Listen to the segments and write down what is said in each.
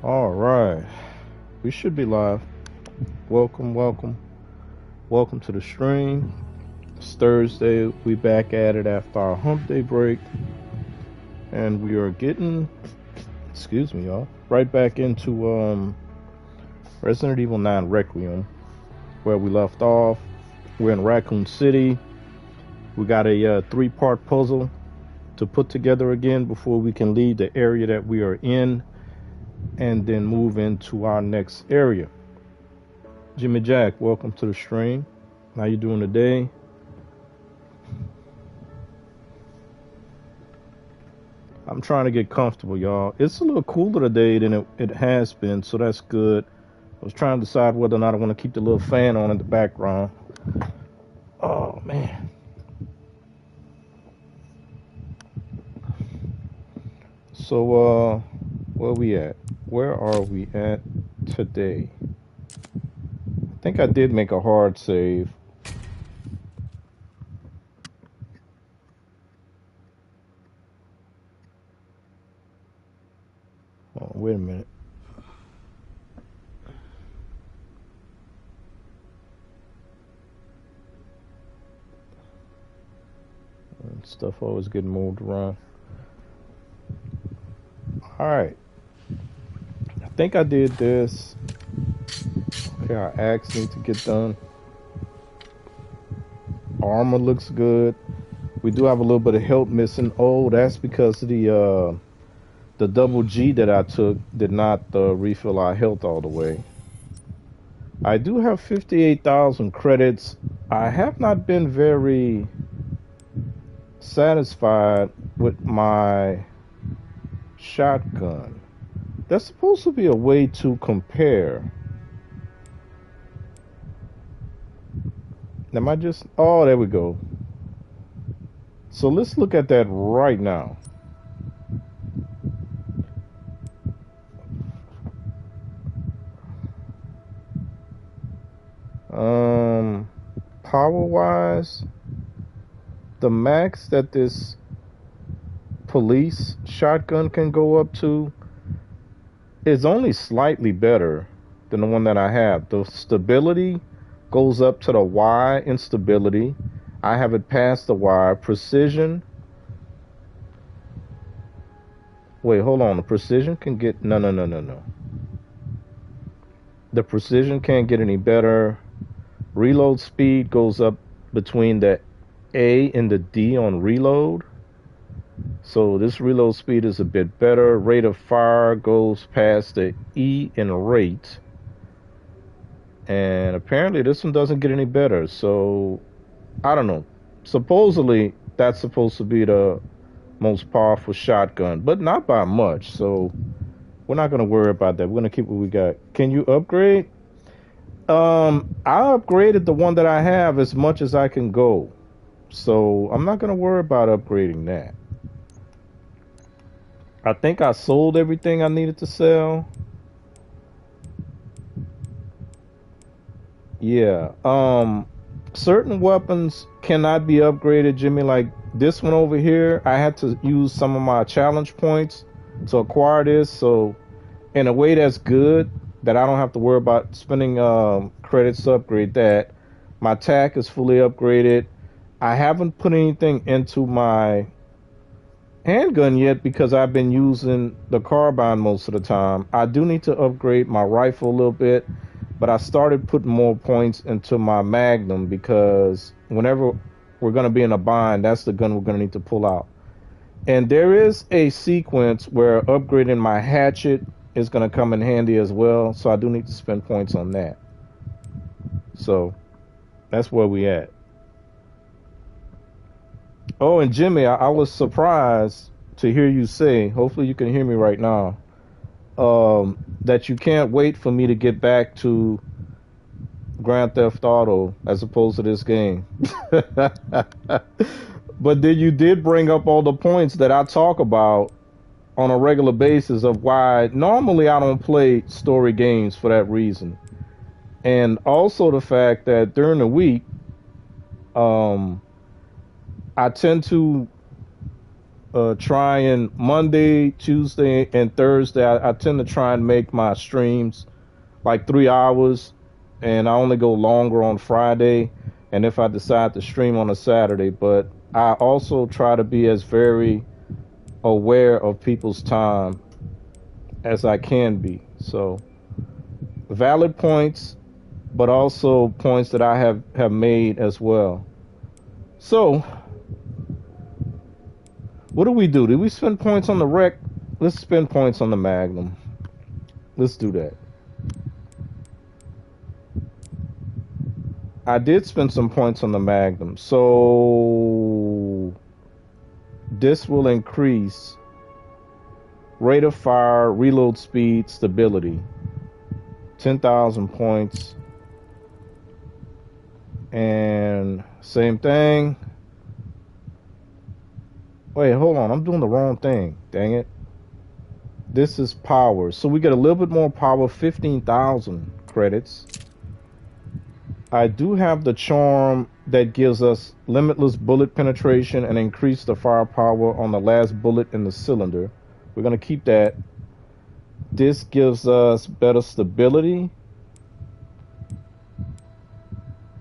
All right, we should be live. Welcome, welcome, welcome to the stream. It's Thursday. We back at it after our hump day break, and we are getting, excuse me, y'all, right back into Resident Evil 9 Requiem, where we left off. We're in Raccoon City. We got a three-part puzzle to put together again before we can leave the area that we are in and then move into our next area. Jimmy Jack, welcome to the stream. How you doing today? I'm trying to get comfortable, y'all. It's a little cooler today than it has been, so that's good. I was trying to decide whether or not I want to keep the little fan on in the background. Oh, man. So, where we at? Where are we at today? I think I did make a hard save. Oh, wait a minute. Stuff always getting moved around. All right. I think I did this. Okay, our axe needs to get done. Armor looks good. We do have a little bit of health missing. Oh, that's because of the double G that I took did not refill our health all the way. I do have 58,000 credits. I have not been very satisfied with my shotgun. There's supposed to be a way to compare. Am I just... Oh, there we go. So let's look at that right now. Power-wise, the max that this police shotgun can go up to is only slightly better than the one that I have. The stability goes up to the Y in stability. I have it past the Y. Precision. Wait, hold on. The precision can get... No. The precision can't get any better. Reload speed goes up between the A and the D on reload. So this reload speed is a bit better. Rate of fire goes past the E in rate. And apparently this one doesn't get any better. So, I don't know. Supposedly, that's supposed to be the most powerful shotgun, but not by much. So, we're not going to worry about that. We're going to keep what we got. Can you upgrade? I upgraded the one that I have as much as I can go. So, I'm not going to worry about upgrading that. I think I sold everything I needed to sell. Yeah. Certain weapons cannot be upgraded, Jimmy. Like this one over here, I had to use some of my challenge points to acquire this. So, in a way, that's good that I don't have to worry about spending credits to upgrade that. My tack is fully upgraded. I haven't put anything into my handgun yet because I've been using the carbine most of the time. I do need to upgrade my rifle a little bit, but I started putting more points into my Magnum because whenever we're going to be in a bind, that's the gun we're going to need to pull out. And there is a sequence where upgrading my hatchet is going to come in handy as well, so I do need to spend points on that. So that's where we at. Oh, and Jimmy, I was surprised to hear you say, hopefully you can hear me right now, that you can't wait for me to get back to Grand Theft Auto as opposed to this game. But then you did bring up all the points that I talk about on a regular basis of why normally I don't play story games for that reason. And also the fact that during the week, I tend to trying Monday, Tuesday, and Thursday. I tend to try and make my streams like 3 hours, and I only go longer on Friday. And if I decide to stream on a Saturday, but I also try to be as very aware of people's time as I can be. So valid points, but also points that I have made as well. So what do we do? Did we spend points on the rec? Let's spend points on the Magnum. Let's do that. I did spend some points on the Magnum. So this will increase rate of fire, reload speed, stability. 10,000 points. And same thing. Wait, hold on. I'm doing the wrong thing. Dang it. This is power. So we get a little bit more power, 15,000 credits. I do have the charm that gives us limitless bullet penetration and increase the firepower on the last bullet in the cylinder. We're going to keep that. This gives us better stability.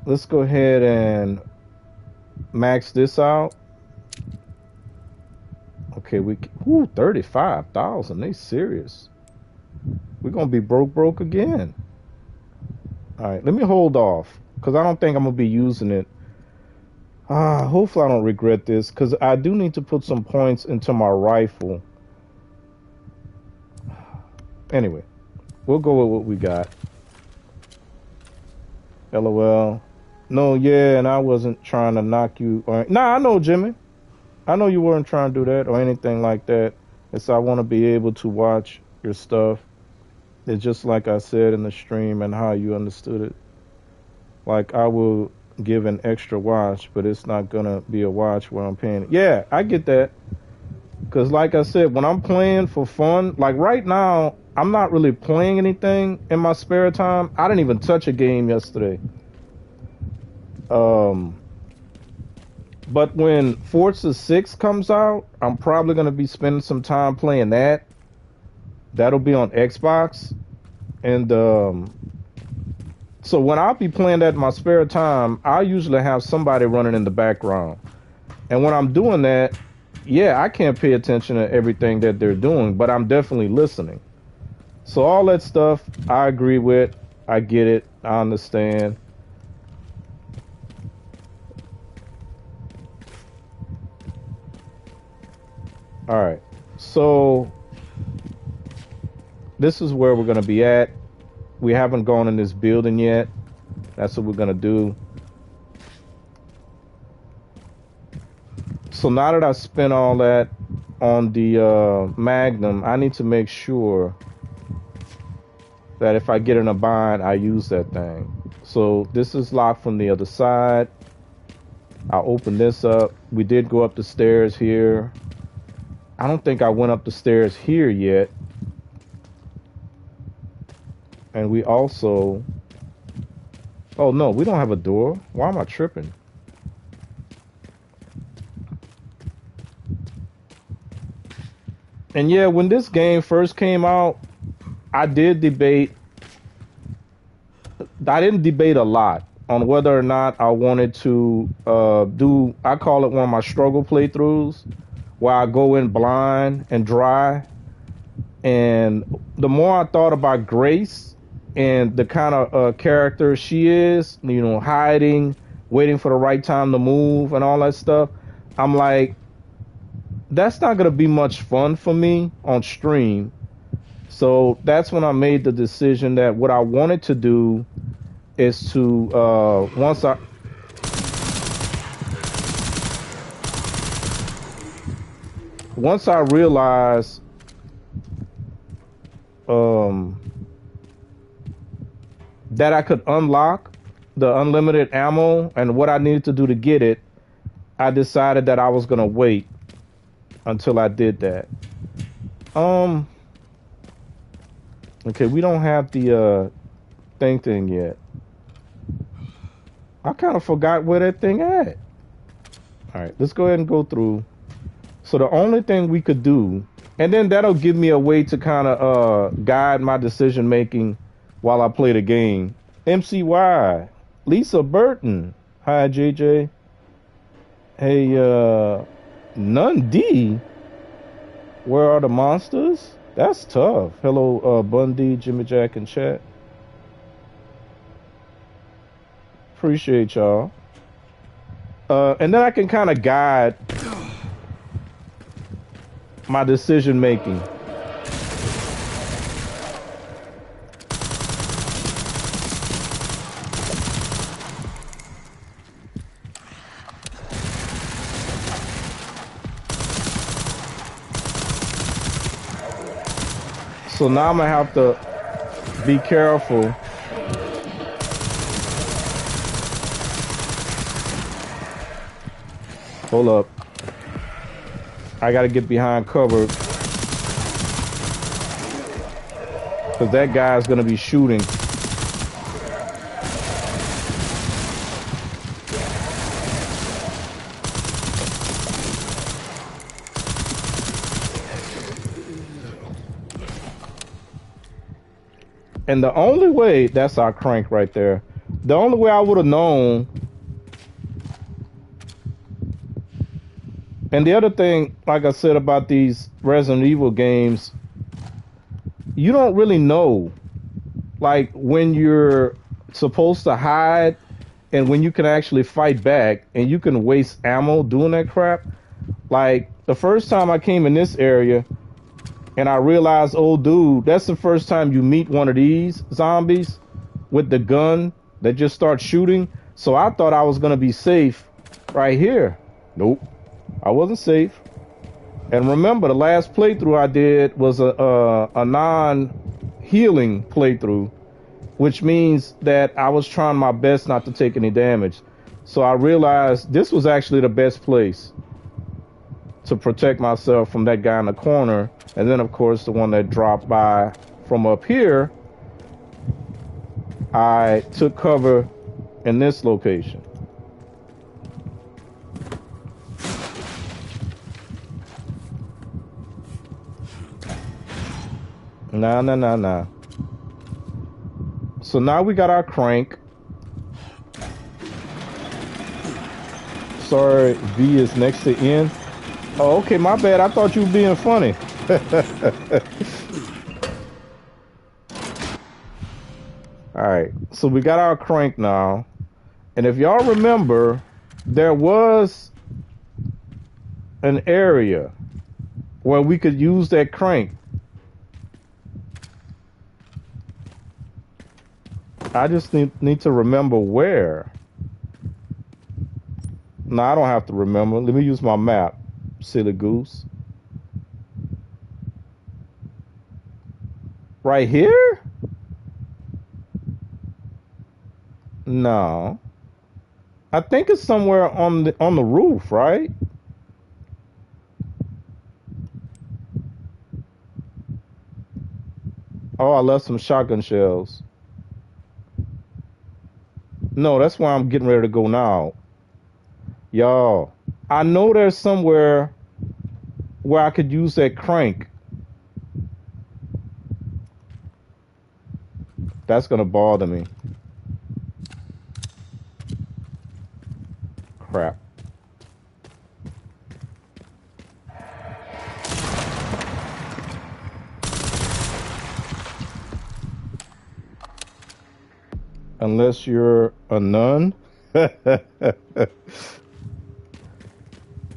Let's go ahead and max this out. Okay, 35,000. They serious. We're going to be broke again. All right, let me hold off because I don't think I'm going to be using it. Hopefully I don't regret this because I do need to put some points into my rifle. Anyway, we'll go with what we got. LOL. No, yeah, and I wasn't trying to knock you. Nah, I know, Jimmy. I know you weren't trying to do that or anything like that. It's I want to be able to watch your stuff. It's just like I said in the stream and how you understood it. Like I will give an extra watch, but it's not going to be a watch where I'm paying. Yeah, I get that. Because like I said, when I'm playing for fun, like right now, I'm not really playing anything in my spare time. I didn't even touch a game yesterday. But when Forza 6 comes out, I'm probably going to be spending some time playing that. That'll be on Xbox. And so when I'll be playing that in my spare time, I usually have somebody running in the background. And when I'm doing that, yeah, I can't pay attention to everything that they're doing, but I'm definitely listening. So all that stuff, I agree with. I get it. I understand. All right. So this is where we're going to be at. We haven't gone in this building yet. That's what we're going to do. So now that I spent all that on the Magnum, I need to make sure that if I get in a bind, I use that thing. So this is locked from the other side. I'll open this up. We did go up the stairs here. I don't think I went up the stairs here yet. And we also... Oh, no, we don't have a door. Why am I tripping? And yeah, when this game first came out, I did debate. I didn't debate a lot on whether or not I wanted to do, I call it one of my struggle playthroughs, where I go in blind and dry. And the more I thought about Grace and the kind of character she is, you know, hiding, waiting for the right time to move and all that stuff, I'm like, that's not going to be much fun for me on stream. So that's when I made the decision that what I wanted to do is to, once I realized that I could unlock the unlimited ammo and what I needed to do to get it, I decided that I was going to wait until I did that. Okay, we don't have the thing yet. I kind of forgot where that thing at. All right, let's go ahead and go through. So the only thing we could do, and then that'll give me a way to kind of guide my decision making while I play the game. MCY, Lisa Burton. Hi, JJ. Hey, Nun D. Where are the monsters? That's tough. Hello, Bundy, Jimmy Jack, and chat. Appreciate y'all. And then I can kind of guide my decision making. So now I'm gonna have to be careful. Hold up. I gotta get behind cover, because that guy's gonna be shooting. And the only way, that's our crank right there. The only way I would have known. And the other thing, like I said about these Resident Evil games, you don't really know, like, when you're supposed to hide and when you can actually fight back, and you can waste ammo doing that crap. Like, the first time I came in this area and I realized, oh, dude, that's the first time you meet one of these zombies with the gun that just starts shooting. So I thought I was going to be safe right here. Nope, I wasn't safe. And remember, the last playthrough I did was a non-healing playthrough, which means that I was trying my best not to take any damage. So I realized this was actually the best place to protect myself from that guy in the corner. And then, of course, the one that dropped by from up here, I took cover in this location. Nah. So now we got our crank. Sorry, V is next to N. Oh, okay, my bad. I thought you were being funny. All right, so we got our crank now. And if y'all remember, there was an area where we could use that crank. I just need to remember where. No, I don't have to remember. Let me use my map, silly goose. Right here? No. I think it's somewhere on the roof, right? Oh, I left some shotgun shells. No, that's why I'm getting ready to go now. Y'all, I know there's somewhere where I could use that crank. That's gonna bother me. Crap. Unless you're a nun.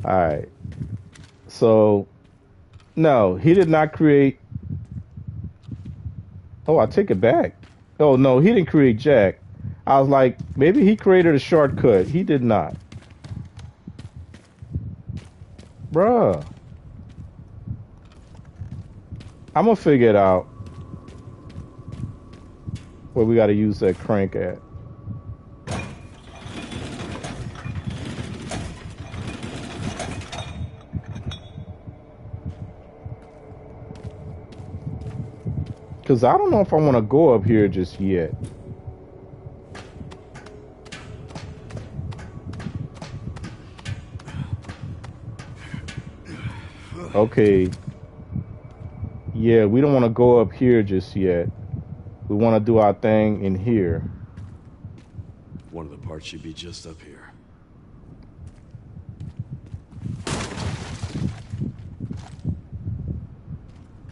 Alright. So, no, he did not create. Oh, I take it back. Oh, no, he didn't create Jack. I was like, maybe he created a shortcut. He did not. Bruh. I'm gonna figure it out. Where we gotta use that crank at. Because I don't know if I want to go up here just yet. Okay. Yeah, we don't want to go up here just yet. We want to do our thing in here. One of the parts should be just up here.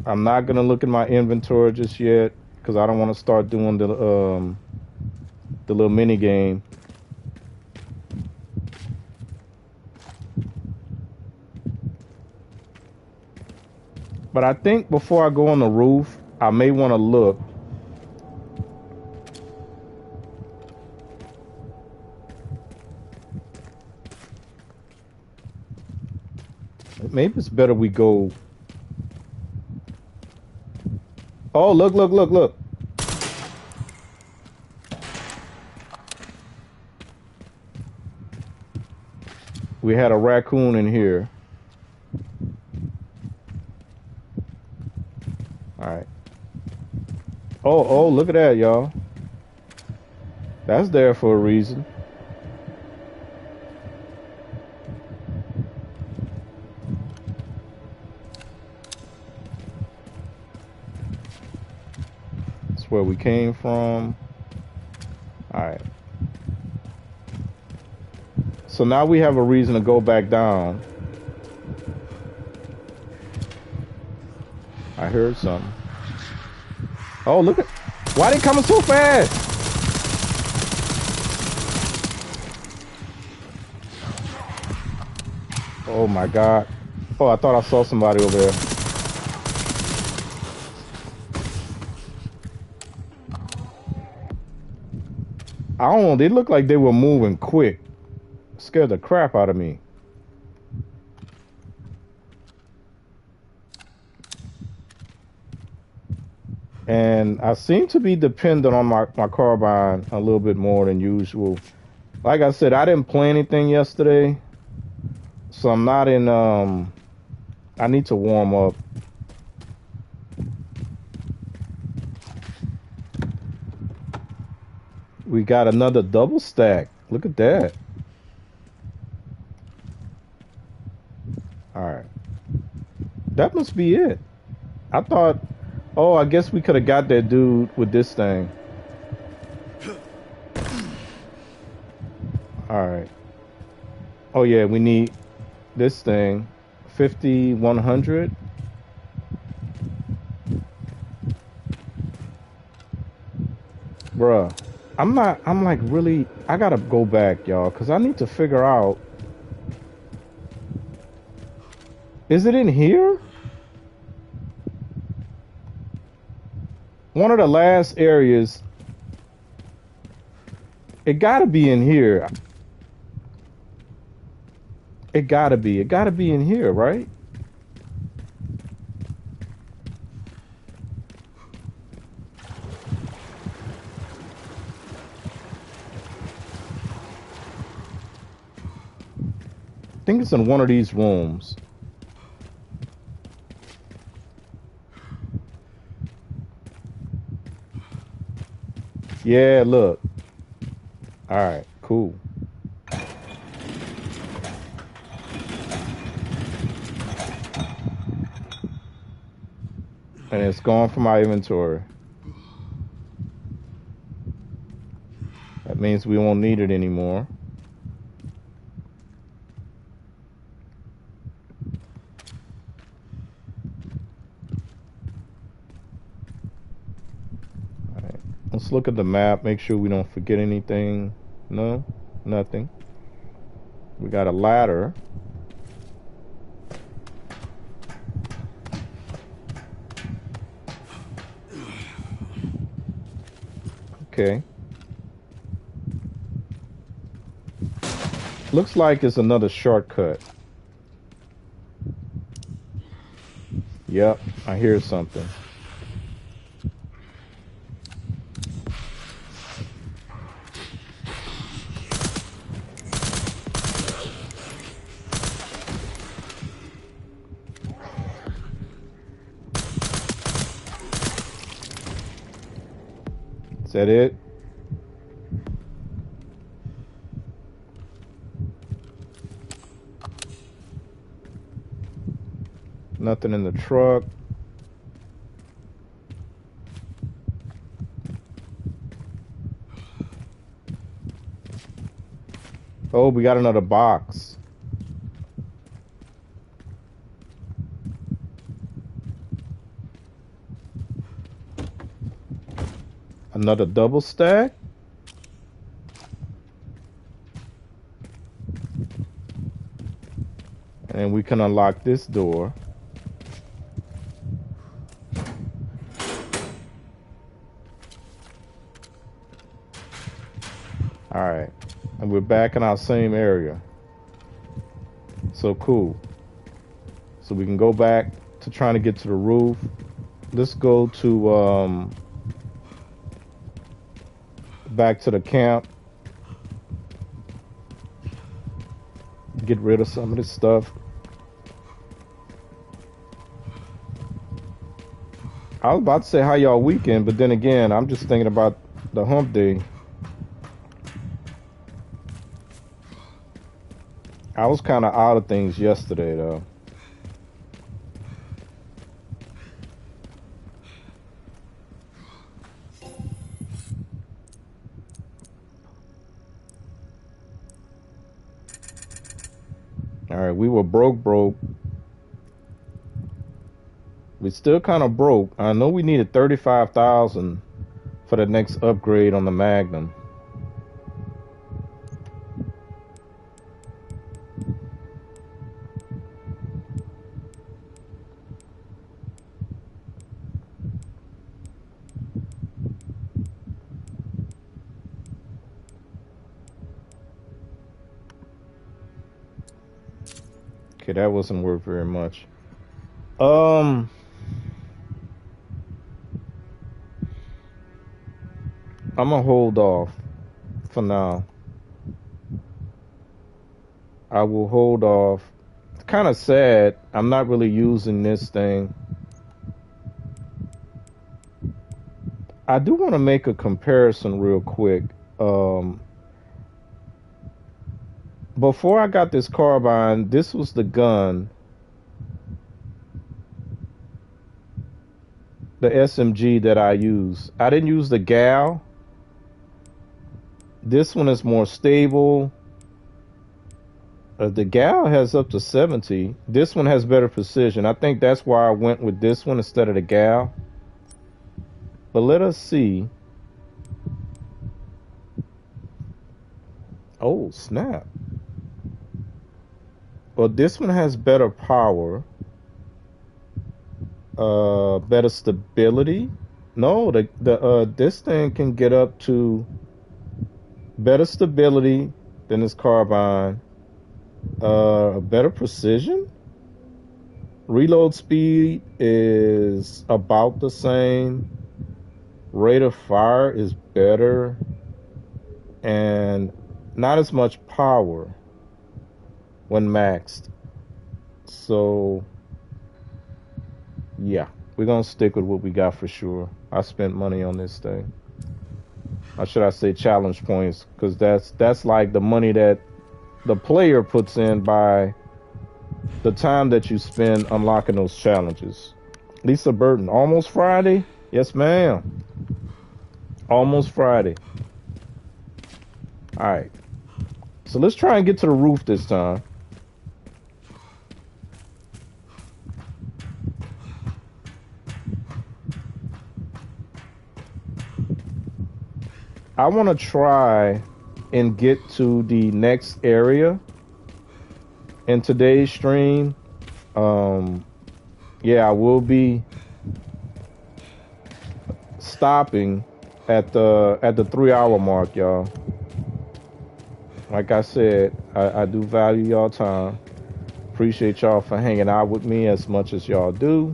I'm not gonna look at my inventory just yet because I don't want to start doing the little mini game. But I think before I go on the roof, I may want to look. Maybe it's better we go. Oh, look, look, look, look. We had a raccoon in here. All right. Oh, look at that, y'all. That's there for a reason. That's where we came from. All right. So now we have a reason to go back down. I heard something. Oh, look at... Why they coming so fast? Oh my God. Oh, I thought I saw somebody over there. I don't know. They looked like they were moving quick. Scared the crap out of me. And I seem to be dependent on my carbine a little bit more than usual. Like I said, I didn't play anything yesterday. So I'm not in, I need to warm up. We got another double stack. Look at that. All right. That must be it. I thought, oh, I guess we could have got that dude with this thing. All right. Oh, yeah, we need this thing. 5100. Bruh. I'm like really, I gotta go back, y'all, because I need to figure out. Is it in here? One of the last areas. It gotta be in here. It gotta be in here, right? I think it's in one of these rooms. Yeah, look. All right, cool. And it's gone from my inventory. That means we won't need it anymore. All right. Let's look at the map, make sure we don't forget anything. No, nothing. We got a ladder. Okay. Looks like it's another shortcut. Yep, I hear something. Is that it? Nothing in the truck. Oh, we got another box. Another double stack. And we can unlock this door. All right. And we're back in our same area. So cool. So we can go back to trying to get to the roof. Let's go to back to the camp. Get rid of some of this stuff. I was about to say how y'all weekend, but then again, I'm just thinking about the hump day. I was kind of out of things yesterday, though. All right, we were broke. We still kind of broke. I know we needed 35,000 for the next upgrade on the Magnum. Okay, that wasn't worth very much. I'm gonna hold off for now. I will hold off. It's kind of sad. I'm not really using this thing. I do want to make a comparison real quick. Before I got this carbine, this was the gun, the SMG that I use. I didn't use the Gal. This one is more stable. The Gal has up to 70. This one has better precision. I think that's why I went with this one instead of the Gal. But let us see. Oh, snap. Well, this one has better power. Better stability. No, this thing can get up to better stability than this carbine. Better precision. Reload speed is about the same. Rate of fire is better. And not as much power when maxed. So yeah, we're gonna stick with what we got for sure. I spent money on this thing. Or should I say challenge points, because that's like the money that the player puts in by the time that you spend unlocking those challenges. Lisa Burton, almost Friday? Yes, ma'am. Almost Friday. All right. So let's try and get to the roof this time. I want to try and get to the next area in today's stream. Yeah, I will be stopping at the 3 hour mark, y'all. Like I said, I do value y'all time. Appreciate y'all for hanging out with me as much as y'all do.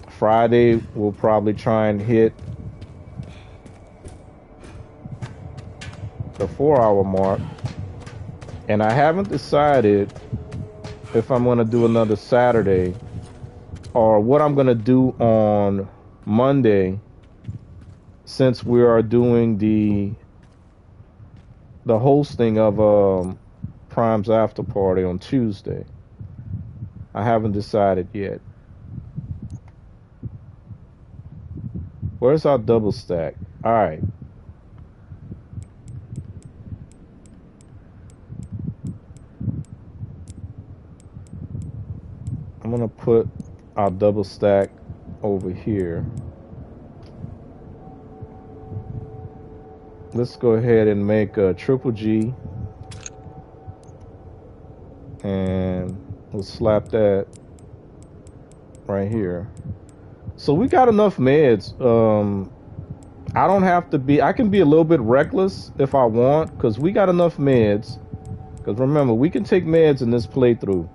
Friday we'll probably try and hit the 4 hour mark, and I haven't decided if I'm going to do another Saturday or what I'm going to do on Monday, since we are doing the hosting of Prime's after party on Tuesday. I haven't decided yet. Where's our double stack? All right. I'm gonna put our double stack over here. Let's go ahead and make a triple G, and we'll slap that right here. So we got enough meds. I don't have to be, I can be a little bit reckless if I want, because we got enough meds. Because remember, we can take meds in this playthrough.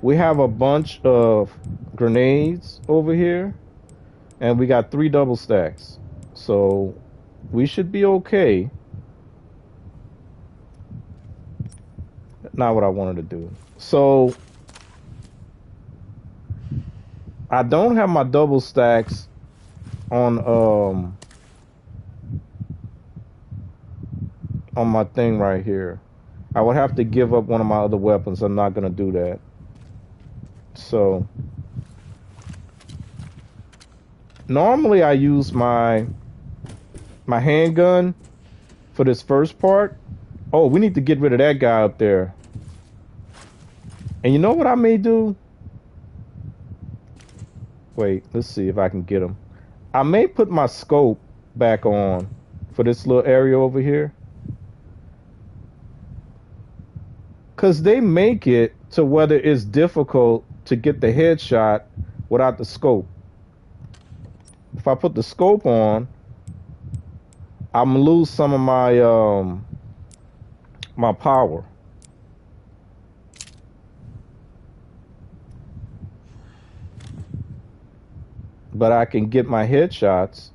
We have a bunch of grenades over here, and we got 3 double stacks. So we should be okay. Not what I wanted to do. So I don't have my double stacks on my thing right here. I would have to give up one of my other weapons. I'm not gonna do that. So normally I use my handgun for this first part. Oh, we need to get rid of that guy up there. And you know what I may do? Wait, let's see if I can get him. I may put my scope back on for this little area over here. Because they make it to whether it's difficult to get the headshot without the scope. If I put the scope on, I'm gonna lose some of my my power. But I can get my headshots.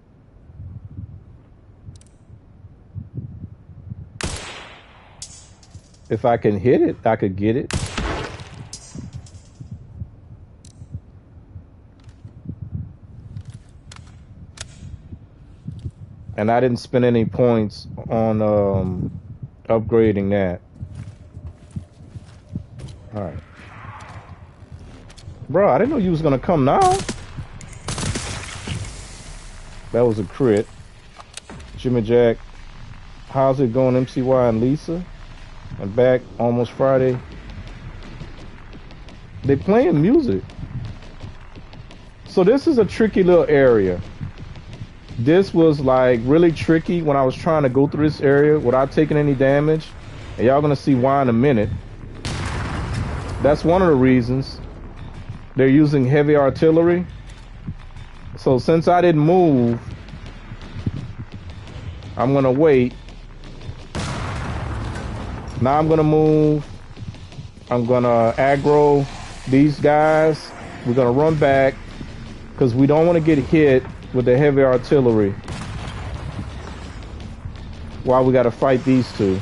If I can hit it, I could get it. And I didn't spend any points on upgrading that. All right. Bro, I didn't know you was gonna come now. That was a crit. Jimmy Jack, how's it going, MCY and Lisa? I'm back almost Friday. They playing music. So this is a tricky little area. This was like really tricky when I was trying to go through this area without taking any damage. And y'all gonna see why in a minute. That's one of the reasons they're using heavy artillery. So since I didn't move, I'm gonna wait. Now I'm gonna move. I'm gonna aggro these guys. We're gonna run back because we don't want to get hit with the heavy artillery while we gotta fight these two.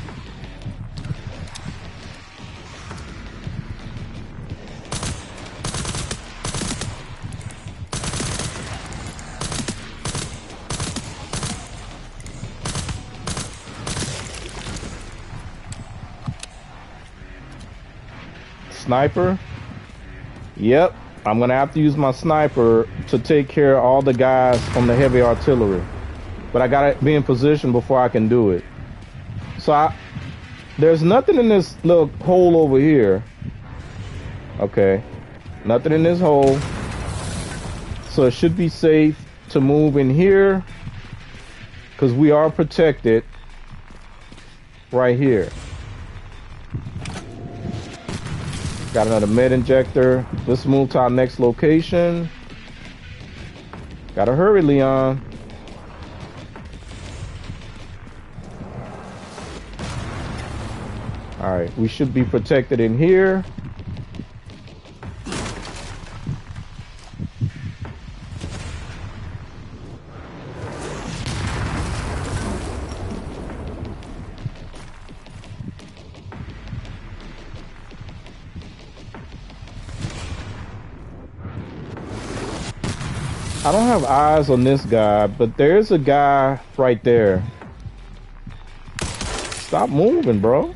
Sniper. Yep, I'm gonna have to use my sniper to take care of all the guys from the heavy artillery, but I gotta be in position before I can do it. So there's nothing in this little hole over here. Okay, nothing in this hole, so it should be safe to move in here because we are protected right here. Got another med injector. Let's move to our next location. Gotta hurry, Leon. All right, we should be protected in here. I don't have eyes on this guy, but there's a guy right there. Stop moving, bro.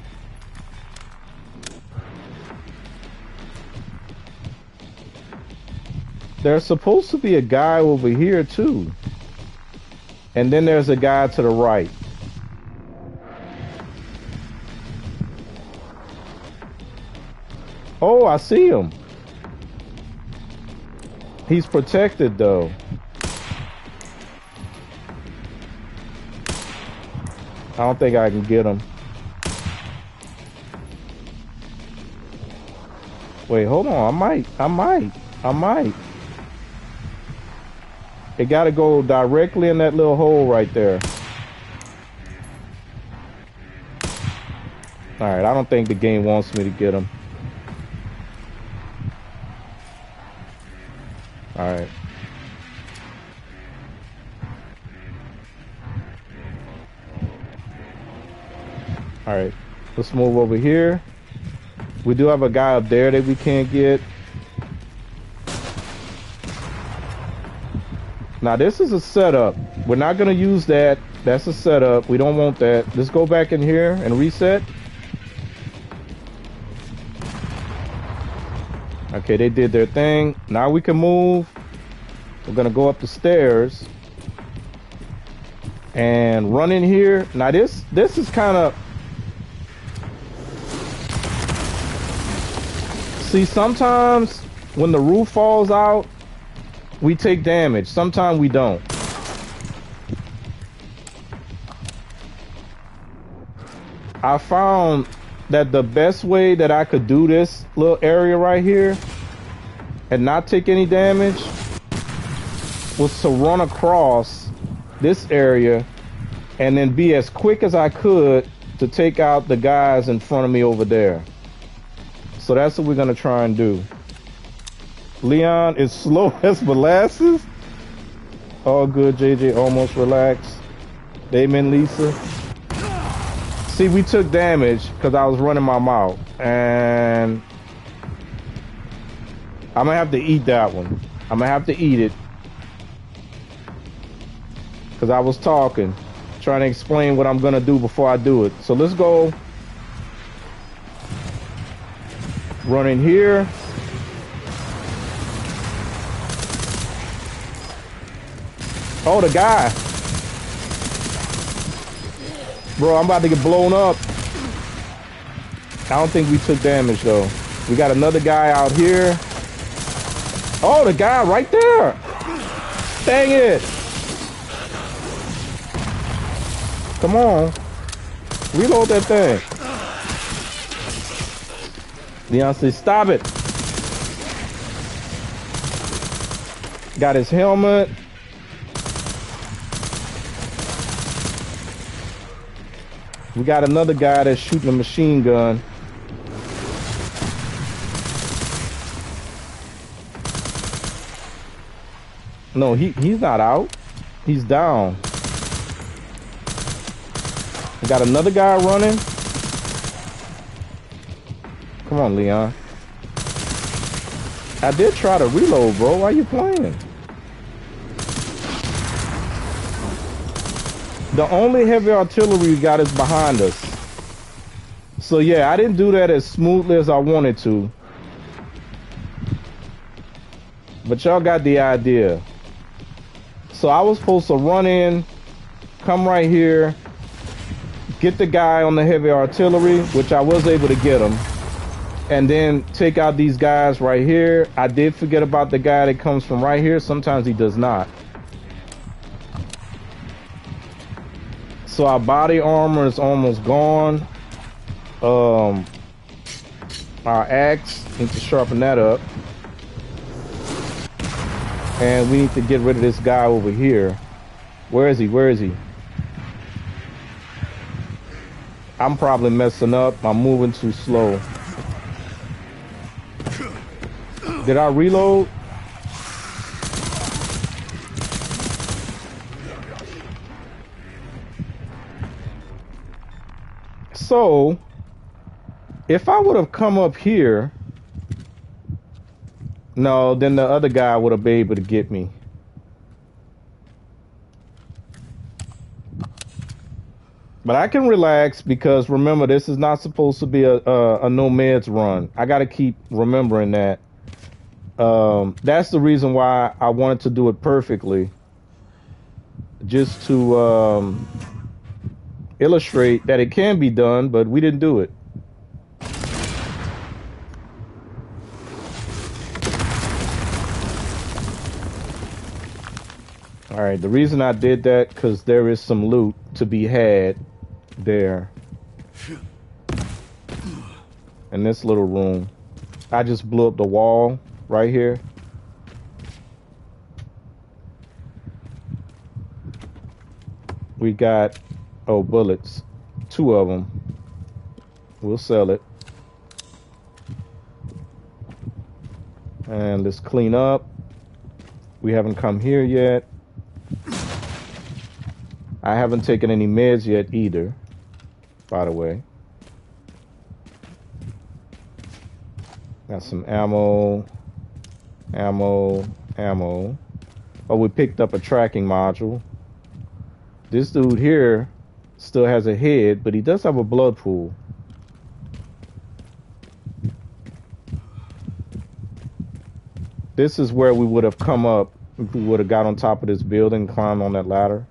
There's supposed to be a guy over here too. And then there's a guy to the right. Oh, I see him. He's protected though. I don't think I can get him. Wait, hold on. I might. It gotta go directly in that little hole right there. Alright, I don't think the game wants me to get him. Alright. Alright, let's move over here. We do have a guy up there that we can't get. Now this is a setup. We're not gonna use that. That's a setup. We don't want that. Let's go back in here and reset. Okay, they did their thing. Now we can move. We're gonna go up the stairs and run in here. Now this is kind of, see, sometimes when the roof falls out, we take damage. Sometimes we don't. I found that the best way that I could do this little area right here and not take any damage was to run across this area and then be as quick as I could to take out the guys in front of me over there. So that's what we're gonna try and do. Leon is slow as molasses. All good, JJ, almost relaxed. Amen, Lisa. See, we took damage because I was running my mouth. And I'm gonna have to eat that one. I'm gonna have to eat it. Because I was talking, trying to explain what I'm gonna do before I do it. So let's go. Run in here. Oh, the guy. Bro, I'm about to get blown up. I don't think we took damage, though. We got another guy out here. Oh, the guy right there. Dang it. Come on. Reload that thing. Leon says, stop it. Got his helmet. We got another guy that's shooting a machine gun. No, he's not out. He's down. We got another guy running. Come on, Leon. I did try to reload, bro. Why you playing? The only heavy artillery we got is behind us. So yeah, I didn't do that as smoothly as I wanted to. But y'all got the idea. So I was supposed to run in, come right here, get the guy on the heavy artillery, which I was able to get him, and then take out these guys right here. I did forget about the guy that comes from right here. Sometimes he does not. So our body armor is almost gone. Our axe, need to sharpen that up. And we need to get rid of this guy over here. Where is he? Where is he? I'm probably messing up. I'm moving too slow. Did I reload? So, if I would have come up here, no, then the other guy would have been able to get me. But I can relax because remember, this is not supposed to be a no meds run. I got to keep remembering that. That's the reason why I wanted to do it perfectly, just to illustrate that it can be done, but we didn't do it. All right, the reason I did that because there is some loot to be had there in this little room. I just blew up the wall right here. We got, oh, bullets, 2 of them. We'll sell it. And let's clean up. We haven't come here yet. I haven't taken any meds yet either, by the way. Got some ammo, ammo. Oh, we picked up a tracking module. This dude here still has a head, but he does have a blood pool. This is where we would have come up if we would have got on top of this building, climbed on that ladder.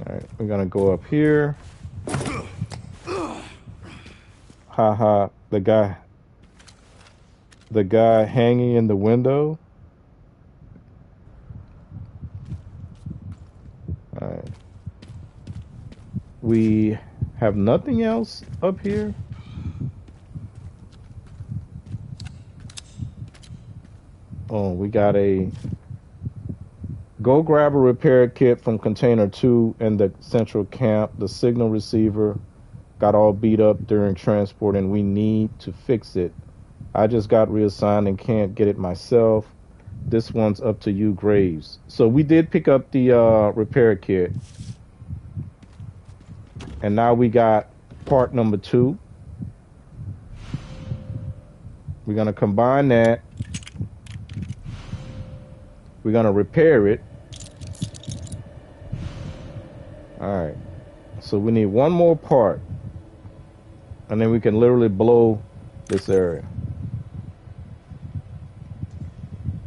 Alright, we're gonna go up here. Haha, the guy hanging in the window. Alright. We have nothing else up here. Oh, we got a... Go grab a repair kit from container 2 in the central camp. The signal receiver got all beat up during transport and we need to fix it. I just got reassigned and can't get it myself. This one's up to you, Graves. So we did pick up the repair kit. And now we got part number 2. We're going to combine that. We're going to repair it. All right. So we need one more part. And then we can literally blow this area.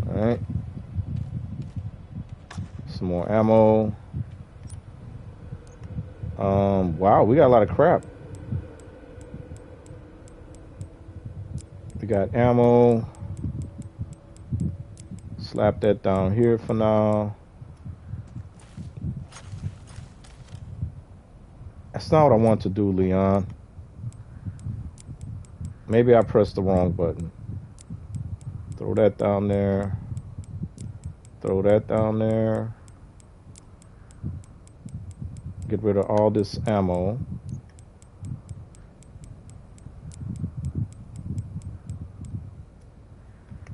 All right. Some more ammo. Wow, we got a lot of crap. We got ammo. Slap that down here for now. That's not what I want to do, Leon. Maybe I pressed the wrong button. Throw that down there. Throw that down there. Get rid of all this ammo.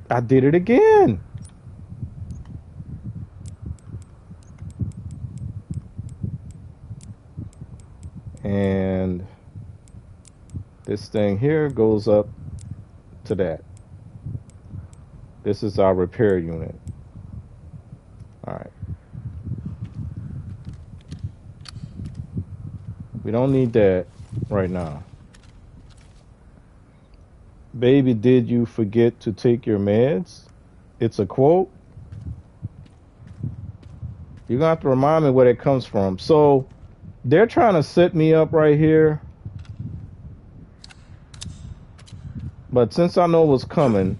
I did it again. And this thing here goes up to that. This is our repair unit. All right. We don't need that right now. Baby, did you forget to take your meds? It's a quote. You're gonna have to remind me where it comes from. So they're trying to set me up right here. But since I know what's coming,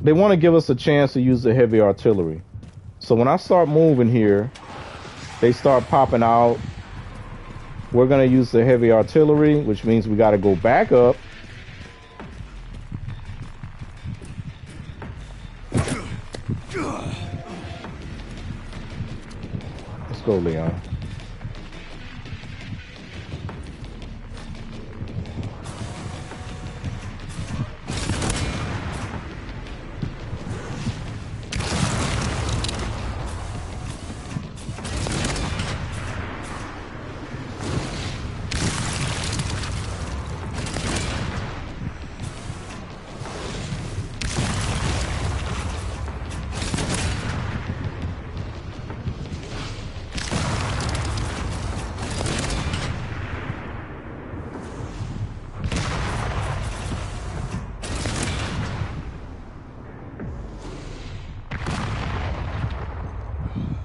they want to give us a chance to use the heavy artillery. So when I start moving here, they start popping out. We're going to use the heavy artillery, which means we got to go back up. Let's go, Leon.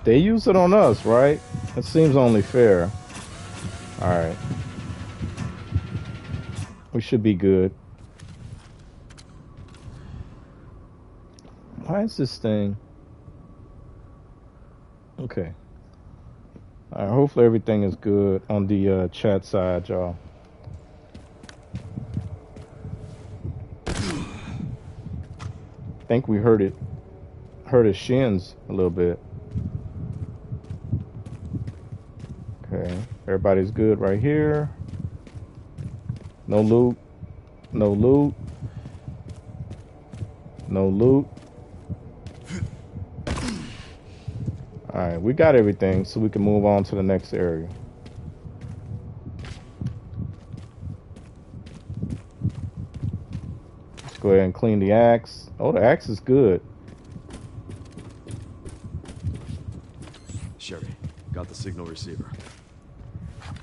They use it on us, right? It seems only fair. All right. We should be good. Why is this thing? Okay. All right, hopefully everything is good on the chat side, y'all. Think we heard his shins a little bit. Okay, everybody's good right here. No loot. No loot. No loot. Alright, we got everything, so we can move on to the next area. Let's go ahead and clean the axe. Oh, the axe is good. Sherry, got the signal receiver.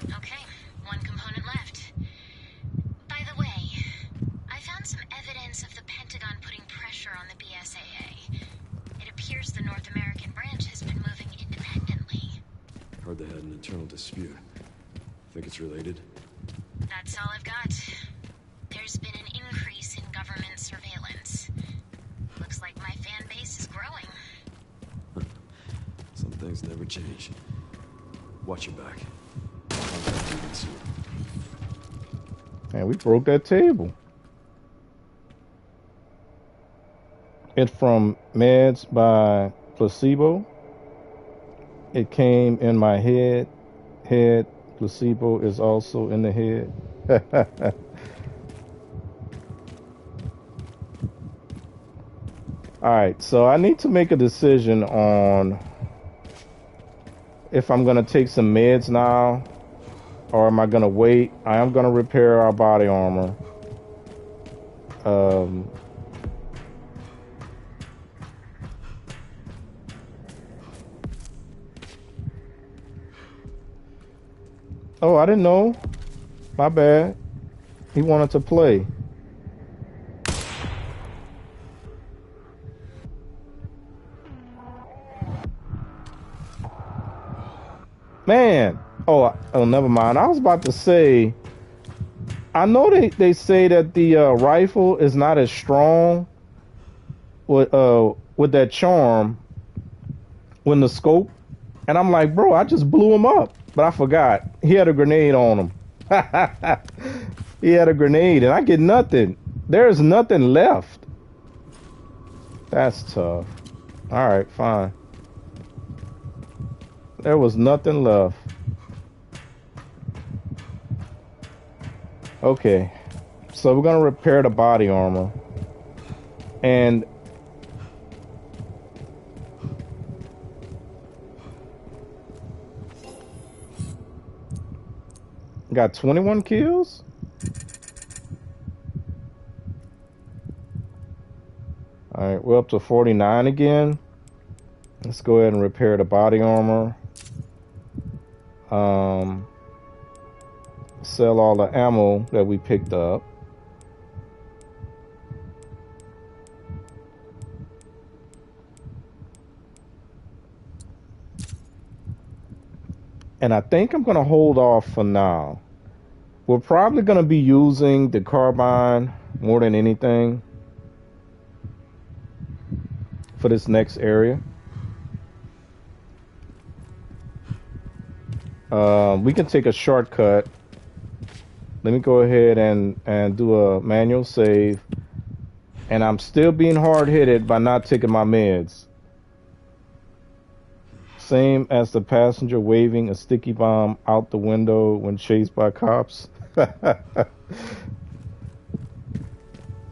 Okay, one component left. By the way, I found some evidence of the Pentagon putting pressure on the BSAA. It appears the North American branch has been moving independently. Heard they had an internal dispute. Think it's related? That's all I've got. There's been an increase in government surveillance. Looks like my fan base is growing. Some things never change. Watch your back. And we broke that table. It from meds by placebo. It came in my head. Placebo is also in the head. All right, so I need to make a decision on if I'm gonna take some meds now or am I gonna wait. I am gonna repair our body armor. Oh, I didn't know. My bad. He wanted to play. Man. Oh, never mind. I was about to say, I know they say that the rifle is not as strong with that charm when the scope. And I'm like, bro, I just blew him up. But I forgot. He had a grenade on him. He had a grenade, and I get nothing. There's nothing left. That's tough. All right, fine. There was nothing left. Okay. So we're going to repair the body armor. And got 21 kills? Alright, we're up to 49 again. Let's go ahead and repair the body armor. Sell all the ammo that we picked up. And I think I'm going to hold off for now. We're probably going to be using the carbine more than anything for this next area. We can take a shortcut. Let me go ahead and do a manual save. And I'm still being hard-hit by not taking my meds. Same as the passenger waving a sticky bomb out the window when chased by cops.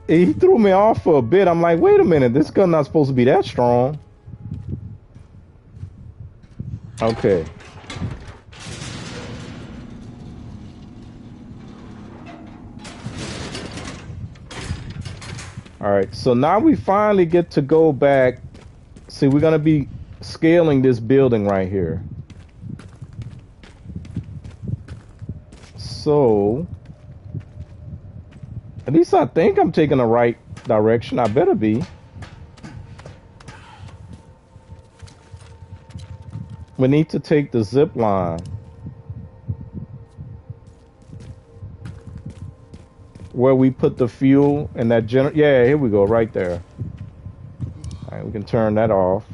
He threw me off for a bit. I'm like, wait a minute, this gun's not supposed to be that strong. Okay. All right, so now we finally get to go back. See, we're gonna be scaling this building right here. So, at least I think I'm taking the right direction. I better be. We need to take the zip line. Where we put the fuel and that yeah, here we go, right there. All right, we can turn that off.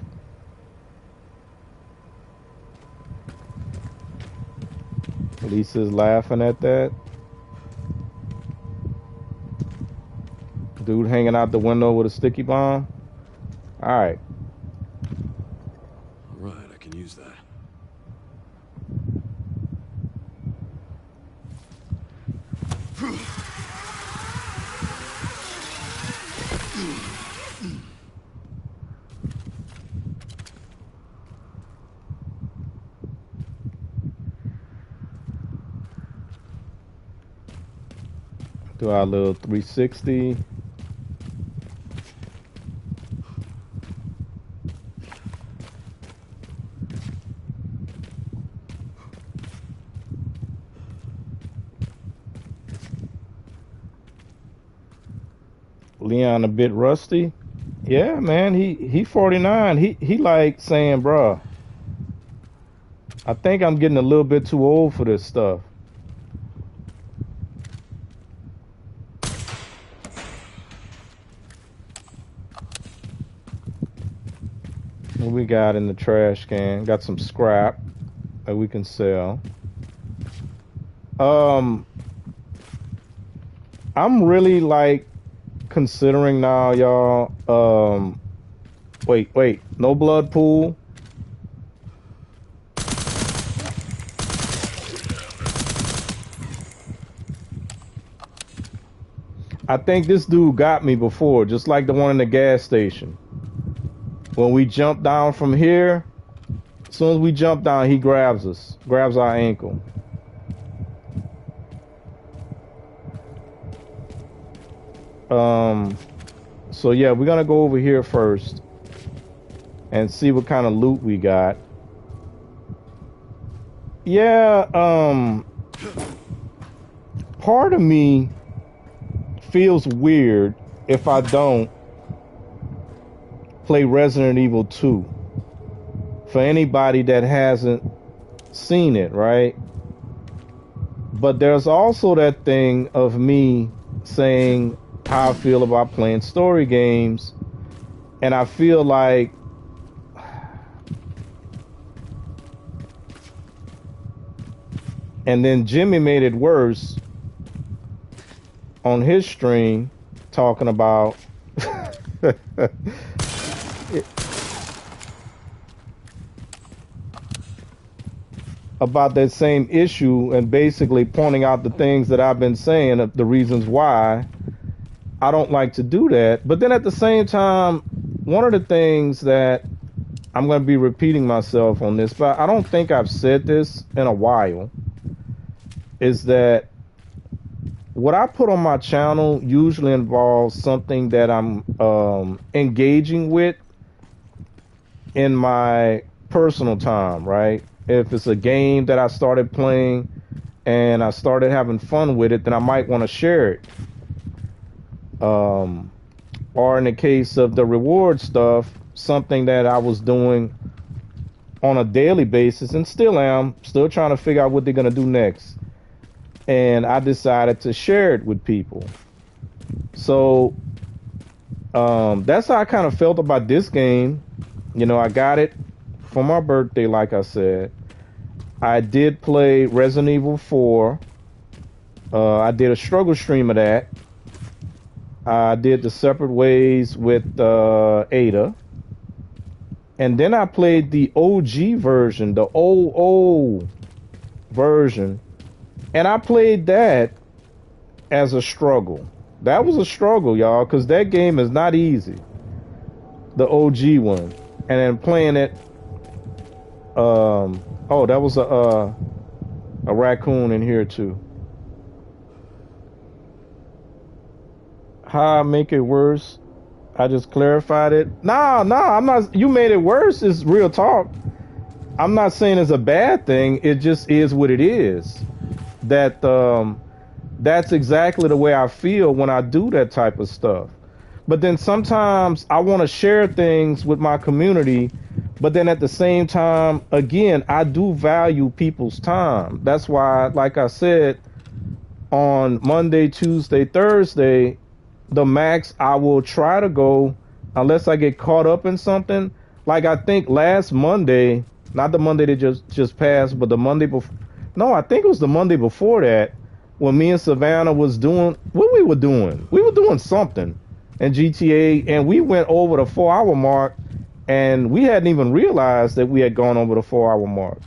Lisa's laughing at that. Dude hanging out the window with a sticky bomb. All right. All right, I can use that. Do our little 360. Leon a bit rusty. Yeah, man, he 49. He like saying, bruh, I think I'm getting a little bit too old for this stuff. What we got in the trash can? Got some scrap that we can sell. I'm really like considering now, y'all. Wait, no blood pool. I think this dude got me before, just like the one in the gas station. When we jump down from here, as soon as we jump down, he grabs us, grabs our ankle. So yeah, we're gonna go over here first and see what kind of loot we got. Yeah, part of me feels weird if I don't play Resident Evil 2. For anybody that hasn't seen it, right? But there's also that thing of me saying how I feel about playing story games, and I feel like and then Jimmy made it worse on his stream talking about about that same issue and basically pointing out the things that I've been saying, the reasons why I don't like to do that. But then at the same time, one of the things that I'm going to be repeating myself on this, but I don't think I've said this in a while, is that what I put on my channel usually involves something that I'm engaging with in my personal time, right? If it's a game that I started playing and I started having fun with it, then I might want to share it. Or in the case of the reward stuff, something that I was doing on a daily basis and still am, still trying to figure out what they're going to do next. And I decided to share it with people. So that's how I kind of felt about this game. You know, I got it for my birthday, like I said. I did play Resident Evil 4. I did a struggle stream of that. I did the separate ways with Ada. And then I played the OG version, the old version. And I played that as a struggle. That was a struggle, y'all, because that game is not easy. The OG one. And then playing it, oh, that was a raccoon in here too. How I make it worse? I just clarified it. Nah, I'm not. You made it worse. It's real talk. I'm not saying it's a bad thing. It just is what it is. That's exactly the way I feel when I do that type of stuff. But then sometimes I want to share things with my community But then at the same time, again, I do value people's time. That's why, like I said, on Monday, Tuesday, Thursday, the max I will try to go, unless I get caught up in something. Like I think last Monday, not the Monday that just passed, but the Monday before. No, I think it was the Monday before that, when me and Savannah was doing what we were doing. We were doing something in GTA, and we went over the 4 hour mark, and we hadn't even realized that we had gone over the 4 hour mark.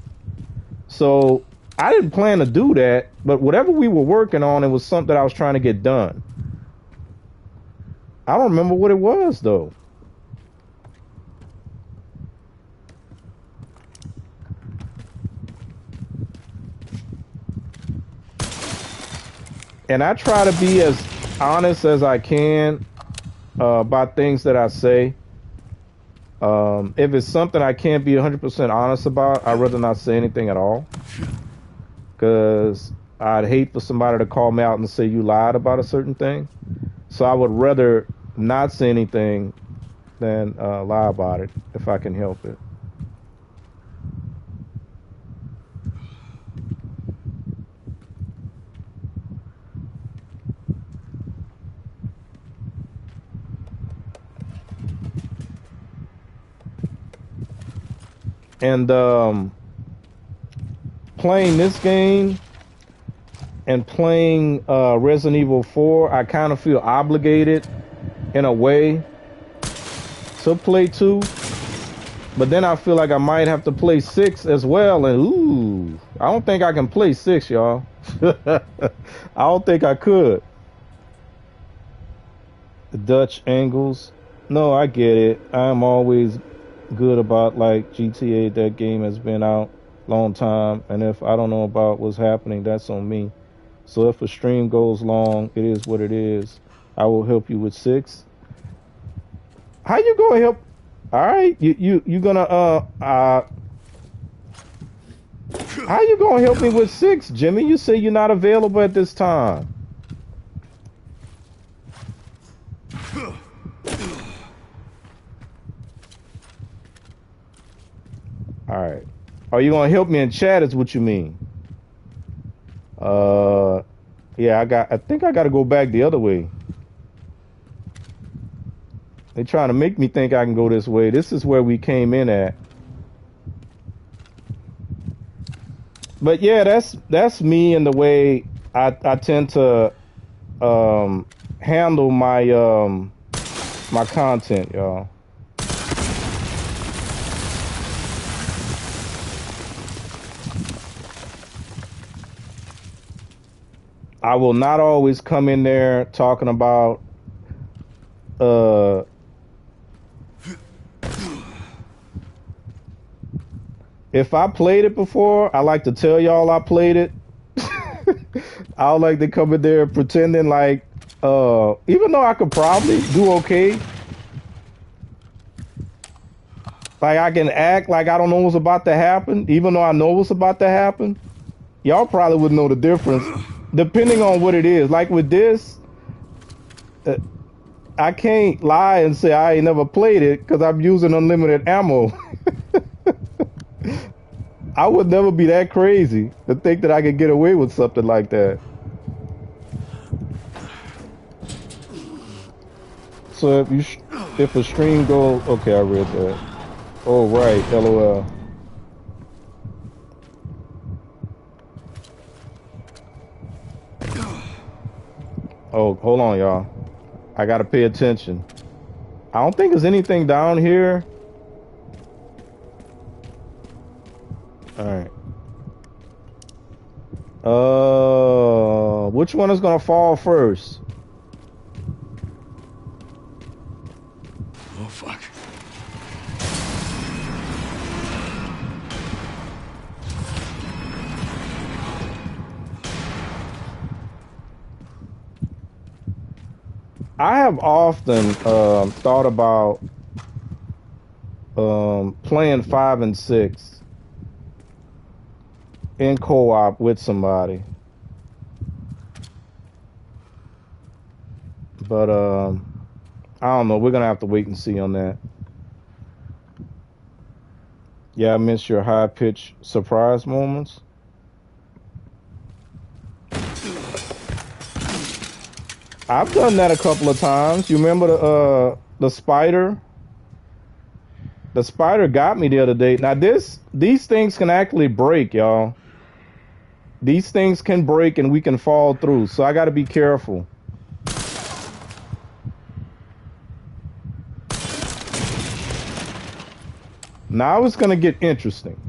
So I didn't plan to do that, but whatever we were working on, it was something I was trying to get done. I don't remember what it was though. And I try to be as honest as I can about things that I say. If it's something I can't be 100% honest about, I'd rather not say anything at all. Because I'd hate for somebody to call me out and say you lied about a certain thing. So I would rather not say anything than lie about it if I can help it. And playing this game and playing Resident Evil 4, I kind of feel obligated in a way to play 2. But then I feel like I might have to play 6 as well. And ooh, I don't think I can play 6, y'all. I don't think I could. The Dutch angles. No, I get it. I'm always good about like GTA. That game has been out long time, and if I don't know about what's happening, that's on me. So if a stream goes long, it is what it is. I will help you with 6. How you gonna help? All right, you gonna how you gonna help me with 6, Jimmy? You say you're not available at this time. All right. Are you gonna help me in chat? Is what you mean? Yeah, I think I gotta go back the other way. They trying to make me think I can go this way. This is where we came in at. But yeah, that's me and the way I tend to handle my my content, y'all. I will not always come in there talking about if I played it before, I like to tell y'all I played it. I don't like to come in there pretending like even though I could probably do okay. Like I can act like I don't know what's about to happen, even though I know what's about to happen. Y'all probably wouldn't know the difference. Depending on what it is. Like with this, I can't lie and say I ain't never played it because I'm using unlimited ammo. I would never be that crazy to think that I could get away with something like that. So if a stream goes, okay, I read that. Oh right, LOL. Oh, hold on, y'all. I gotta pay attention. I don't think there's anything down here. All right. Which one is gonna fall first? Oh, fuck. I have often thought about playing 5 and 6 in co-op with somebody, but I don't know. We're gonna have to wait and see on that. Yeah, I miss your high-pitched surprise moments. I've done that a couple of times. You remember the spider? The spider got me the other day. Now these things can actually break, y'all. These things can break and we can fall through. So I got to be careful. Now it's going to get interesting.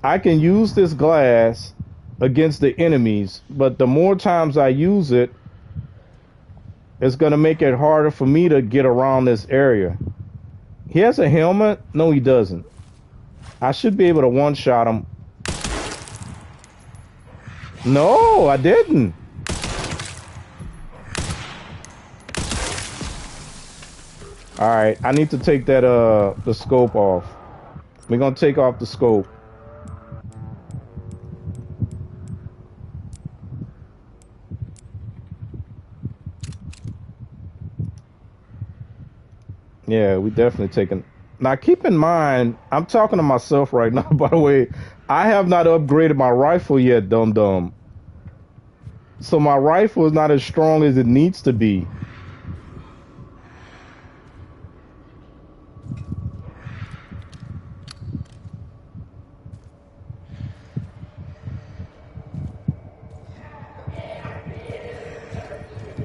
I can use this glass against the enemies, but the more times I use it, it's going to make it harder for me to get around this area. He has a helmet? No, he doesn't. I should be able to one-shot him. No, I didn't. All right, I need to take that the scope off. We're gonna take off the scope. Yeah, we definitely taking. Now keep in mind, I'm talking to myself right now, by the way. I have not upgraded my rifle yet, dum dum. So my rifle is not as strong as it needs to be.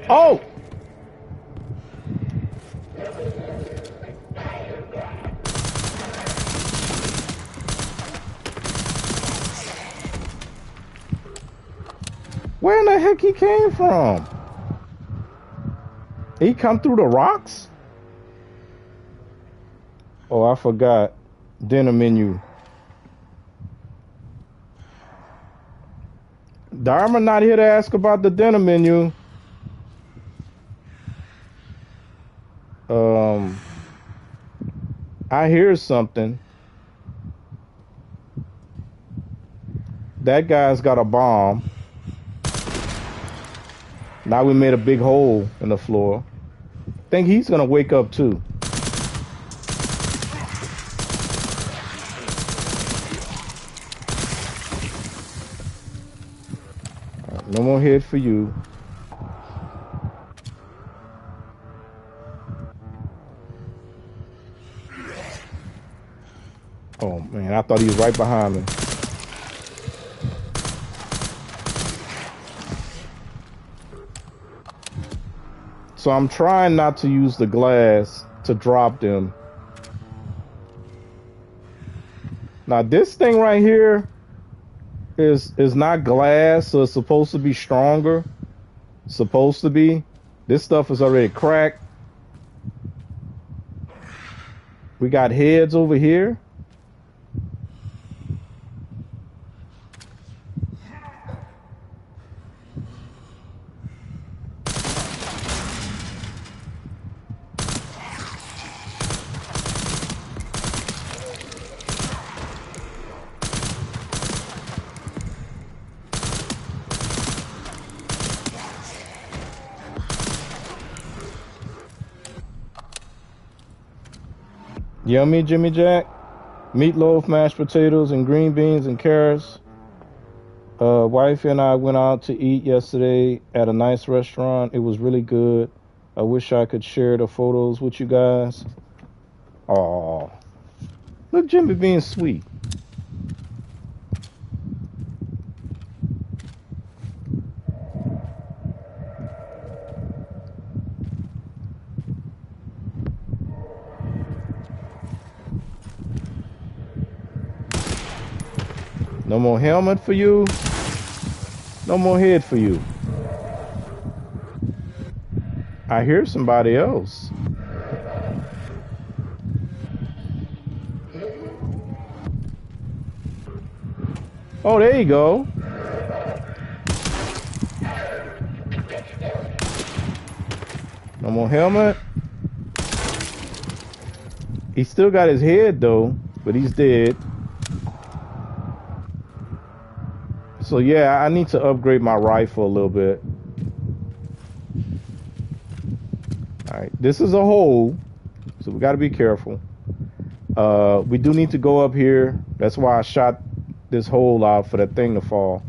Oh! Where in the heck he came from? He come through the rocks? Oh, I forgot. Dinner menu. Dharma not here to ask about the dinner menu. I hear something. That guy's got a bomb. Now we made a big hole in the floor. Think he's gonna wake up too. Right, no more head for you. Oh man, I thought he was right behind me. So I'm trying not to use the glass to drop them. Now this thing right here is not glass, so it's supposed to be stronger. Supposed to be. This stuff is already cracked. We got heads over here. Yummy, Jimmy Jack. Meatloaf, mashed potatoes, and green beans and carrots. Wifey and I went out to eat yesterday at a nice restaurant. It was really good. I wish I could share the photos with you guys. Oh, look, Jimmy being sweet. No more helmet for you. No more head for you. I hear somebody else. Oh, there you go. No more helmet. He still got his head though, but he's dead. So yeah, I need to upgrade my rifle a little bit. All right, this is a hole, so we got to be careful. We do need to go up here. That's why I shot this hole out for that thing to fall.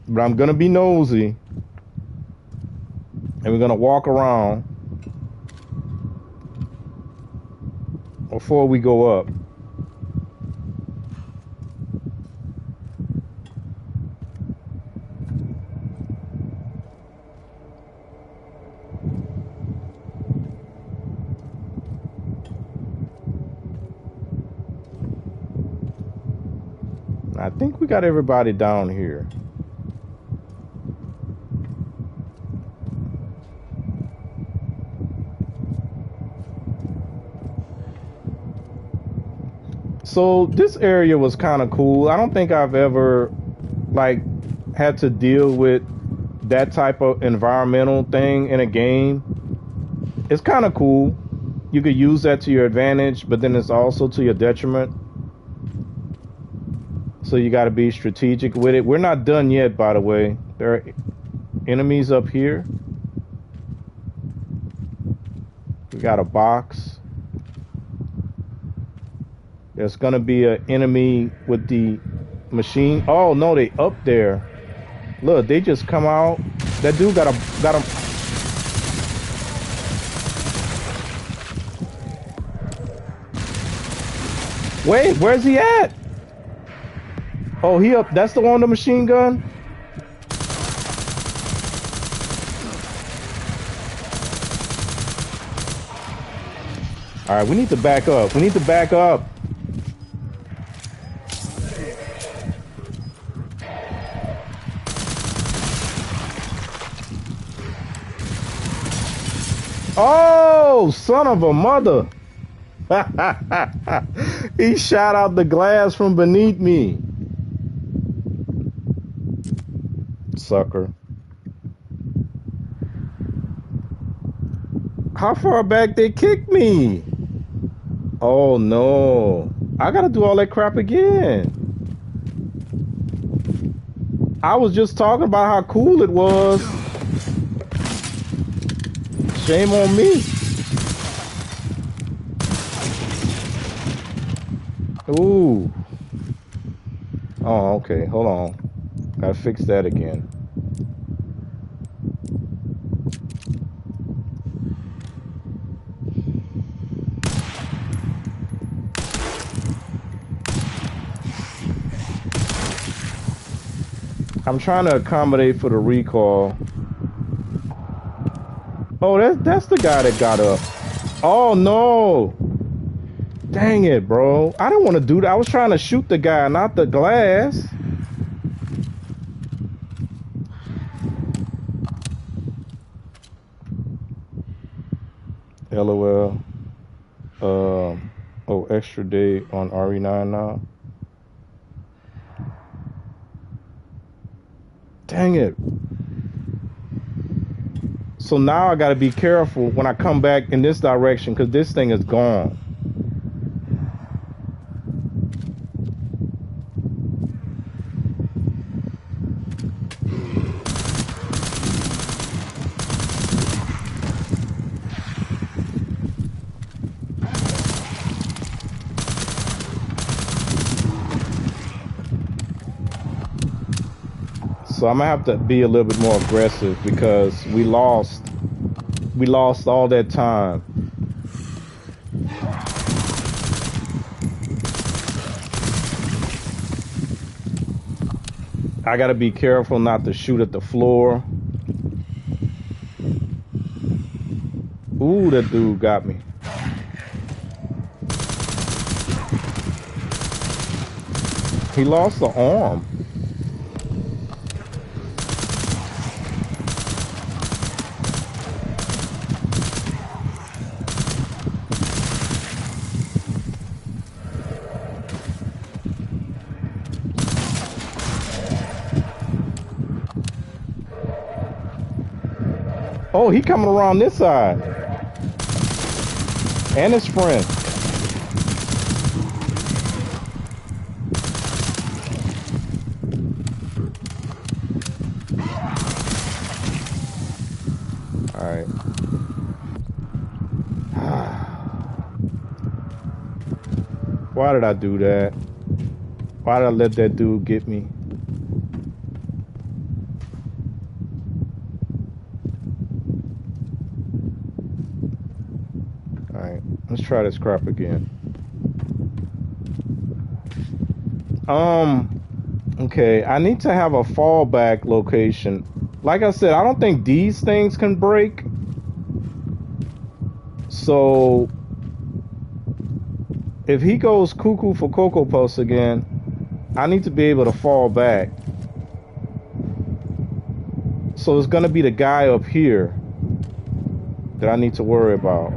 But I'm gonna be nosy, and we're gonna walk around before we go up. I think we got everybody down here. So this area was kind of cool. I don't think I've ever like had to deal with that type of environmental thing in a game. It's kind of cool. You could use that to your advantage, but then it's also to your detriment. So you got to be strategic with it. We're not done yet, by the way. There are enemies up here. We got a box. There's gonna be an enemy with the machine. Oh no, they up there. Look, they just come out. That dude got him. Wait, where's he at? Oh, he up. That's the one with the machine gun? All right, we need to back up. We need to back up. Oh, son of a mother. He shot out the glass from beneath me. Sucker. How far back they kicked me? Oh no. I gotta do all that crap again. I was just talking about how cool it was. Shame on me. Ooh. Oh, okay. Hold on. Gotta fix that again. I'm trying to accommodate for the recoil. Oh, that's the guy that got up. Oh no. Dang it, bro. I didn't want to do that. I was trying to shoot the guy, not the glass. LOL. Oh, extra day on RE9 now. Dang it. So now I gotta be careful when I come back in this direction because this thing is gone. So I'm gonna have to be a little bit more aggressive because we lost all that time. I gotta be careful not to shoot at the floor. Ooh, that dude got me. He lost the arm. Oh, he coming around this side. And his friend. All right. Why did I do that? Why did I let that dude get me? Alright, let's try this crap again. Okay, I need to have a fallback location. Like I said, I don't think these things can break. So if he goes cuckoo for Cocoa Puffs again, I need to be able to fall back. So it's gonna be the guy up here that I need to worry about.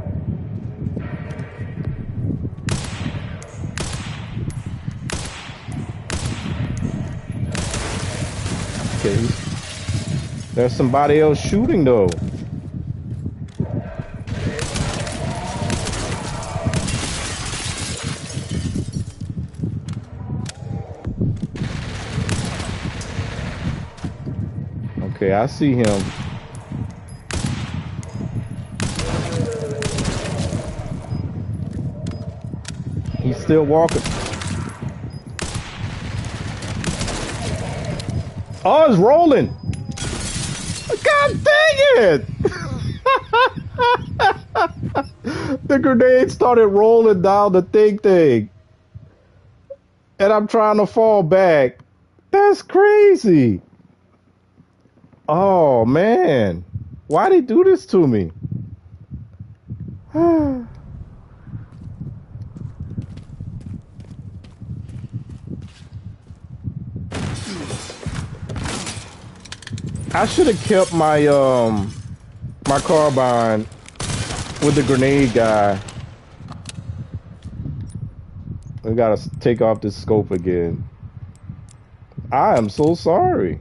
Okay, there's somebody else shooting though. Okay, I see him. He's still walking. Oh, it's rolling. God dang it! The grenade started rolling down the thing. And I'm trying to fall back. That's crazy. Oh, man. Why'd he do this to me? I should have kept my my carbine with the grenade guy. We gotta take off this scope again. I am so sorry.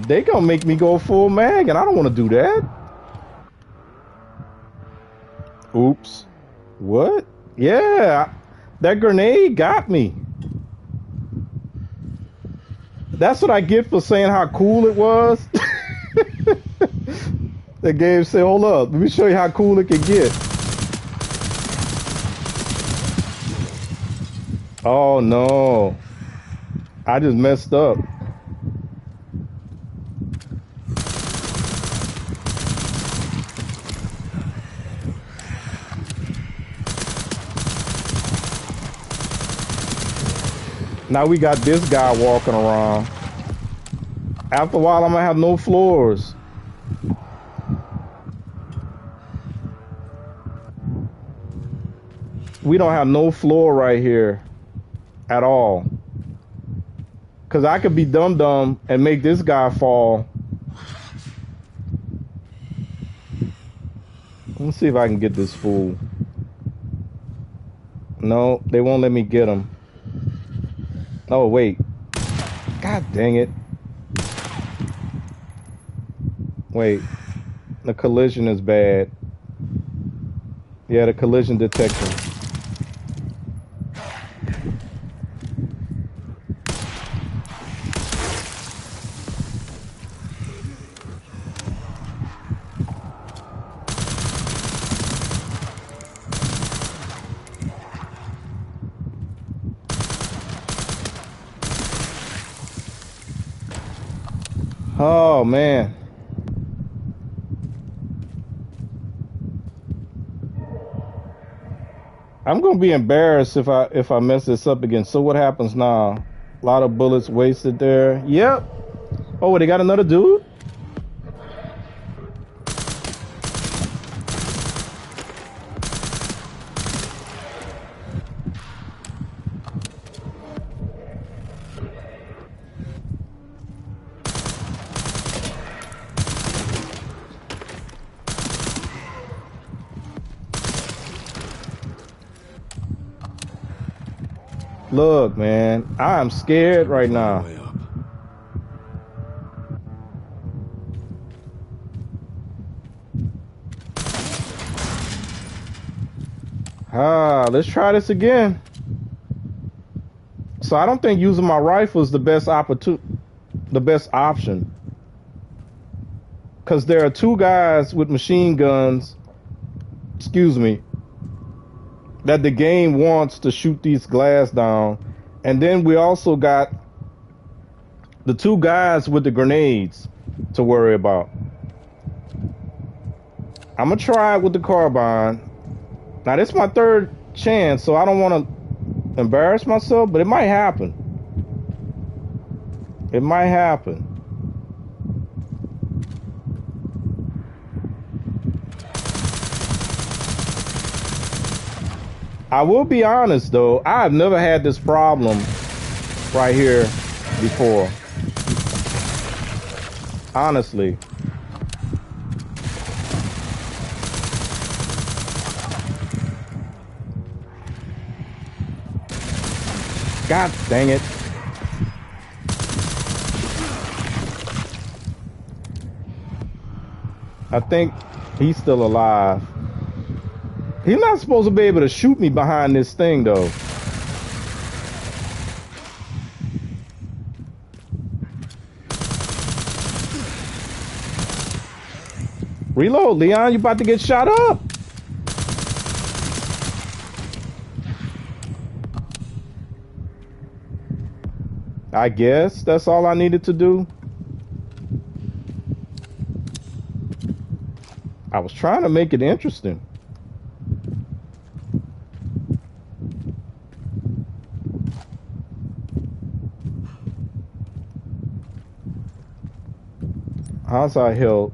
They gonna make me go full mag, and I don't want to do that. Oops. What? Yeah, that grenade got me. That's what I get for saying how cool it was. The game said, hold up, let me show you how cool it can get. Oh no, I just messed up. Now we got this guy walking around. After a while, I'm gonna have no floors. We don't have no floor right here at all. Cause I could be dumb and make this guy fall. Let's see if I can get this fool. No, they won't let me get him. Oh, wait. God dang it. Wait. The collision is bad. Yeah, the collision detection. Oh man. I'm gonna be embarrassed if I mess this up again. So what happens now? A lot of bullets wasted there. Yep. Oh, they got another dude? Look, man, I am scared right now. Way up. Let's try this again. So I don't think using my rifle is the best option. Because there are two guys with machine guns, excuse me, that the game wants to shoot these glass down. And then we also got the two guys with the grenades to worry about. I'm going to try it with the carbine. Now, this is my third chance, so I don't want to embarrass myself, but it might happen. It might happen. I will be honest, though. I've never had this problem right here before. Honestly. God dang it. I think he's still alive. He's not supposed to be able to shoot me behind this thing, though. Reload, Leon. You about to get shot up. I guess that's all I needed to do. I was trying to make it interesting. How's our health?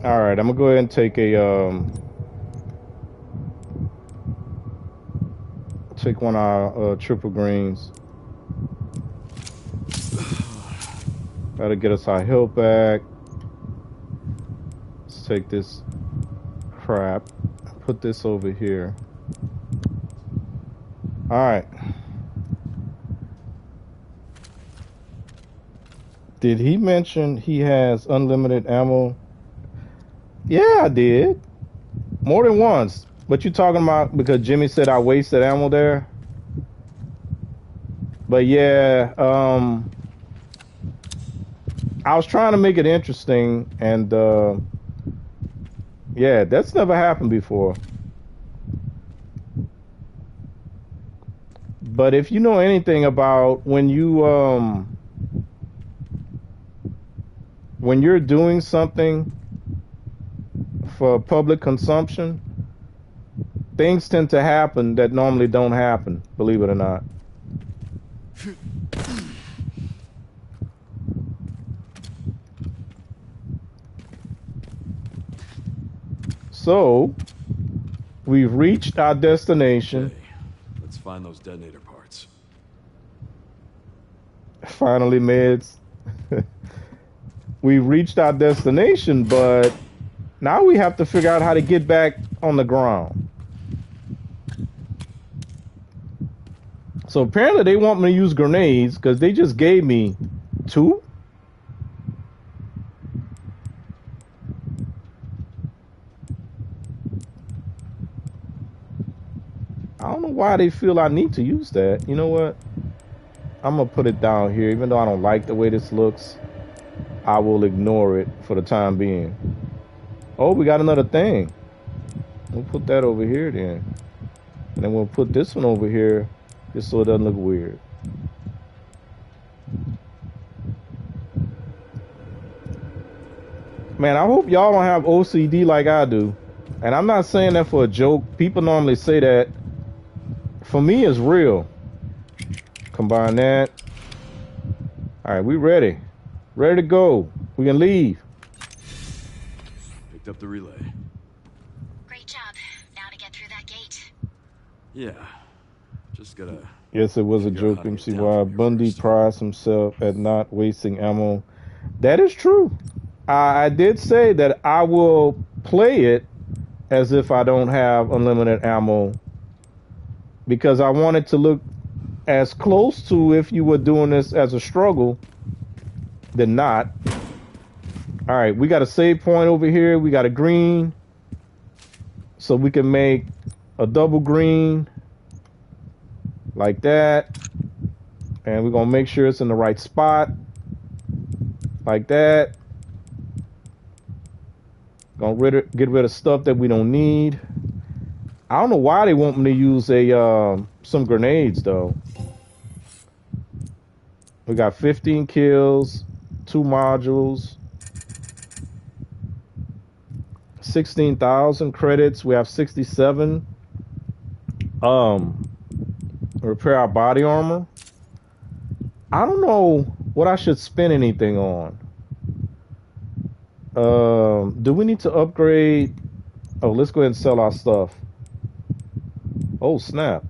All right, I'm gonna go ahead and take take one of our triple greens. That'll get us our health back. Let's take this crap, put this over here. All right. Did he mention he has unlimited ammo? Yeah, I did. More than once. But you talking about because Jimmy said I wasted ammo there? But yeah, I was trying to make it interesting, and yeah, that's never happened before. But if you know anything about when you're doing something for public consumption, things tend to happen that normally don't happen, believe it or not. So, we've reached our destination. Okay. Let's find those detonator parts. Finally, meds. We've reached our destination, but now we have to figure out how to get back on the ground. So apparently they want me to use grenades because they just gave me 2. I don't know why they feel I need to use that. You know what? I'm going to put it down here. Even though I don't like the way this looks, I will ignore it for the time being. Oh, we got another thing. We'll put that over here then. And then we'll put this one over here just so it doesn't look weird. Man, I hope y'all don't have OCD like I do. And I'm not saying that for a joke. People normally say that. For me, it's real. Combine that. All right, we ready. Ready to go. We can leave. Picked up the relay. Great job. Now to get through that gate. Yeah. Just gotta... Yes, it was a figure out joke. how to get MC down why from here Bundy first. prides himself at not wasting ammo. That is true. I did say that I will play it as if I don't have unlimited ammo because I want it to look as close to if you were doing this as a struggle than not. All right, we got a save point over here. We got a green. So we can make a double green like that. And we're going to make sure it's in the right spot like that. Gonna get rid of stuff that we don't need. I don't know why they want me to use some grenades though. We got 15 kills, 2 modules, 16,000 credits. We have 67. Repair our body armor. I don't know what I should spend anything on. Do we need to upgrade? Oh, let's go ahead and sell our stuff. Oh, snap.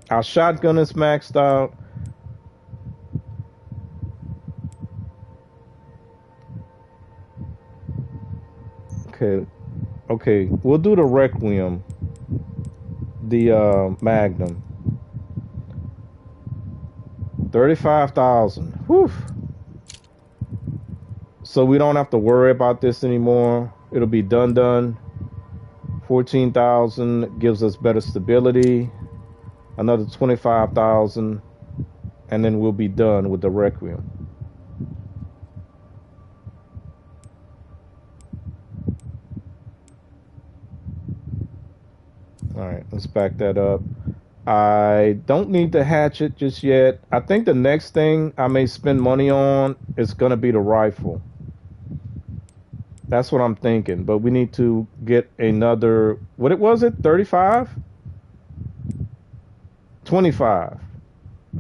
Our shotgun is maxed out. Okay, we'll do the Requiem, the Magnum. 35,000. Whew. So we don't have to worry about this anymore. It'll be done. 14,000 gives us better stability. Another 25,000, and then we'll be done with the Requiem. All right, let's back that up. I don't need the hatchet just yet. I think the next thing I may spend money on is going to be the rifle. That's what I'm thinking. But we need to get another, what was it, 35? 25.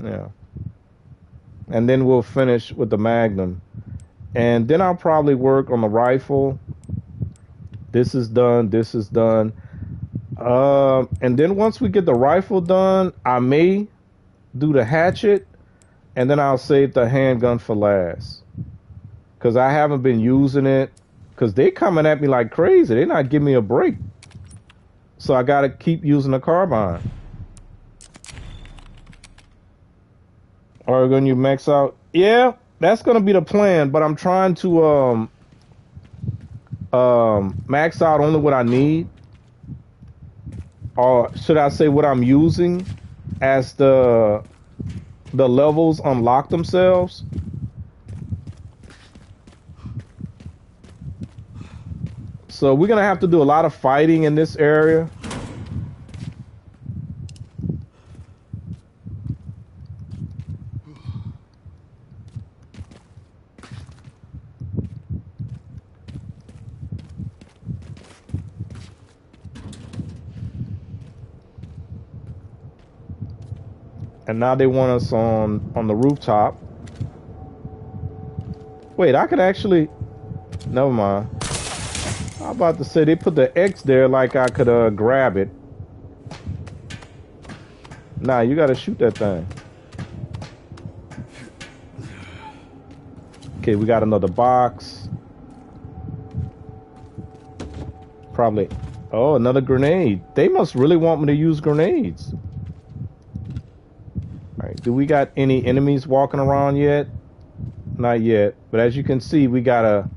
Yeah. And then we'll finish with the Magnum. And then I'll probably work on the rifle. This is done. This is done. And then once we get the rifle done, I may do the hatchet, and then I'll save the handgun for last. Because I haven't been using it. Because they're coming at me like crazy. They're not giving me a break. So I got to keep using the carbine. Are we going to max out? Yeah, that's going to be the plan. But I'm trying to max out only what I need. Or should I say what I'm using as the levels unlock themselves? So we're going to have to do a lot of fighting in this area. And now they want us on the rooftop. Wait, I could actually... Never mind. I'm about to say they put the X there like I could grab it. Nah, you gotta shoot that thing. Okay, we got another box. Probably... Oh, another grenade. They must really want me to use grenades. Alright, do we got any enemies walking around yet? Not yet. But as you can see, we got a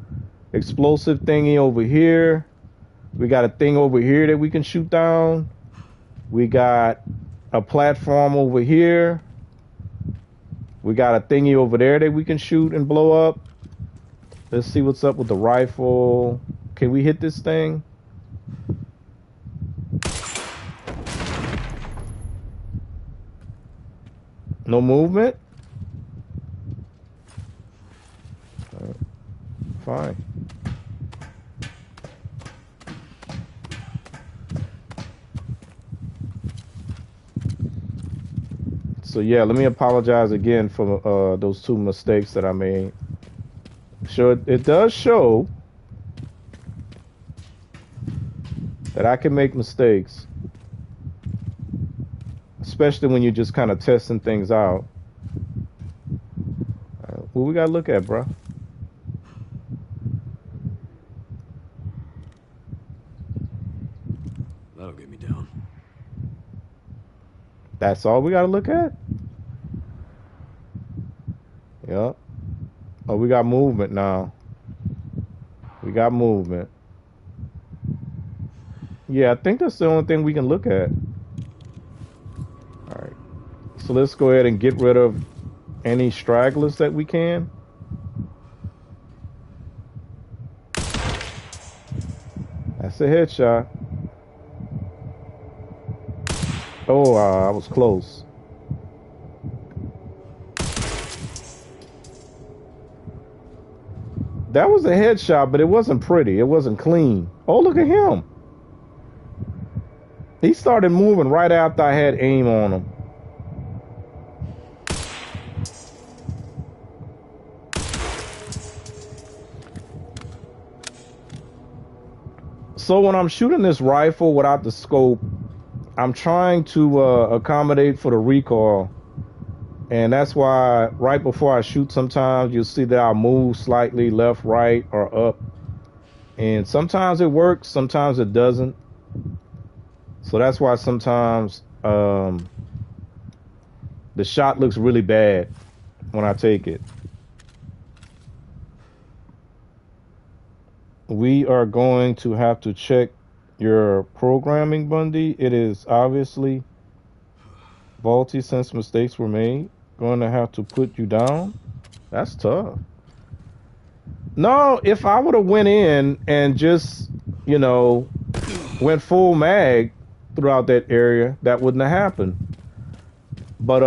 explosive thingy over here. We got a thing over here that we can shoot down. We got a platform over here. We got a thingy over there that we can shoot and blow up. Let's see what's up with the rifle. Can we hit this thing? No movement? Fine. So yeah, let me apologize again for those two mistakes that I made. Sure, it does show that I can make mistakes, especially when you're just kind of testing things out. What we gotta look at, bro? That'll get me down. That's all we gotta look at? Yep. Oh, we got movement now. We got movement. Yeah, I think that's the only thing we can look at. All right. So let's go ahead and get rid of any stragglers that we can. That's a headshot. Oh, I was close. That was a headshot, but it wasn't pretty. It wasn't clean. Oh, look at him. He started moving right after I had aim on him. So when I'm shooting this rifle without the scope, I'm trying to accommodate for the recoil. And that's why right before I shoot, sometimes you'll see that I'll move slightly left, right, or up. And sometimes it works, sometimes it doesn't. So that's why sometimes the shot looks really bad when I take it. We are going to have to check your programming, Bundy. It is obviously faulty since mistakes were made. Going to have to put you down. That's tough. No, if I would have went in and just, you know, went full mag throughout that area, that wouldn't have happened. But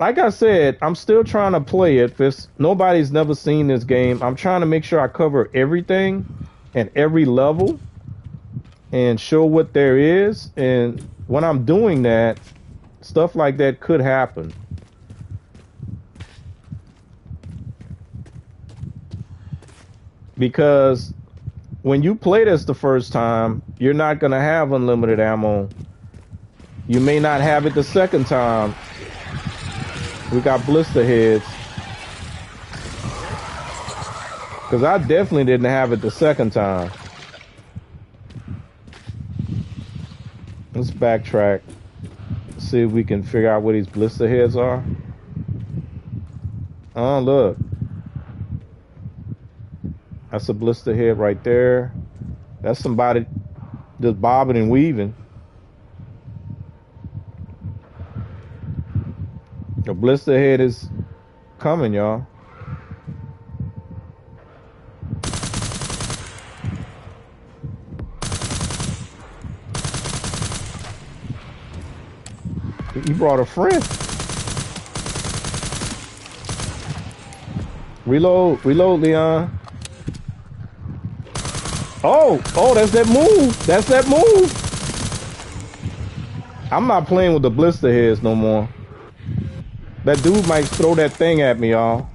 like I said, I'm still trying to play it. If nobody's never seen this game, I'm trying to make sure I cover everything and every level and show what there is. And when I'm doing that, stuff like that could happen. Because when you play this the first time, you're not going to have unlimited ammo. You may not have it the second time. We got blister heads. Because I definitely didn't have it the second time. Let's backtrack. See if we can figure out where these blister heads are. Oh, look. That's a blister head right there. That's somebody just bobbing and weaving. The blister head is coming, y'all. He brought a friend. Reload, Leon. Oh, that's that move. That's that move. I'm not playing with the blister heads no more. That dude might throw that thing at me, y'all.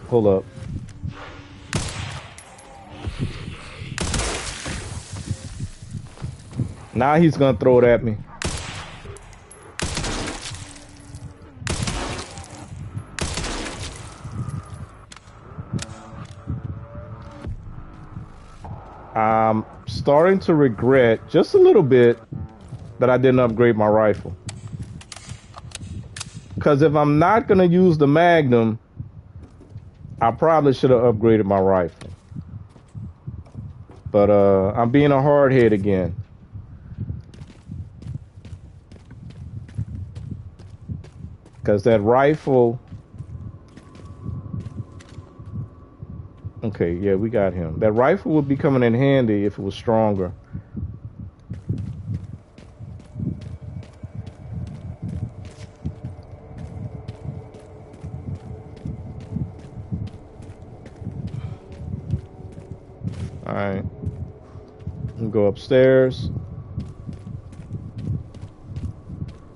Hold up. Now he's gonna throw it at me. I'm starting to regret just a little bit that I didn't upgrade my rifle. Because if I'm not going to use the Magnum, I probably should have upgraded my rifle. But I'm being a hardhead again. Because that rifle... Okay, yeah, we got him. That rifle would be coming in handy if it was stronger. All right. Go upstairs.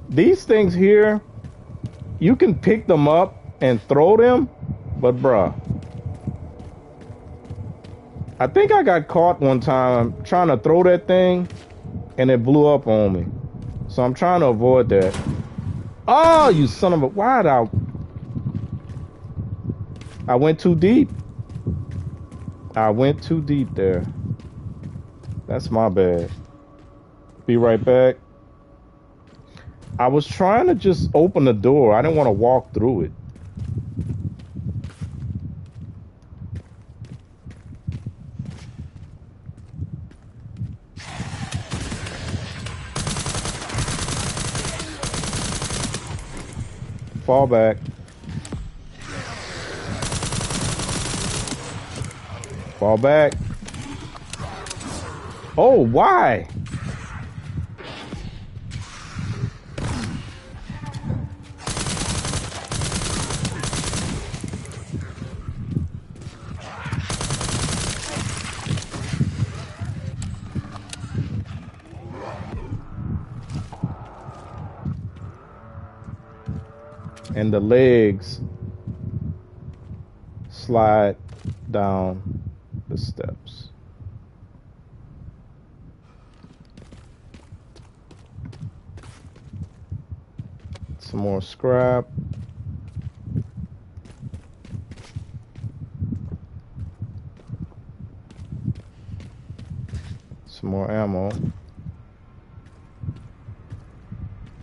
These things here, you can pick them up and throw them, but bruh, I think I got caught one time trying to throw that thing and it blew up on me. So I'm trying to avoid that. Oh, you son of a... Why did I went too deep. I went too deep there. That's my bad. Be right back. I was trying to just open the door. I didn't want to walk through it. Fall back. Fall back. Oh, why? And the legs slide down the steps. Some more scrap. Some more ammo.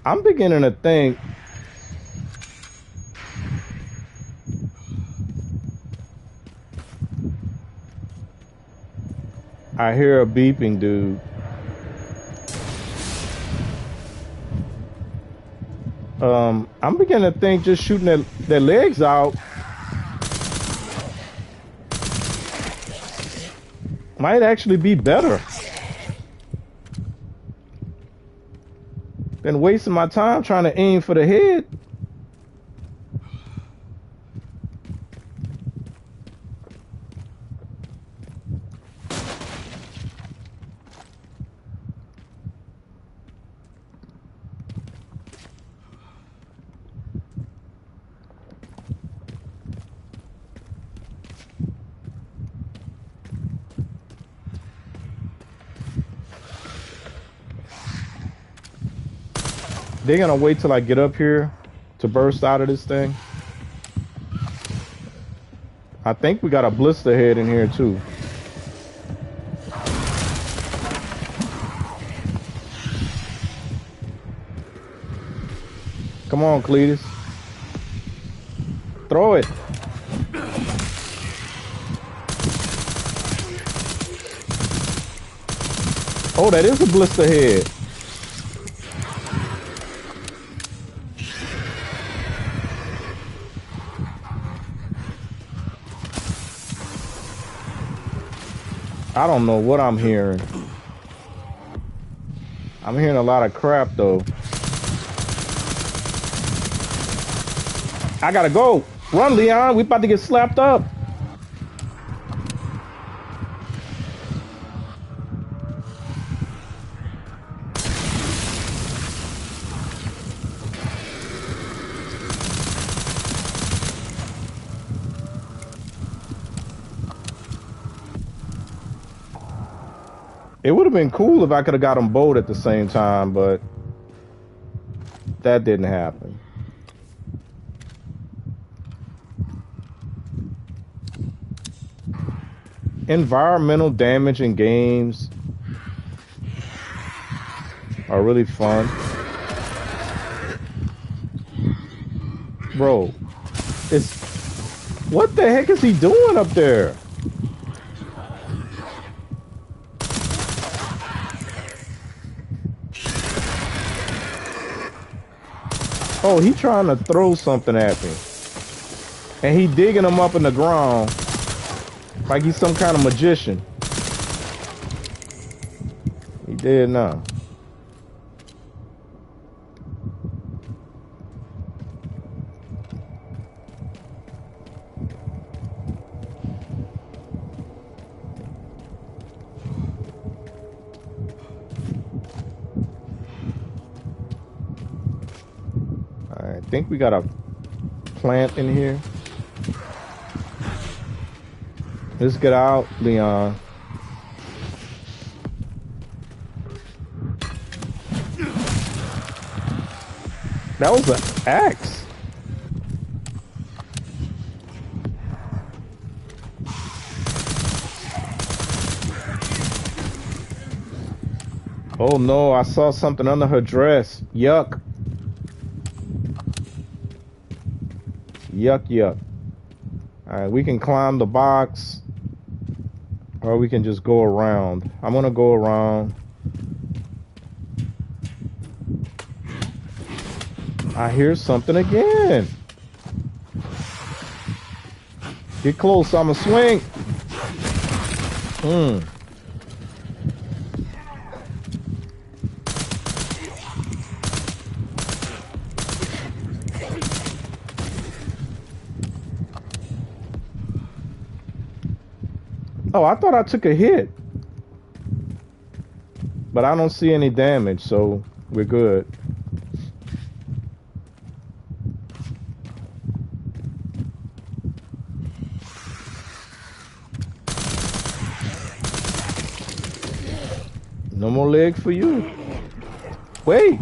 I'm beginning to think I hear a beeping, dude. I'm beginning to think just shooting their legs out might actually be better than wasting my time trying to aim for the head. They're gonna wait till I get up here to burst out of this thing. I think we got a blister head in here too. Come on, Cletus. Throw it. Oh, that is a blister head. I don't know what I'm hearing. I'm hearing a lot of crap though. I gotta go. Run, Leon. We about to get slapped up. It would have been cool if I could have got them both at the same time, but that didn't happen. Environmental damage in games are really fun. Bro, what the heck is he doing up there? Oh, he trying to throw something at me. And he digging him up in the ground like he's some kind of magician. He did now. think we got a plant in here. Let's get out, Leon. That was an axe. Oh no, I saw something under her dress. Yuck. Yuck, yuck. Alright, we can climb the box. Or we can just go around. I'm gonna go around. I hear something again. Get close, I'ma swing. Oh, I thought I took a hit. But I don't see any damage, so we're good. No more leg for you. Wait.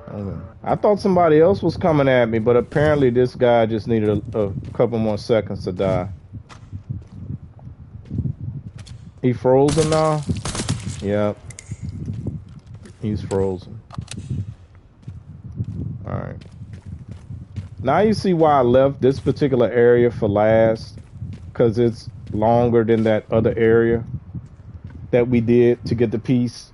Okay. I thought somebody else was coming at me, but apparently this guy just needed a couple more seconds to die. He frozen now? Yep. He's frozen. Alright. Now you see why I left this particular area for last. Because it's longer than that other area that we did to get the piece.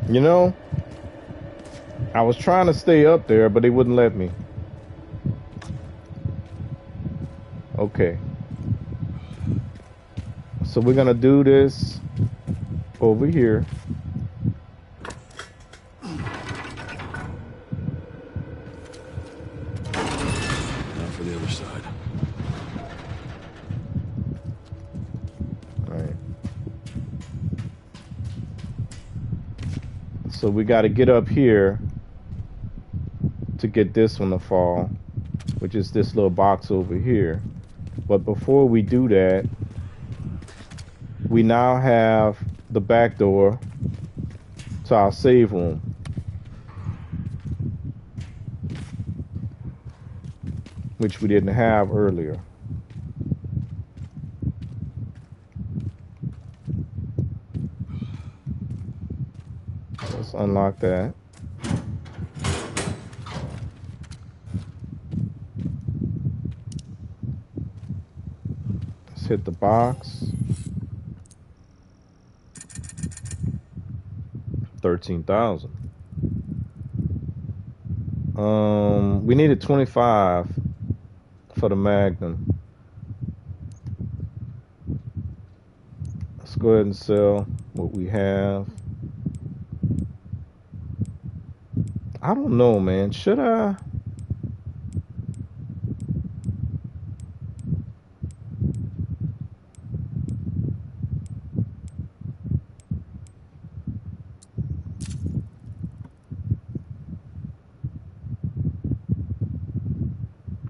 You know, I was trying to stay up there, but they wouldn't let me. Okay. So we're gonna do this over here. Now for the other side. All right. So we got to get up here to get this one to fall, which is this little box over here. But before we do that, we now have the back door to our save room. Which we didn't have earlier. Let's unlock that. Let's hit the box. 13,000. We needed 25 for the Magnum. Let's go ahead and sell what we have. I don't know, man. Should I?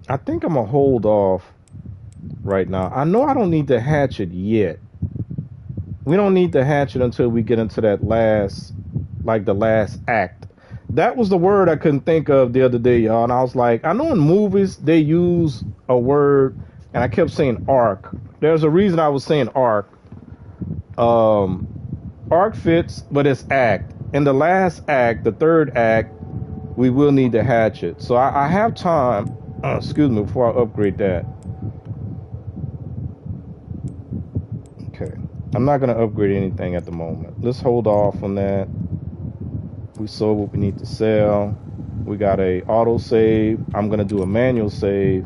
I think I'm gonna hold off right now. I know I don't need the hatchet yet. We don't need the hatchet until we get into that last, like the last act. That was the word I couldn't think of the other day, y'all. And I was like, I know in movies they use a word, and I kept saying arc. There's a reason I was saying arc. Arc fits, but it's act. In the last act, the third act, we will need the hatchet. So I have time. Excuse me, before I upgrade that. Okay. I'm not going to upgrade anything at the moment. Let's hold off on that. We sold what we need to sell. We got a auto save. I'm going to do a manual save.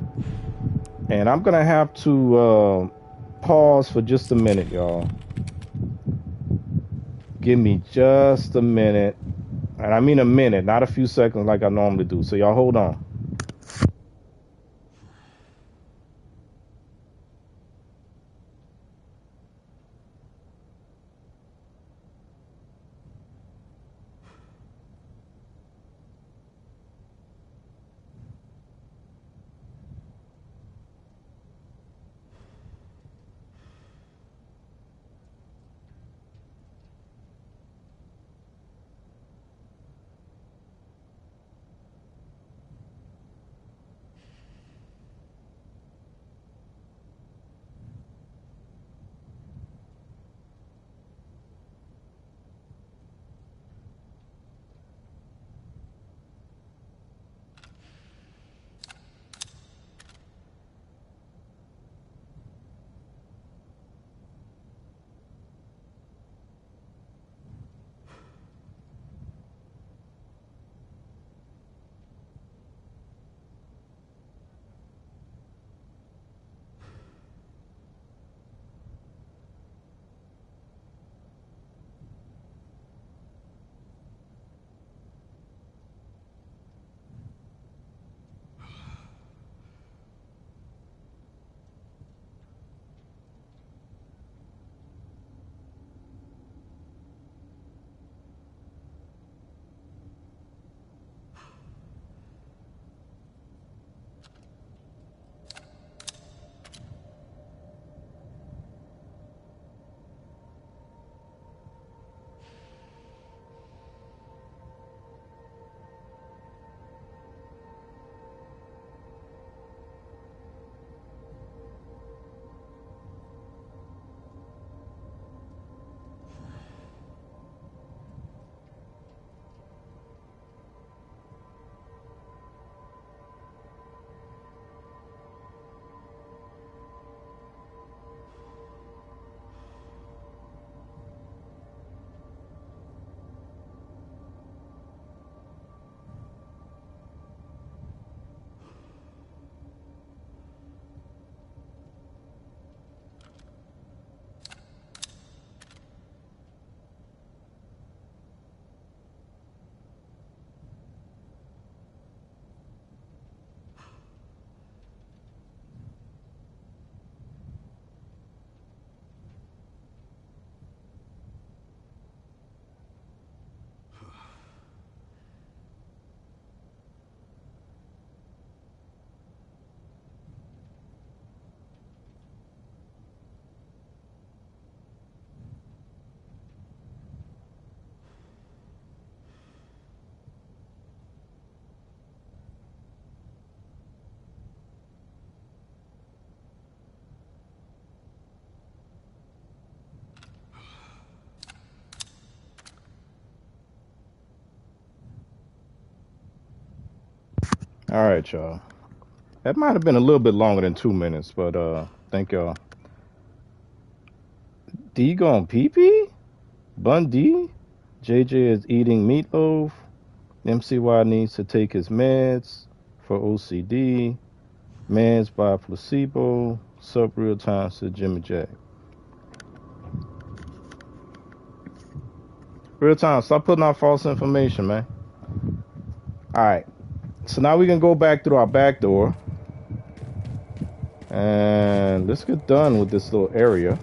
And I'm going to have to pause for just a minute, y'all. Give me just a minute. And I mean a minute, not a few seconds like I normally do. So y'all hold on. All right, y'all. That might have been a little bit longer than 2 minutes, but thank y'all. D going pee pee? Bun D? JJ is eating meatloaf. MCY needs to take his meds for OCD. Meds by placebo. Sub real time, said Jimmy J. Real time, stop putting out false information, man. Alright. So now we can go back through our back door. And let's get done with this little area.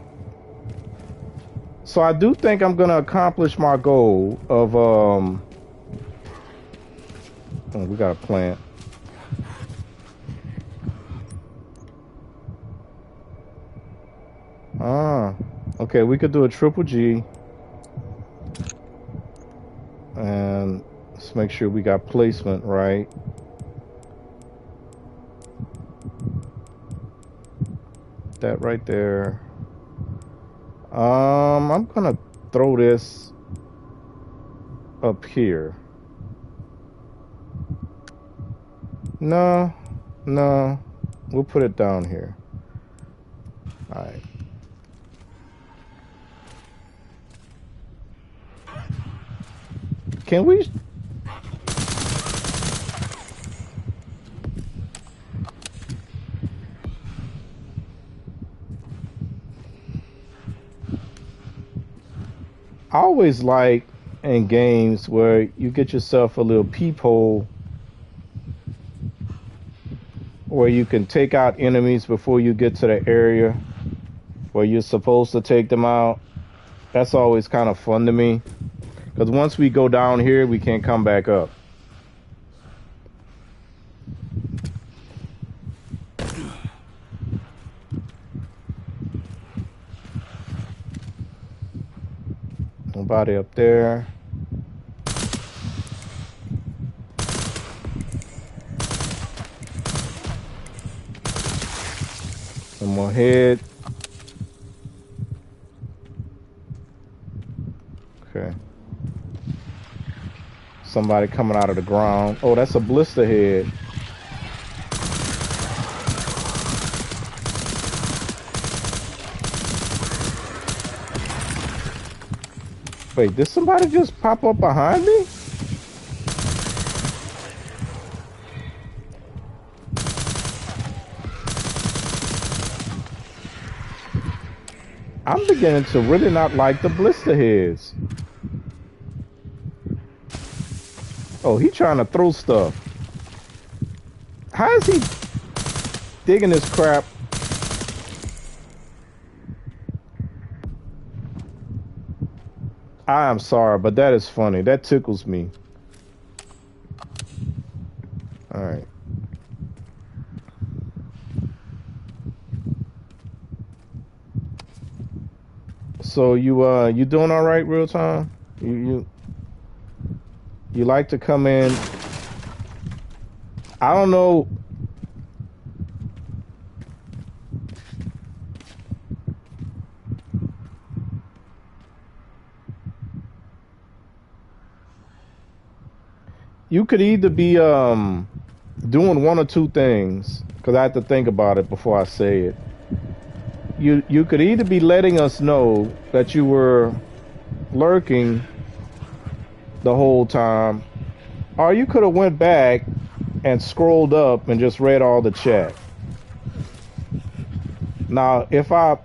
So I do think I'm gonna accomplish my goal of oh, we got a plant. Okay, we could do a triple G. And let's make sure we got placement right. That right there. I'm gonna throw this up here. No, we'll put it down here. All right. Can we? I always like in games where you get yourself a little peephole where you can take out enemies before you get to the area where you're supposed to take them out. That's always kind of fun to me. Because once we go down here, we can't come back up. Nobody up there. One more head. Okay. Somebody coming out of the ground. Oh, that's a blister head. Wait, did somebody just pop up behind me? I'm beginning to really not like the blister heads. Oh, he trying to throw stuff. How is he digging this crap? I am sorry, but that is funny. That tickles me. All right. So you doing all right, real time? You like to come in? I don't know. You could either be doing one or two things, because I have to think about it before I say it. You could either be letting us know that you were lurking the whole time, or you could have went back and scrolled up and just read all the chat. Now, if I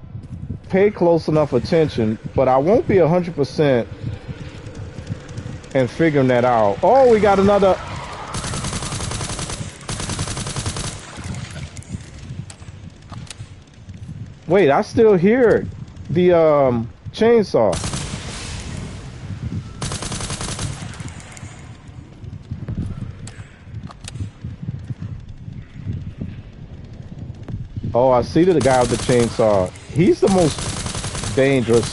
pay close enough attention, but I won't be 100% in figuring that out. Oh, we got another. Wait, I still hear the chainsaw. Oh, I see the guy with the chainsaw. He's the most dangerous.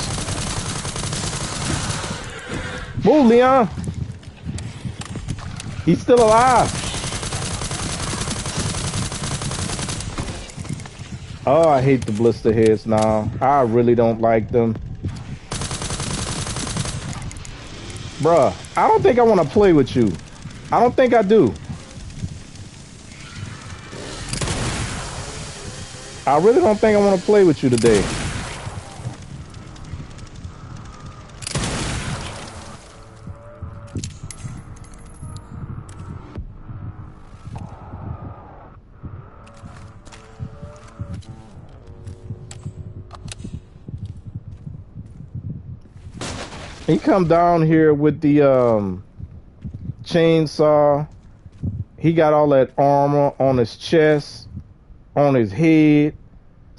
Move, Leon. He's still alive. Oh, I hate the blister heads now. I really don't like them. Bruh, I don't think I want to play with you. I don't think I do. I really don't think I want to play with you today. He come down here with the chainsaw. He got all that armor on his chest, on his head.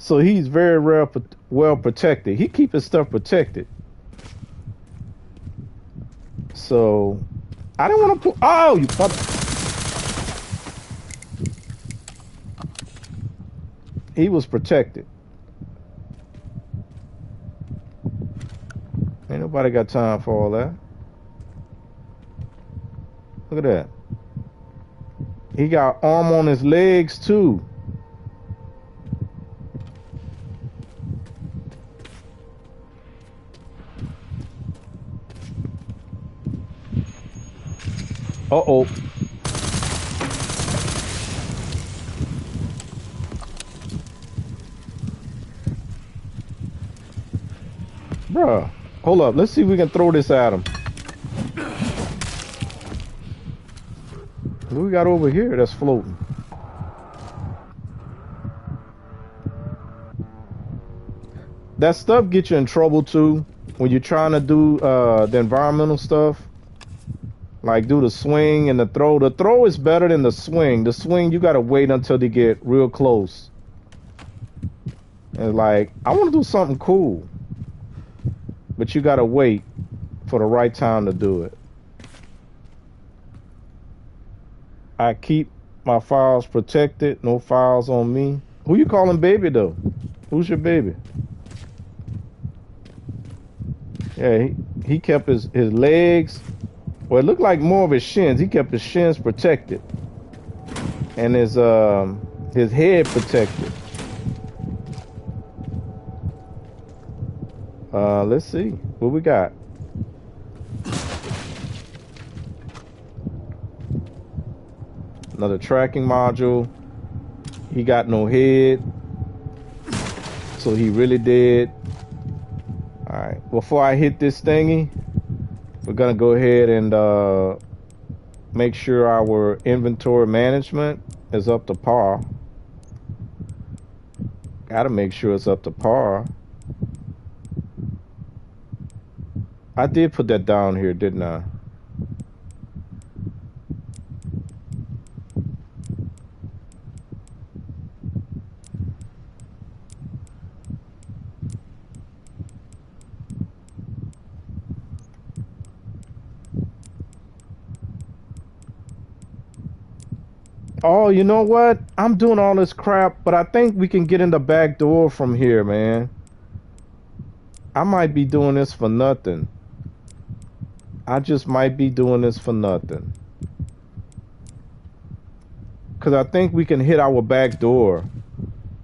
So he's very well protected. He keep his stuff protected. So I didn't want to. Oh, you fuck! He was protected. Ain't nobody got time for all that. Look at that. He got arm on his legs too. Uh-oh. Bruh, hold up. Let's see if we can throw this at him. What we got over here that's floating? That stuff gets you in trouble too when you're trying to do the environmental stuff. Like do the swing and the throw. The throw is better than the swing. The swing, you gotta wait until they get real close. And like, I want to do something cool. But you gotta wait for the right time to do it. I keep my files protected. No files on me. Who you calling baby though? Who's your baby? Yeah, he kept his legs. Well, it looked like more of his shins. He kept his shins protected. And his head protected. Let's see. What we got? Another tracking module. He got no head. So he really did. Alright. Before I hit this thingy, we're gonna go ahead and make sure our inventory management is up to par. Gotta make sure it's up to par. I did put that down here, didn't I? Oh, you know what? I'm doing all this crap, but I think we can get in the back door from here, man. I might be doing this for nothing. I just might be doing this for nothing. Because I think we can hit our back door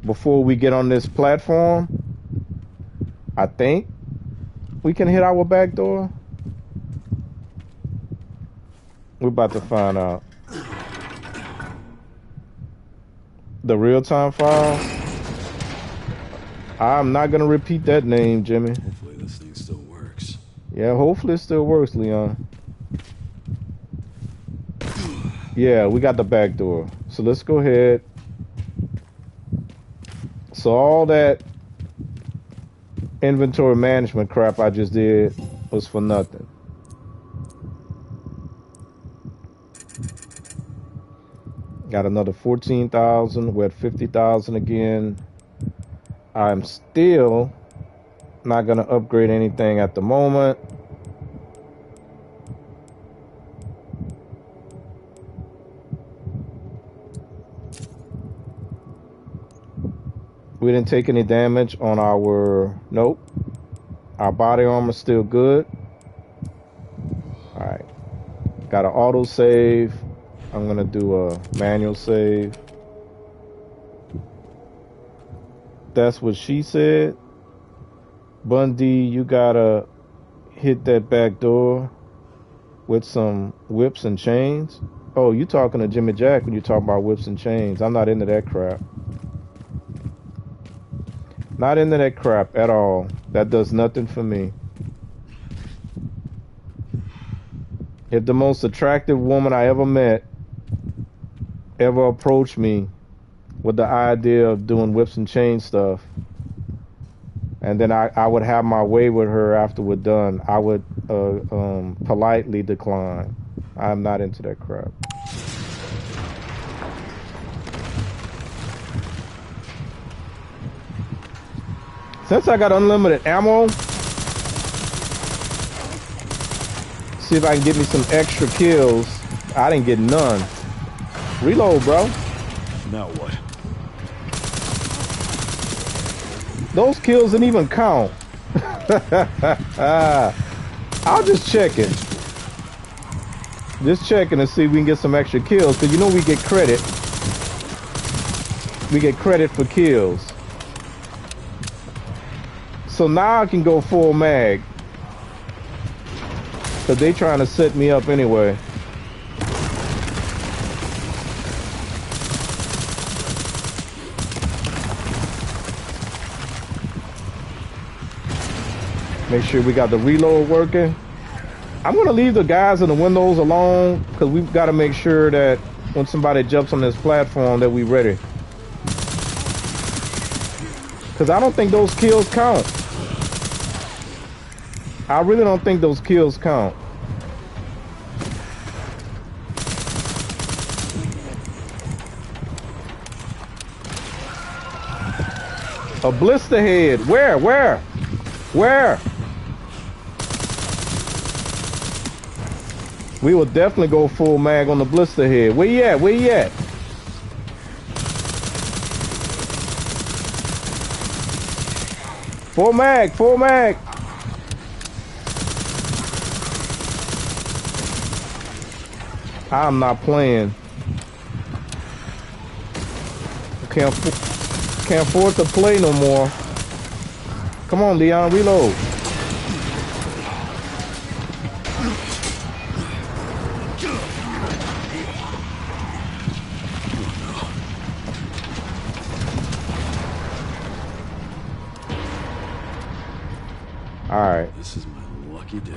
before we get on this platform. I think we can hit our back door. We're about to find out. The real-time file? I'm not going to repeat that name, Jimmy. Hopefully this thing still works. Yeah, hopefully it still works, Leon. Yeah, we got the back door. So let's go ahead. So all that inventory management crap I just did was for nothing. Got another 14,000. We're at 50,000 again. I'm still not going to upgrade anything at the moment. We didn't take any damage on our... Nope. Our body armor's still good. Alright. Got an auto save. I'm going to do a manual save. That's what she said. Bundy, you gotta hit that back door with some whips and chains. Oh, you talking to Jimmy Jack when you talk about whips and chains. I'm not into that crap. Not into that crap at all. That does nothing for me. If the most attractive woman I ever met ever approached me with the idea of doing whips and chain stuff, and then I would have my way with her after we're done, I would politely decline. I'm not into that crap. Since I got unlimited ammo, see if I can get me some extra kills. I didn't get none. Reload, bro. Now what? Those kills didn't even count. I'll just check it. Just checking to see if we can get some extra kills, because you know we get credit. We get credit for kills. So now I can go full mag. Because they trying to set me up anyway. Make sure we got the reload working. I'm going to leave the guys in the windows alone, because we've got to make sure that when somebody jumps on this platform that we ready. Because I don't think those kills count. I really don't think those kills count. A blister head. Where? Where? Where? We will definitely go full mag on the blister head. Where you at? Where you at? Full mag, full mag. I'm not playing. Can't afford to play no more. Come on, Leon, reload. Alright. This is my lucky day.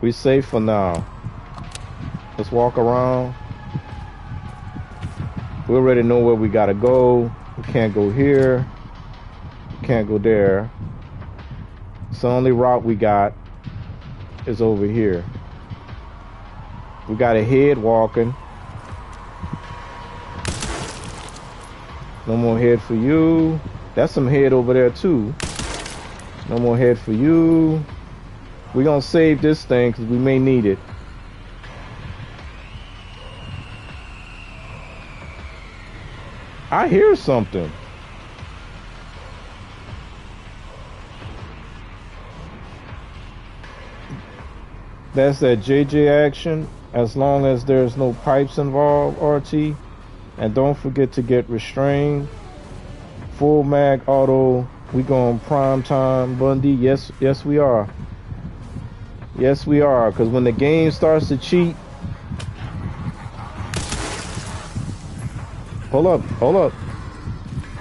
We safe for now. Let's walk around. We already know where we gotta go. We can't go here. We can't go there. So the only route we got is over here. We got a head walking. No more head for you. That's some head over there too. No more head for you. We're gonna save this thing because we may need it. I hear something. That's that JJ action. As long as there's no pipes involved, RT. And don't forget to get restrained. Full mag auto. We going prime time Bundy. Yes, yes we are. Yes we are. Because when the game starts to cheat. Hold up, hold up.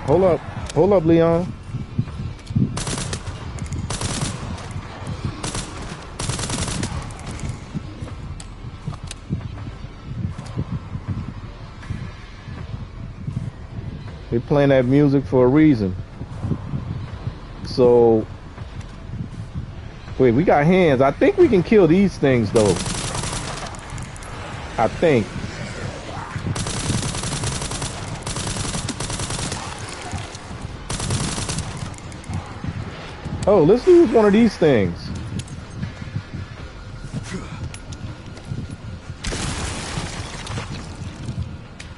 Hold up, hold up, Leon. They're playing that music for a reason. So, wait, we got hands. I think we can kill these things though. I think. Oh, let's use one of these things.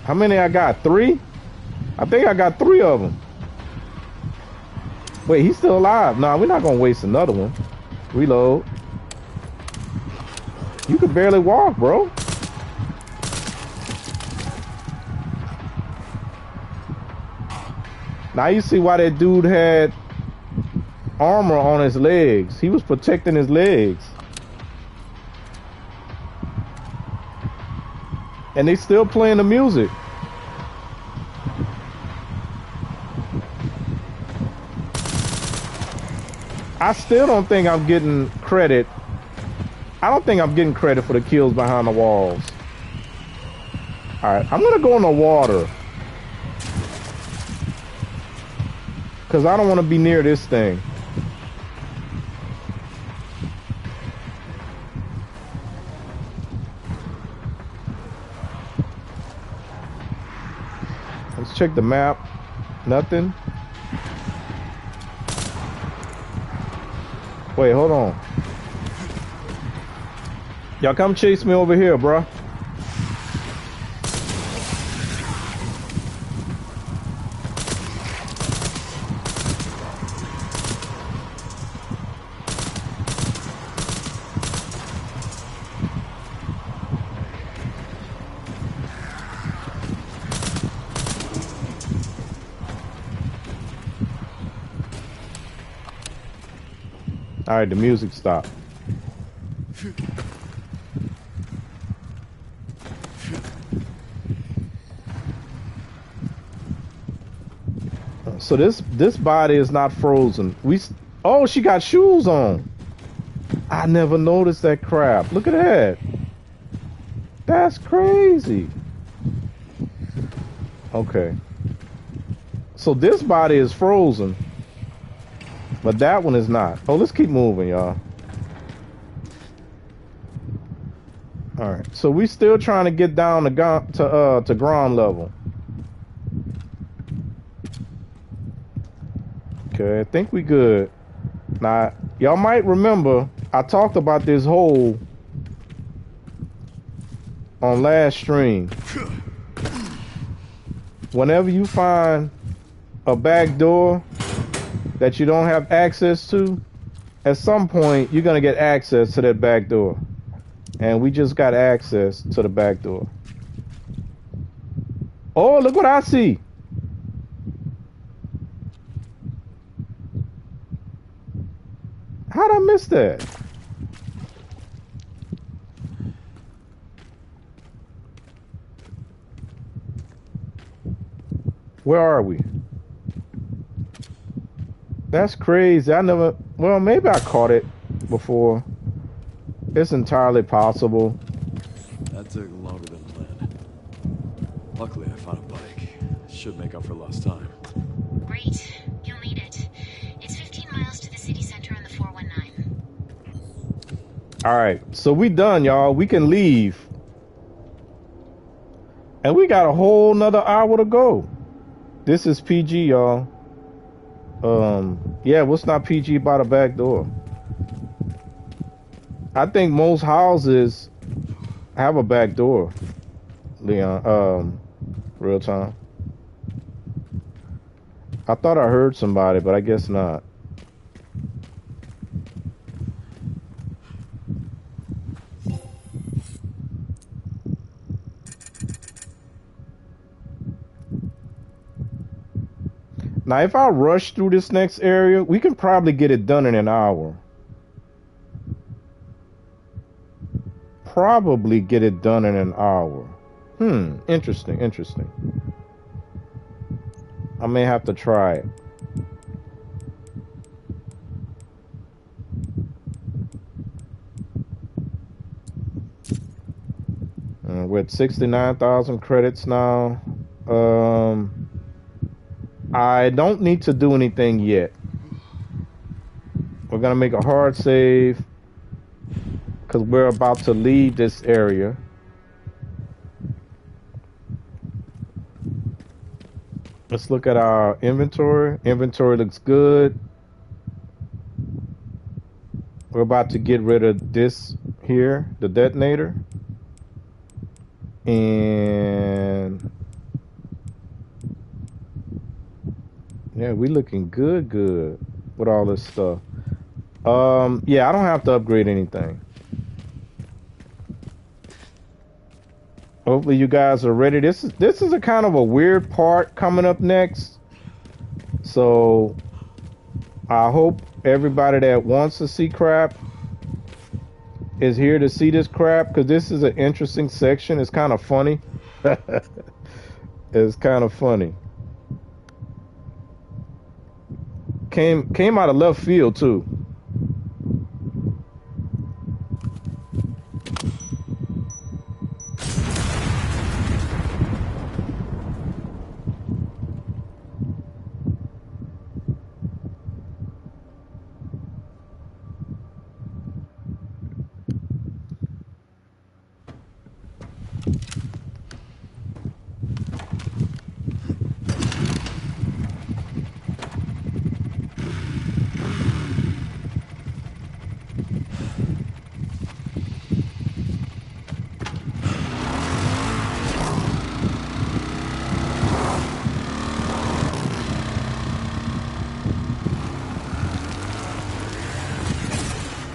How many I got? 3? I think I got 3 of them. Wait, he's still alive. Nah, we're not gonna waste another one. Reload. You can barely walk, bro. Now you see why that dude had armor on his legs. He was protecting his legs. And they still playing the music. I still don't think I'm getting credit. I don't think I'm getting credit for the kills behind the walls. Alright, I'm gonna go in the water. Because I don't want to be near this thing. Let's check the map. Nothing. Wait, hold on. Y'all come chase me over here, bruh. All right, the music stopped. So this body is not frozen. Oh, she got shoes on. I never noticed that crap. Look at that. That's crazy. Okay. So this body is frozen. But that one is not. Oh, let's keep moving, y'all. All right. So we still trying to get down to ground level. Okay, I think we good. Now, y'all might remember I talked about this hole on last stream. Whenever you find a back door that you don't have access to, at some point you're gonna get access to that back door. And we just got access to the back door. Oh, look what I see. How'd I miss that? Where are we? That's crazy. I never... Well, maybe I caught it before. It's entirely possible. That took longer than planned. Luckily, I found a bike. Should make up for lost time. Great. You'll need it. It's 15 miles to the city center on the 419. All right. So we done, y'all. We can leave. And we got a whole nother hour to go. This is PG, y'all. Yeah, what's not PG by the back door? I think most houses have a back door, Leon. Real time. I thought I heard somebody, but I guess not. Now, if I rush through this next area, we can probably get it done in an hour. Probably get it done in an hour. Interesting, interesting. I may have to try it. We're at 69,000 credits now. I don't need to do anything yet. We're gonna make a hard save because we're about to leave this area. Let's look at our inventory. Inventory looks good. We're about to get rid of this here, the detonator. And yeah, we looking good with all this stuff. Yeah, I don't have to upgrade anything. Hopefully you guys are ready. This is a kind of a weird part coming up next. So I hope everybody that wants to see crap is here to see this crap, because this is an interesting section. It's kind of funny. It's kind of funny. Came out of left field too.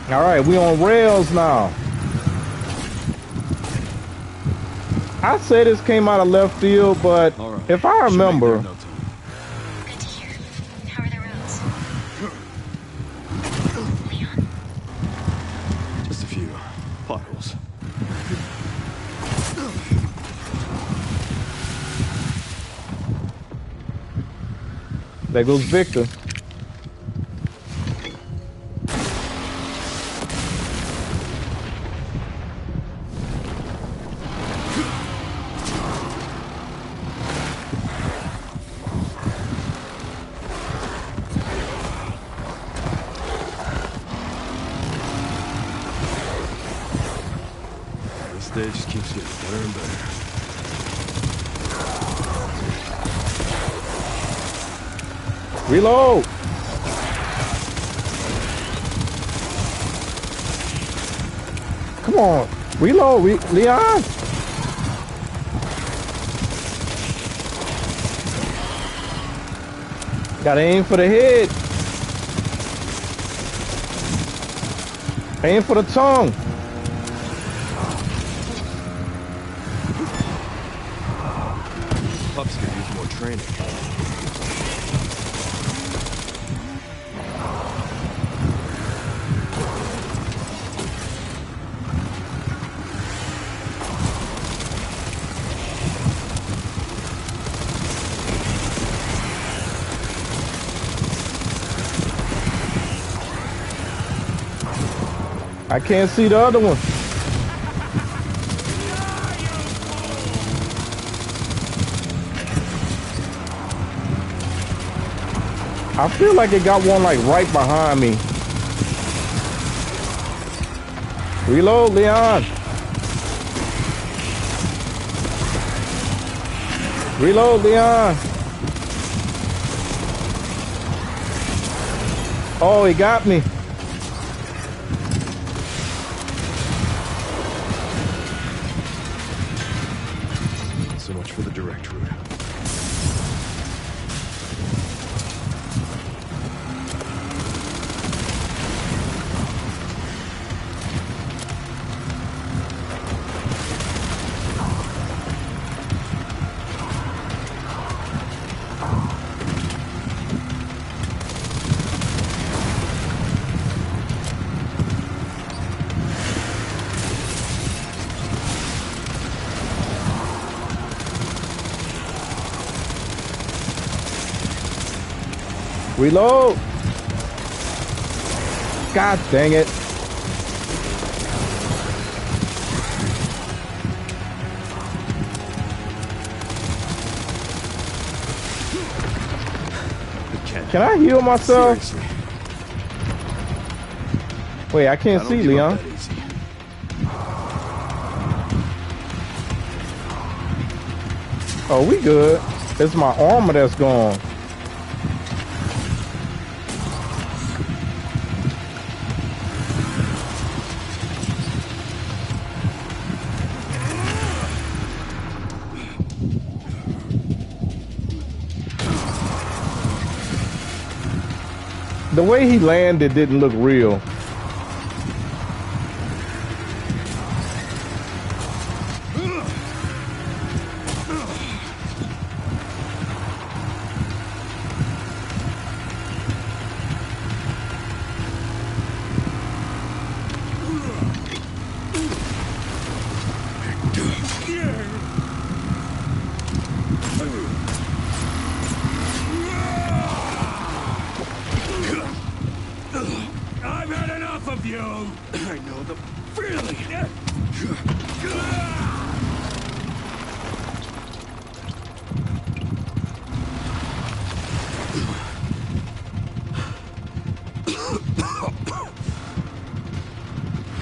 All right, we on rails now. I say this came out of left field, but All right. if I Should make it there remember, in no time. Good to hear. How are the roads? Leon? Just a few potholes. there goes Victor. This day just keeps getting better and better. Reload. Come on, reload, Leon. Gotta aim for the head. Aim for the tongue. Pups could use more training. I can't see the other one. I feel like it got one like right behind me. Reload, Leon. Reload, Leon. Oh, he got me. So much for the direct route. Reload. God dang it. Can I heal myself? Seriously. Wait, I can't I don't see, give Leon. up that easy. Oh, we good. It's my armor that's gone. The way he landed didn't look real. I've had enough of you! I know the feeling!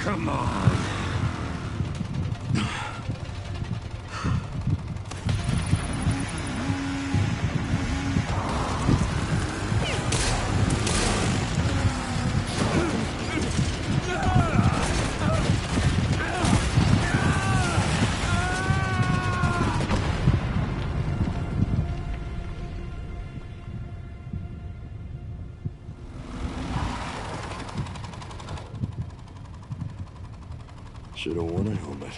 Come on. Should have worn a helmet.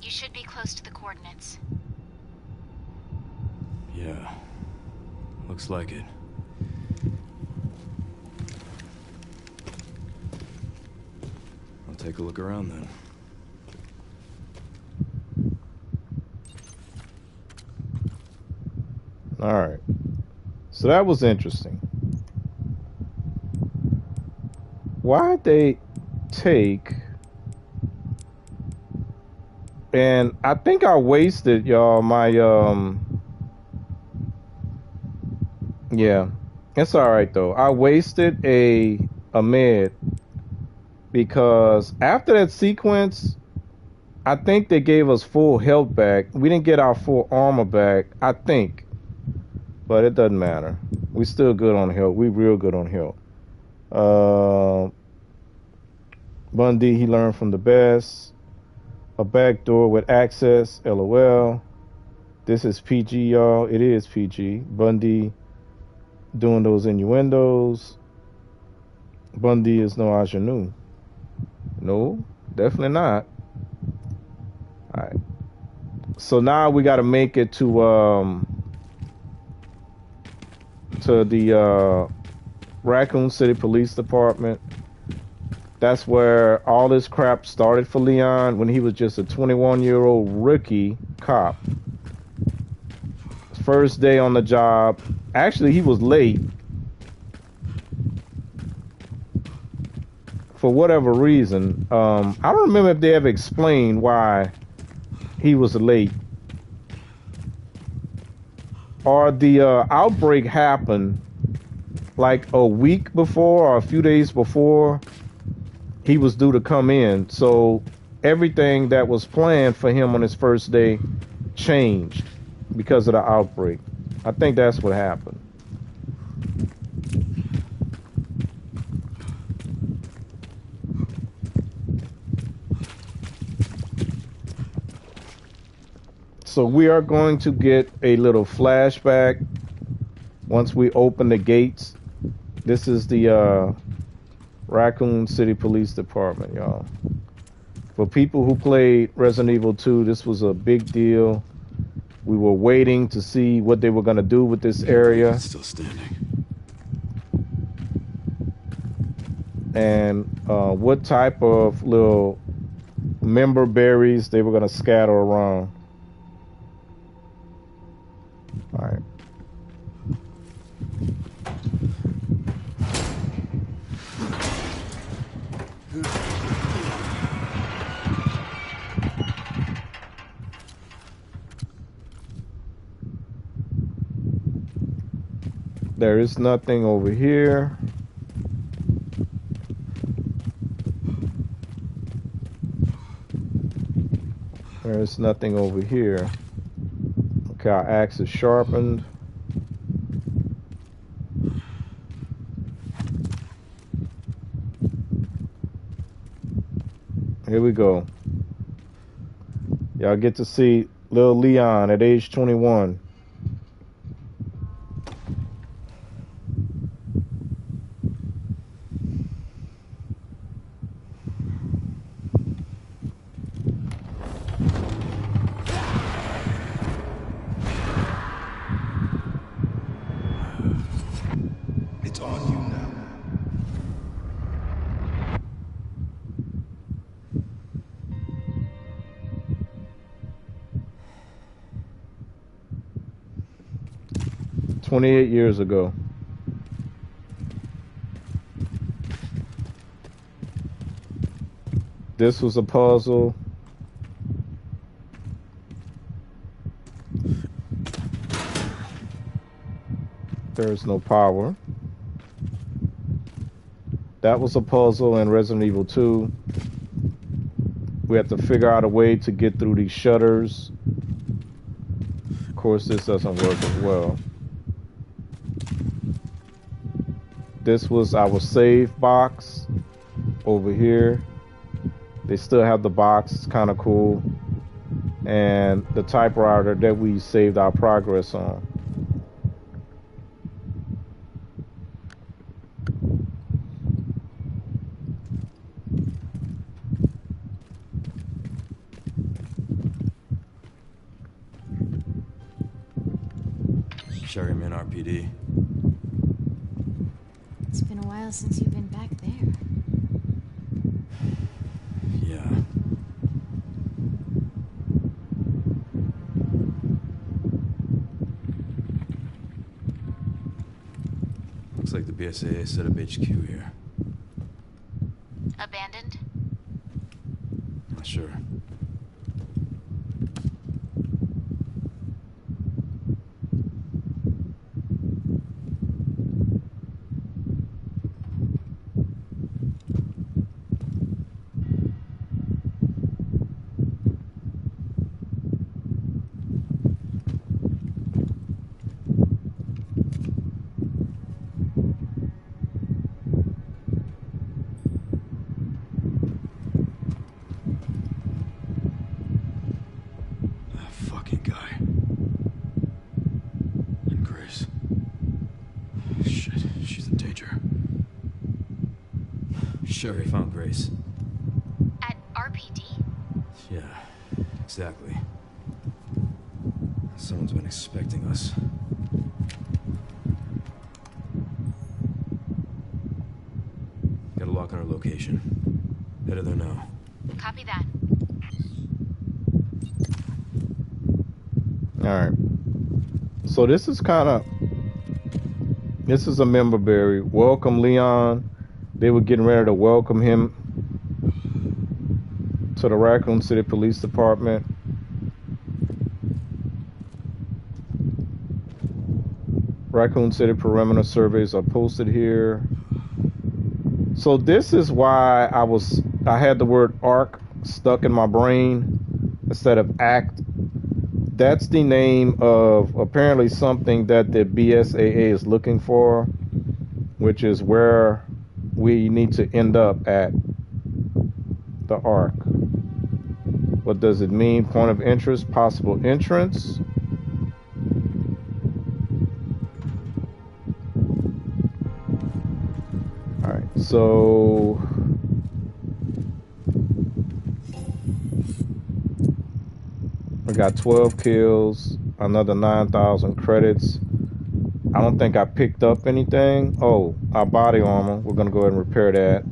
You should be close to the coordinates. Yeah. Looks like it. I'll take a look around then. All right. So that was interesting. Why'd they take... And I think I wasted, y'all, my... Yeah. It's all right, though. I wasted a med because after that sequence, I think they gave us full health back. We didn't get our full armor back, I think. But it doesn't matter. We still good on health. We real good on health. Bundy, he learned from the best. A back door with access, LOL. This is PG, y'all. It is PG. Bundy doing those innuendos. Bundy is no ingenue. No, definitely not. All right. So now we got to make it to the Raccoon City Police Department. That's where all this crap started for Leon when he was just a 21-year-old rookie cop. First day on the job. Actually, he was late. For whatever reason. I don't remember if they ever explained why he was late. Or the outbreak happened like a week before or a few days before he was due to come in. So everything that was planned for him on his first day changed because of the outbreak. I think that's what happened. So we are going to get a little flashback once we open the gates. This is the Raccoon City Police Department, y'all. For people who played Resident Evil 2, this was a big deal. We were waiting to see what they were going to do with this area. It's still standing. And what type of little member berries they were going to scatter around. All right. There is nothing over here. There is nothing over here. Okay, our axe is sharpened. Here we go. Y'all get to see little Leon at age 21. It's on you now. "28 years ago. This was a puzzle. There is no power. That was a puzzle in Resident Evil 2. We have to figure out a way to get through these shutters. Of course, this doesn't work as well. This was our save box over here. They still have the box. It's kind of cool. And the typewriter that we saved our progress on. Sherryman RPD. It's been a while since you've been back there. Yeah. Looks like the BSAA set up HQ here. Abandoned? Not sure. Sherry found Grace. At RPD? Yeah, exactly. Someone's been expecting us. Got a lock on our location. Headed there now. Copy that. Alright. So this is a member berry. Welcome, Leon. They were getting ready to welcome him to the Raccoon City Police Department. Raccoon City perimeter surveys are posted here. So this is why I had the word ARC stuck in my brain instead of ACT. That's the name of apparently something that the BSAA is looking for, which is where we need to end up at the ARC. What does it mean? Point of interest, possible entrance. All right, so we got 12 kills, another 9,000 credits. I don't think I picked up anything. Oh, our body armor. We're gonna go ahead and repair that.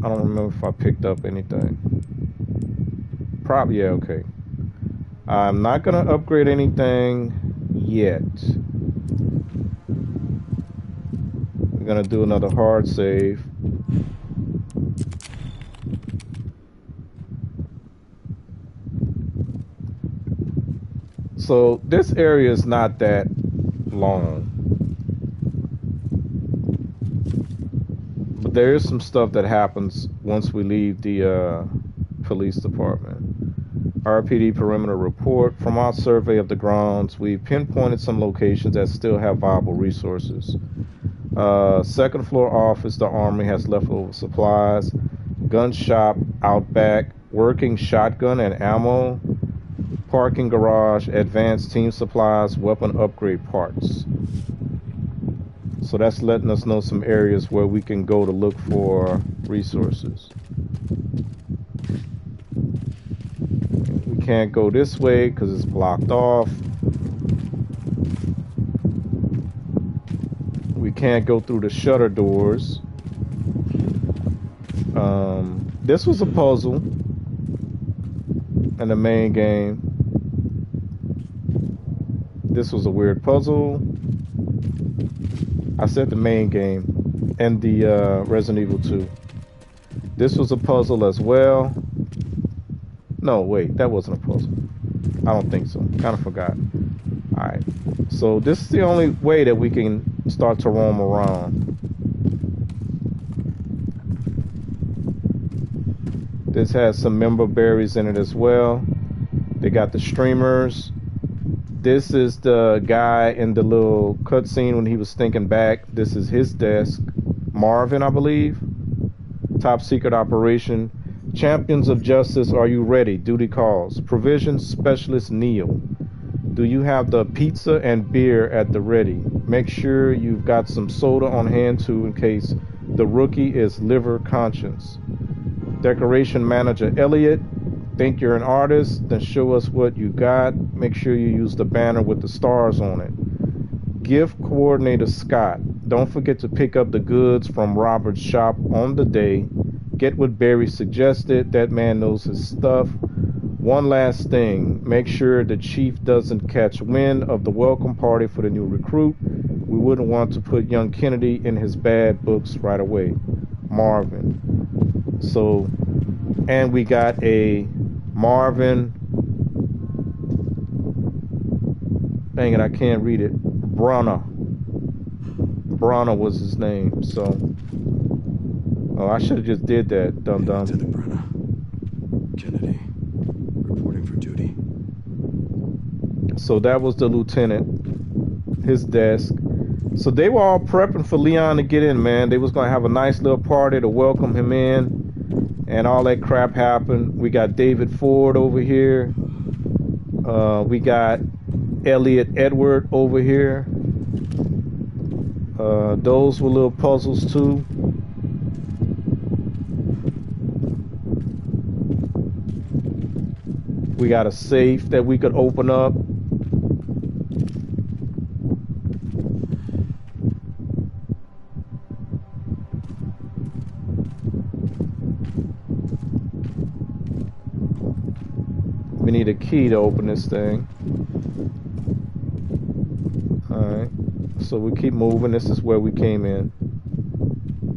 I don't remember if I picked up anything. Probably, yeah, okay. I'm not gonna upgrade anything yet. We're gonna do another hard save. So this area is not that long, but there is some stuff that happens once we leave the police department. RPD perimeter report. From our survey of the grounds, we pinpointed some locations that still have viable resources. Second floor office, the armory has leftover supplies. Gun shop out back, working shotgun and ammo. Parking garage, advanced team supplies, weapon upgrade parts. So that's letting us know some areas where we can go to look for resources. We can't go this way because it's blocked off. We can't go through the shutter doors. This was a puzzle in the main game. This was a weird puzzle. I said the main game and the Resident Evil 2. This was a puzzle as well. No, wait, that wasn't a puzzle. I don't think so. Kind of forgot. Alright. So this is the only way that we can start to roam around. This has some member berries in it as well. They got the streamers. This is the guy in the little cutscene when he was thinking back. This is his desk. Marvin, I believe. Top secret operation. Champions of Justice, are you ready? Duty calls. Provisions Specialist Neil. Do you have the pizza and beer at the ready? Make sure you've got some soda on hand too in case the rookie is liver conscious. Decoration Manager Elliot. Think you're an artist? Then show us what you got. Make sure you use the banner with the stars on it. Gift Coordinator Scott. Don't forget to pick up the goods from Robert's shop on the day. Get what Barry suggested. That man knows his stuff. One last thing. Make sure the chief doesn't catch wind of the welcome party for the new recruit. We wouldn't want to put young Kennedy in his bad books right away. Marvin. So, and we got a Marvin. Dang it, I can't read it. Brunner was his name. So, oh, I should have just did that, dum dum. Lieutenant Brenner. Kennedy, reporting for duty. So that was the lieutenant, his desk. So they were all prepping for Leon to get in, man. They was gonna have a nice little party to welcome him in, and all that crap happened. We got David Ford over here. We got Elliot Edward over here. Those were little puzzles too. We got a safe that we could open up. We need a key to open this thing. Alright. So we keep moving. This is where we came in.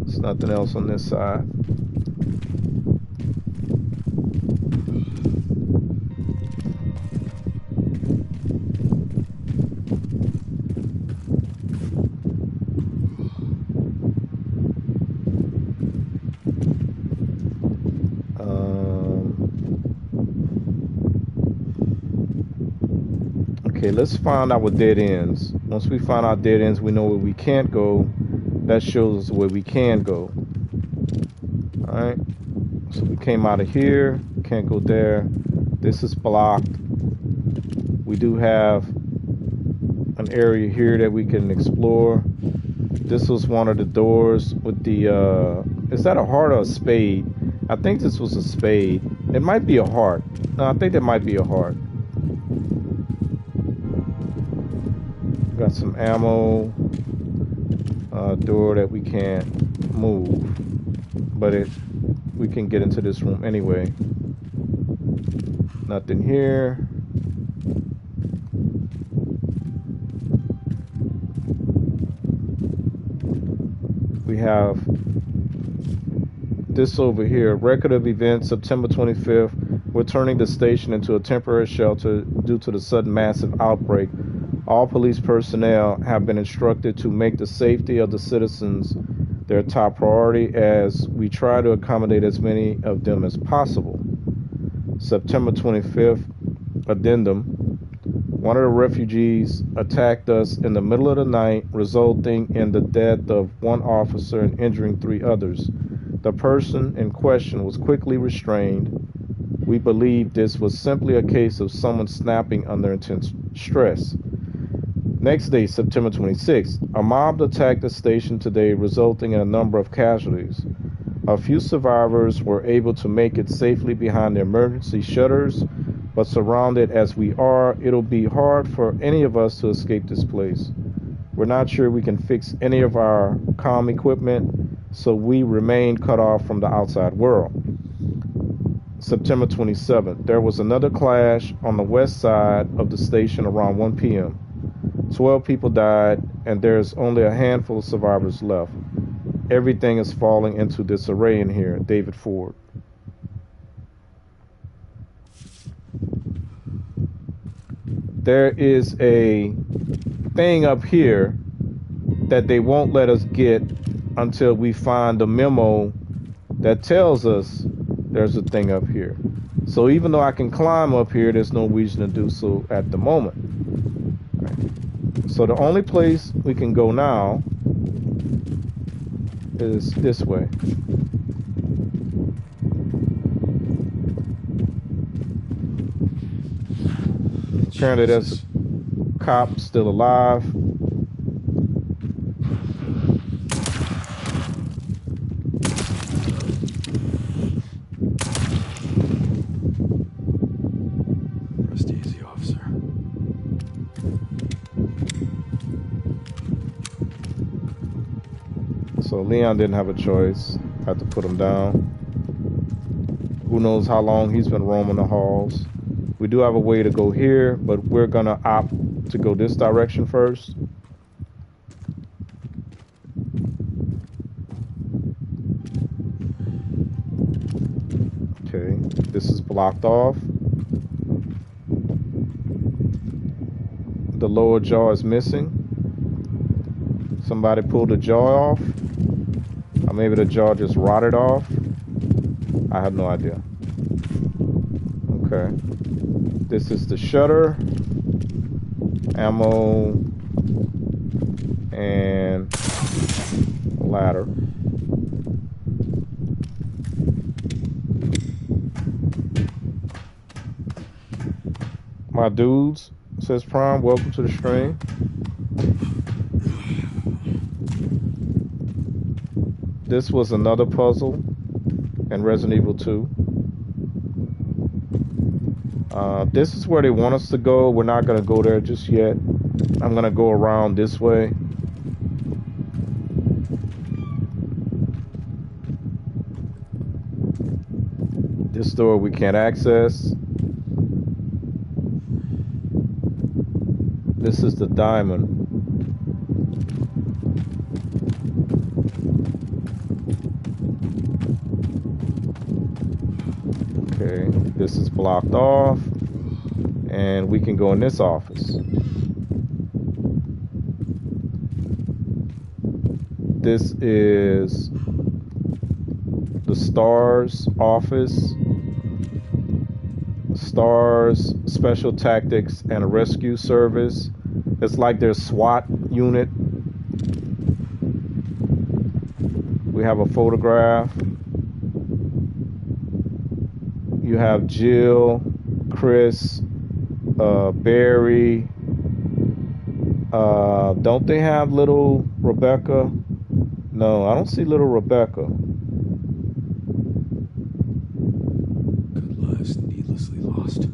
There's nothing else on this side. Okay, let's find our dead ends. Once we find our dead ends, we know where we can't go. That shows us where we can go. Alright. So we came out of here. Can't go there. This is blocked. We do have an area here that we can explore. This was one of the doors with the, is that a heart or a spade? I think this was a spade. It might be a heart. No, I think that might be a heart. Got some ammo. Door that we can't move, but we can get into this room anyway. Nothing here. We have this over here. Record of events, September 25th. We're turning the station into a temporary shelter due to the sudden massive outbreak. All police personnel have been instructed to make the safety of the citizens their top priority as we try to accommodate as many of them as possible. September 25th, addendum. One of the refugees attacked us in the middle of the night, resulting in the death of one officer and injuring 3 others. The person in question was quickly restrained. We believe this was simply a case of someone snapping under intense stress. Next day, September 26th, a mob attacked the station today, resulting in a number of casualties. A few survivors were able to make it safely behind the emergency shutters, but surrounded as we are, it'll be hard for any of us to escape this place. We're not sure we can fix any of our comm equipment, so we remain cut off from the outside world. September 27th, there was another clash on the west side of the station around 1 p.m. 12 people died, and there's only a handful of survivors left. Everything is falling into disarray in here. David Ford. there is a thing up here that they won't let us get until we find the memo that tells us there's a thing up here. So even though I can climb up here, there's no reason to do so at the moment. Right. So the only place we can go now is this way. Apparently there's a cop still alive. Rest easy, officer. So Leon didn't have a choice. Had to put him down. Who knows how long he's been roaming the halls. We do have a way to go here, but we're gonna opt to go this direction first. Okay, this is blocked off. The lower jaw is missing. Somebody pulled the jaw off. Or maybe the jaw just rotted off. I have no idea. Okay. This is the shutter. Ammo. And ladder. My dudes, says Prime, welcome to the stream. This was another puzzle in Resident Evil 2. This is where they want us to go. We're not going to go there just yet. I'm going to go around this way. This door we can't access. This is the diamond. Okay, this is blocked off. And we can go in this office. This is the STARS office. STARS, Special Tactics and Rescue Service. It's like their SWAT unit. We have a photograph. You have Jill, Chris, Barry. Don't they have little Rebecca? No, I don't see little Rebecca. Good lives needlessly lost.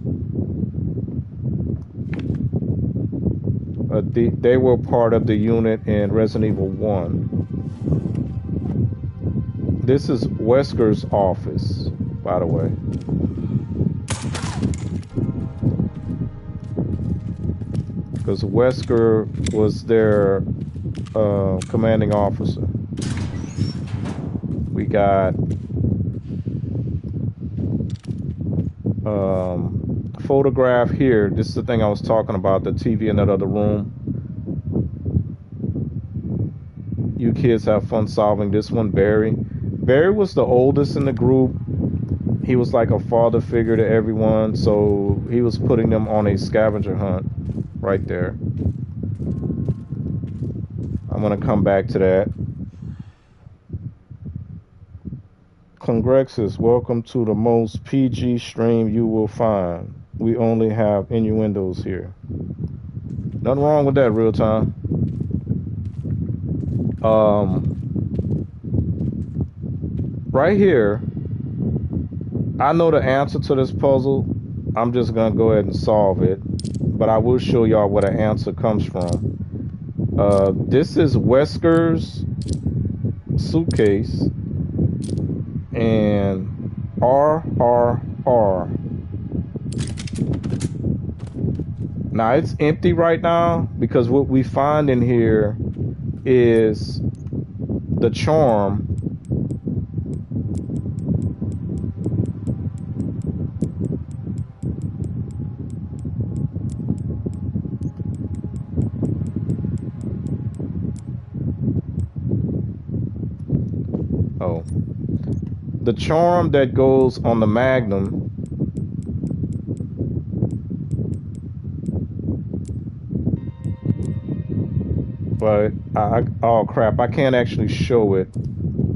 They were part of the unit in Resident Evil 1. This is Wesker's office, by the way. Because Wesker was their commanding officer. We got photograph here. This is the thing I was talking about, the TV in that other room. You kids have fun solving this one. Barry was the oldest in the group. He was like a father figure to everyone, so he was putting them on a scavenger hunt right there. I'm gonna come back to that. Congrexus, welcome to the most PG stream you will find. We only have innuendos here. Nothing wrong with that, real time. Right here, I know the answer to this puzzle. I'm just gonna go ahead and solve it, but I will show y'all where the answer comes from. This is Wesker's suitcase, and RRR. Now it's empty right now because what we find in here is the charm. the charm that goes on the Magnum. But oh crap, I can't actually show it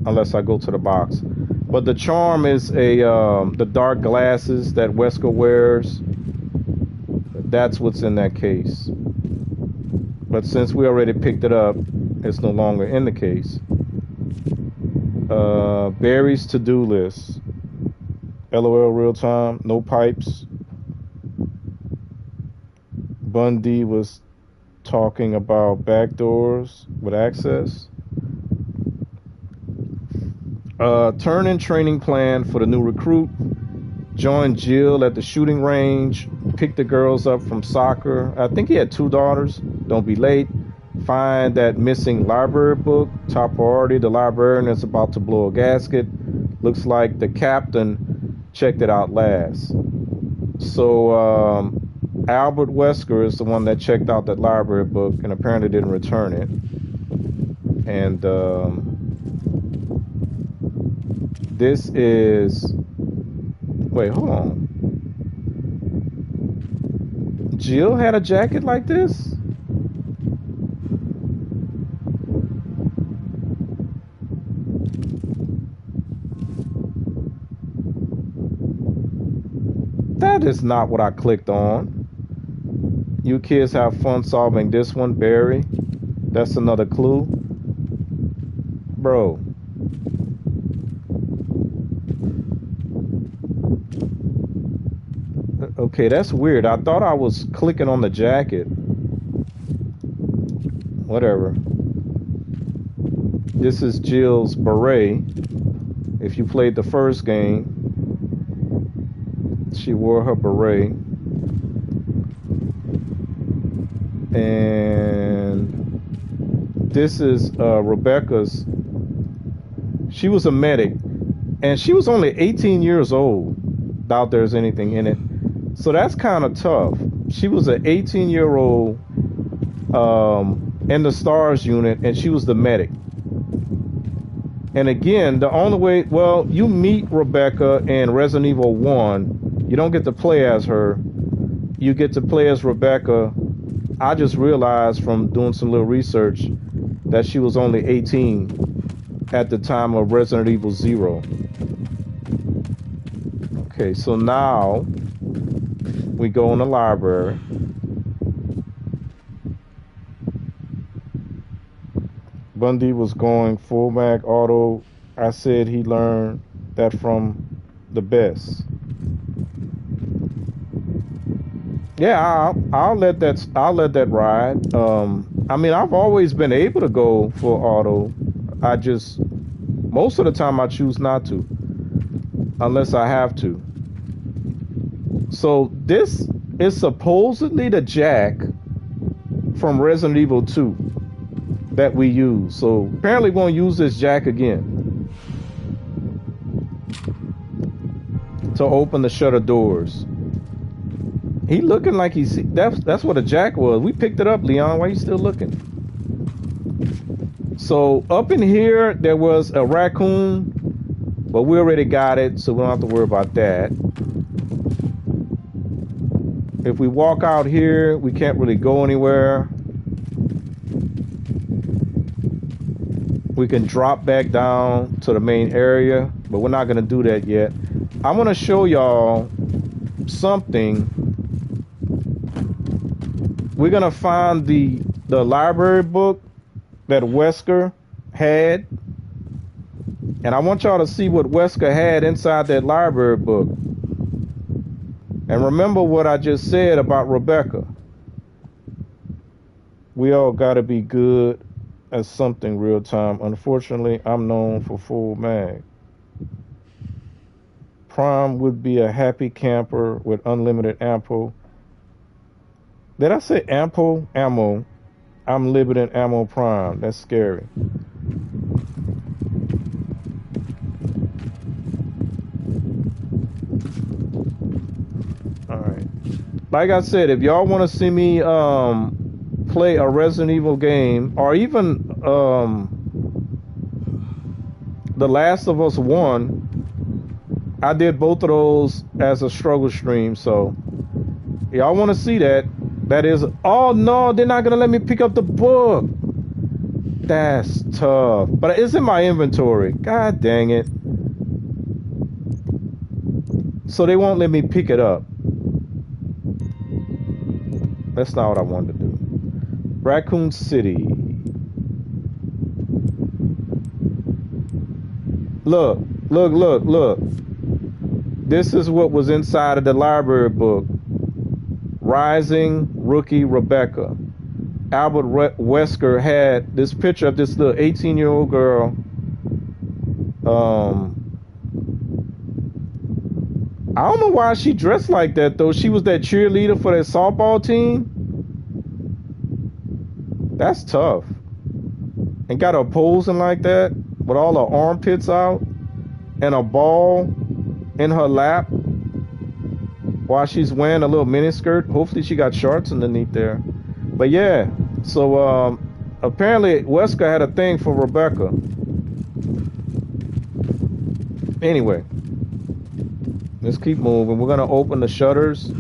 unless I go to the box. But the charm is the dark glasses that Wesker wears. That's what's in that case. But since we already picked it up, it's no longer in the case. Barry's to-do list. LOL real time, no pipes. Bundy was talking about backdoors with access. Turn-in training plan for the new recruit. Join Jill at the shooting range. Pick the girls up from soccer. I think he had 2 daughters. Don't be late. Find that missing library book. Top priority, the librarian is about to blow a gasket. Looks like the captain checked it out last. So Albert Wesker is the one that checked out that library book and apparently didn't return it. And this is... Wait, hold on. Jill had a jacket like this? That is not what I clicked on. You kids have fun solving this one, Barry. That's another clue. Bro. Okay, that's weird. I thought I was clicking on the jacket. Whatever. This is Jill's beret. If you played the first game, she wore her beret. And this is Rebecca's. She was a medic. And she was only 18 years old. Doubt there's anything in it. So that's kind of tough. She was an 18-year-old in the STARS unit, and she was the medic. And again, the only way, well, you meet Rebecca in Resident Evil 1. You don't get to play as her. You get to play as Rebecca. I just realized from doing some little research that she was only 18 at the time of Resident Evil 0. Okay, so now we go in the library. Bundy was going full mag auto. I said he learned that from the best. Yeah, I'll let that ride. I mean, I've always been able to go full auto. I just most of the time I choose not to, unless I have to. So this is supposedly the jack from Resident Evil 2 that we use. So apparently we're going to use this jack again to open the shutter doors. He looking like he's... That's what a jack was. We picked it up, Leon. Why are you still looking? So up in here, there was a raccoon, but we already got it, so we don't have to worry about that. If we walk out here, we can't really go anywhere. We can drop back down to the main area, but we're not going to do that yet. I'm going to show y'all something. We're going to find the library book that Wesker had. And I want y'all to see what Wesker had inside that library book. And remember what I just said about Rebecca. We all got to be good at something real time. Unfortunately, I'm known for full mag. Prime would be a happy camper with unlimited ammo. Did I say ample ammo? I'm limited ammo Prime. That's scary. All right. Like I said, if y'all want to see me play a Resident Evil game, or even The Last of Us 1, I did both of those as a struggle stream, so y'all want to see that. That is, oh no, they're not gonna let me pick up the book. That's tough, but it's in my inventory. God dang it. So they won't let me pick it up. That's not what I wanted to do. Raccoon City. Look, look, look, look. This is what was inside of the library book. Rising Rookie Rebecca. Albert Wesker had this picture of this little 18-year-old girl. I don't know why she dressed like that, though. She was that cheerleader for that softball team. That's tough. And got her posing like that with all her armpits out and a ball in her lap while she's wearing a little miniskirt. Hopefully she got shorts underneath there. But yeah, so apparently Wesker had a thing for Rebecca. Anyway, let's keep moving. We're gonna open the shutters.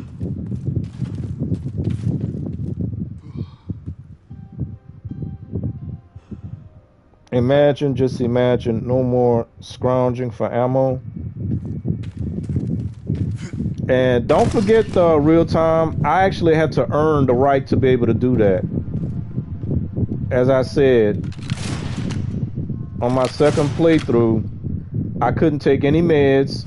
Imagine, just imagine, no more scrounging for ammo. And don't forget the real time. I actually had to earn the right to be able to do that. As I said, on my second playthrough, I couldn't take any meds.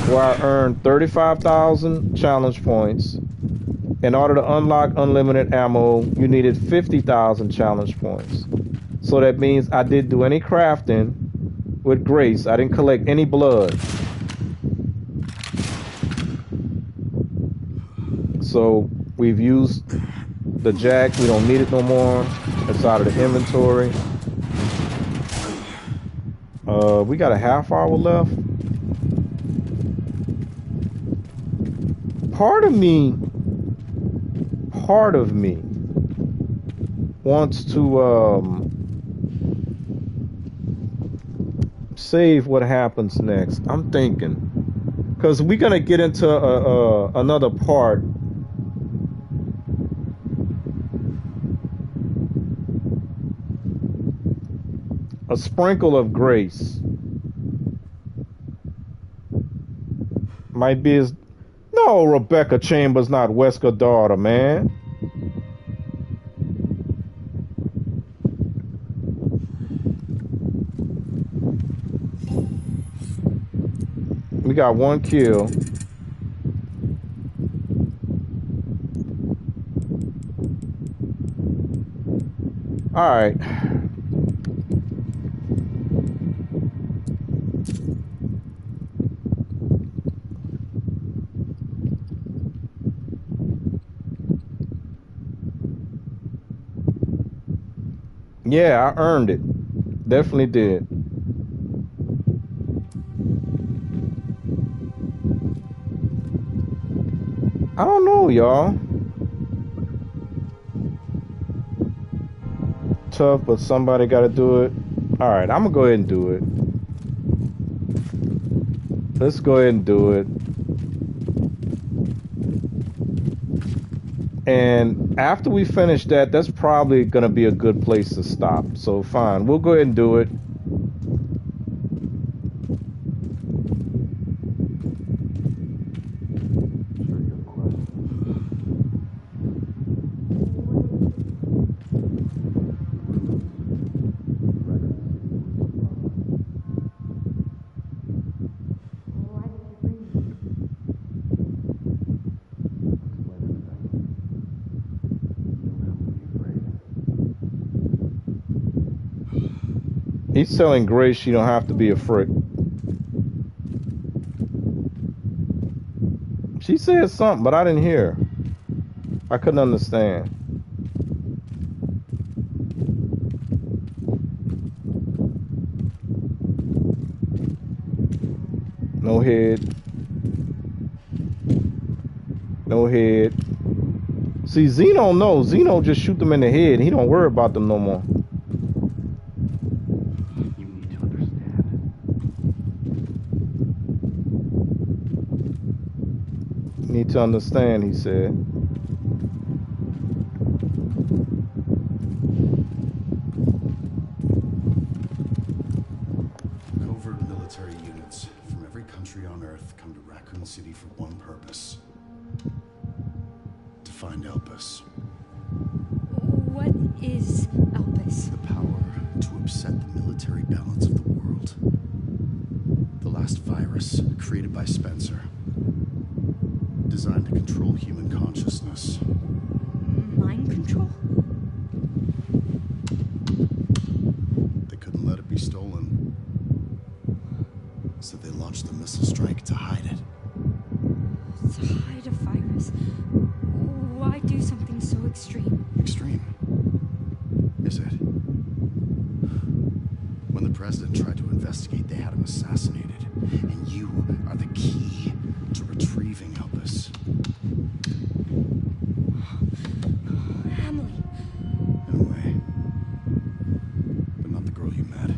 Where I earned 35,000 challenge points. In order to unlock unlimited ammo, you needed 50,000 challenge points. So that means I didn't do any crafting with Grace. I didn't collect any blood. So we've used the jack. We don't need it no more. It's out of the inventory. We got a half hour left. Part of me wants to save what happens next. I'm thinking, because we're gonna get into another part. A sprinkle of grace might be as... No, Rebecca Chambers not Wesker's daughter, man. We got one kill. All right. Yeah, I earned it. Definitely did. I don't know, y'all. Tough, but somebody got to do it. All right, I'm going to go ahead and do it. Let's go ahead and do it. And after we finish that, that's probably going to be a good place to stop. So fine, we'll go ahead and do it. He's telling Grace you don't have to be afraid. She said something, but I didn't hear. I couldn't understand. No head. No head. See, Zeno knows. Zeno just shoot them in the head. He don't worry about them no more. You need to understand. Need to understand, he said. Covert military units from every country on Earth come to Raccoon City for one purpose. To find Elpis. What is Elpis? The power to upset the military balance of the world. The last virus created by Spencer. Designed to control human consciousness. Mind control? They couldn't let it be stolen. So they launched the missile strike to hide it. To hide a virus? Why do something so extreme? Extreme? Is it? When the president tried to investigate, they had him assassinated. And you are the key to retrieving Elpis. Emily. In a way. But not the girl you met.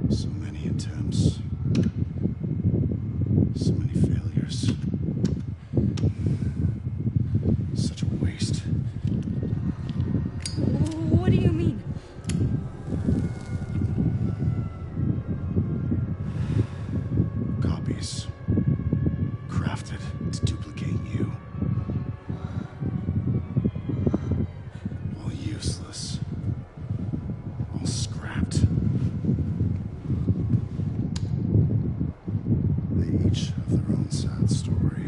So many attempts. So many failures. Such a waste. What do you mean? Copies. Crafted to duplicate you. All useless. All scrapped. They each have their own sad story.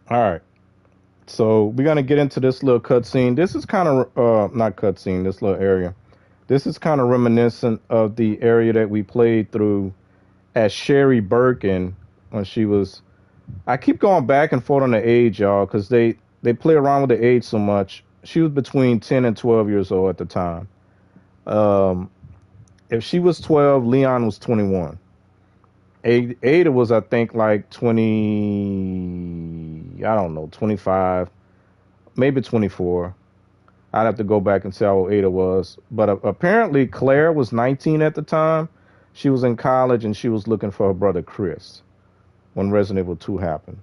All right. So we're gonna get into this little cutscene. This is kind of not cutscene. This little area. This is kind of reminiscent of the area that we played through as Sherry Birkin when she was. I keep going back and forth on the age, y'all, because they play around with the age so much. She was between 10 and 12 years old at the time. If she was 12, Leon was 21. Ada was, I think, like 20, I don't know, 25, maybe 24. I'd have to go back and see how old Ada was. But apparently Claire was 19 at the time. She was in college and she was looking for her brother Chris when Resident Evil 2 happened.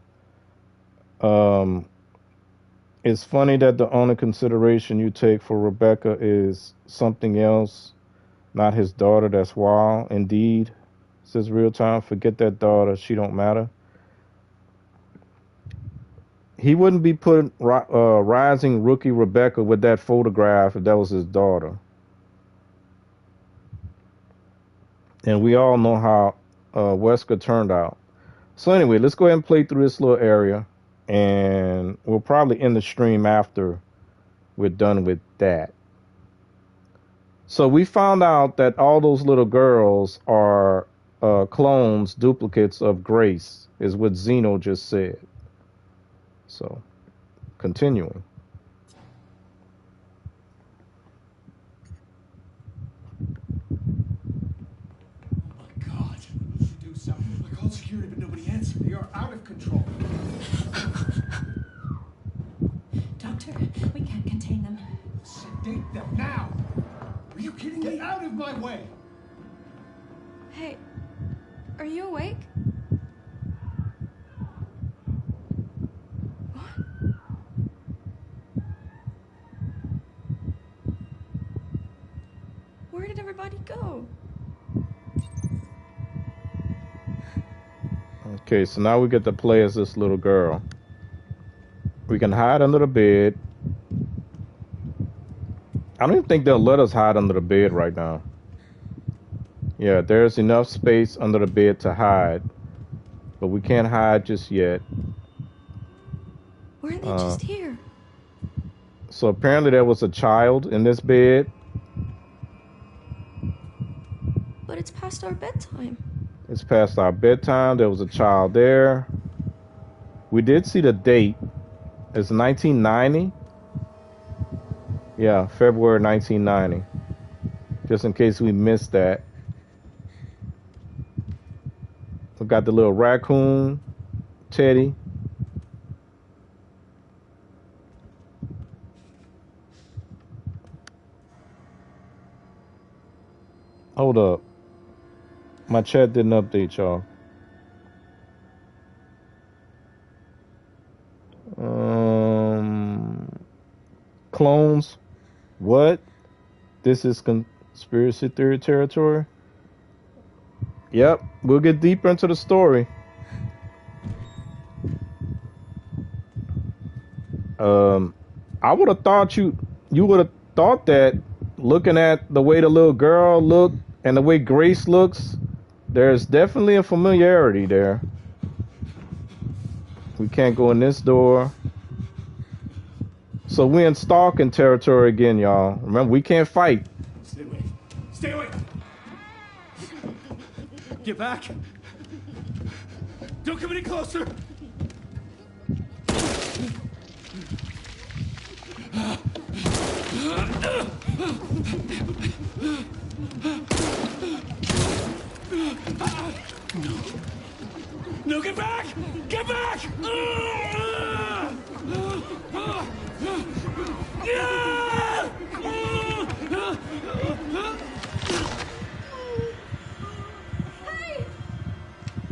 It's funny that the only consideration you take for Rebecca is something else, not his daughter. That's wild. Indeed. Says real time, forget that daughter. She don't matter. He wouldn't be putting rising rookie Rebecca with that photograph if that was his daughter. And we all know how Wesker turned out. So anyway, let's go ahead and play through this little area. And we'll probably end the stream after we're done with that. So we found out that all those little girls are clones, duplicates of Grace, is what Zeno just said. So, continuing. Oh my God. You should do something. I called security, but nobody answered. They are out of control. Doctor, we can't contain them. Sedate them now. Are you kidding me? Get out of my way. Hey, are you awake? What? Where did everybody go? Okay, so now we get to play as this little girl. We can hide under the bed. I don't even think they'll let us hide under the bed right now. Yeah, there's enough space under the bed to hide, but we can't hide just yet. Weren't they just here? So apparently there was a child in this bed. But it's past our bedtime. It's past our bedtime. There was a child there. We did see the date. It's 1990. Yeah, February 1990. Just in case we missed that. We got the little raccoon, Teddy. Hold up. My chat didn't update y'all. Clones. What? This is conspiracy theory territory? Yep, we'll get deeper into the story. I would have thought you would have thought that looking at the way the little girl looked and the way Grace looks, there's definitely a familiarity there. We can't go in this door. So we're in stalking territory again, y'all. Remember, we can't fight. Stay away. Stay away. Get back. Don't come any closer. No, get back! Get back! Hey!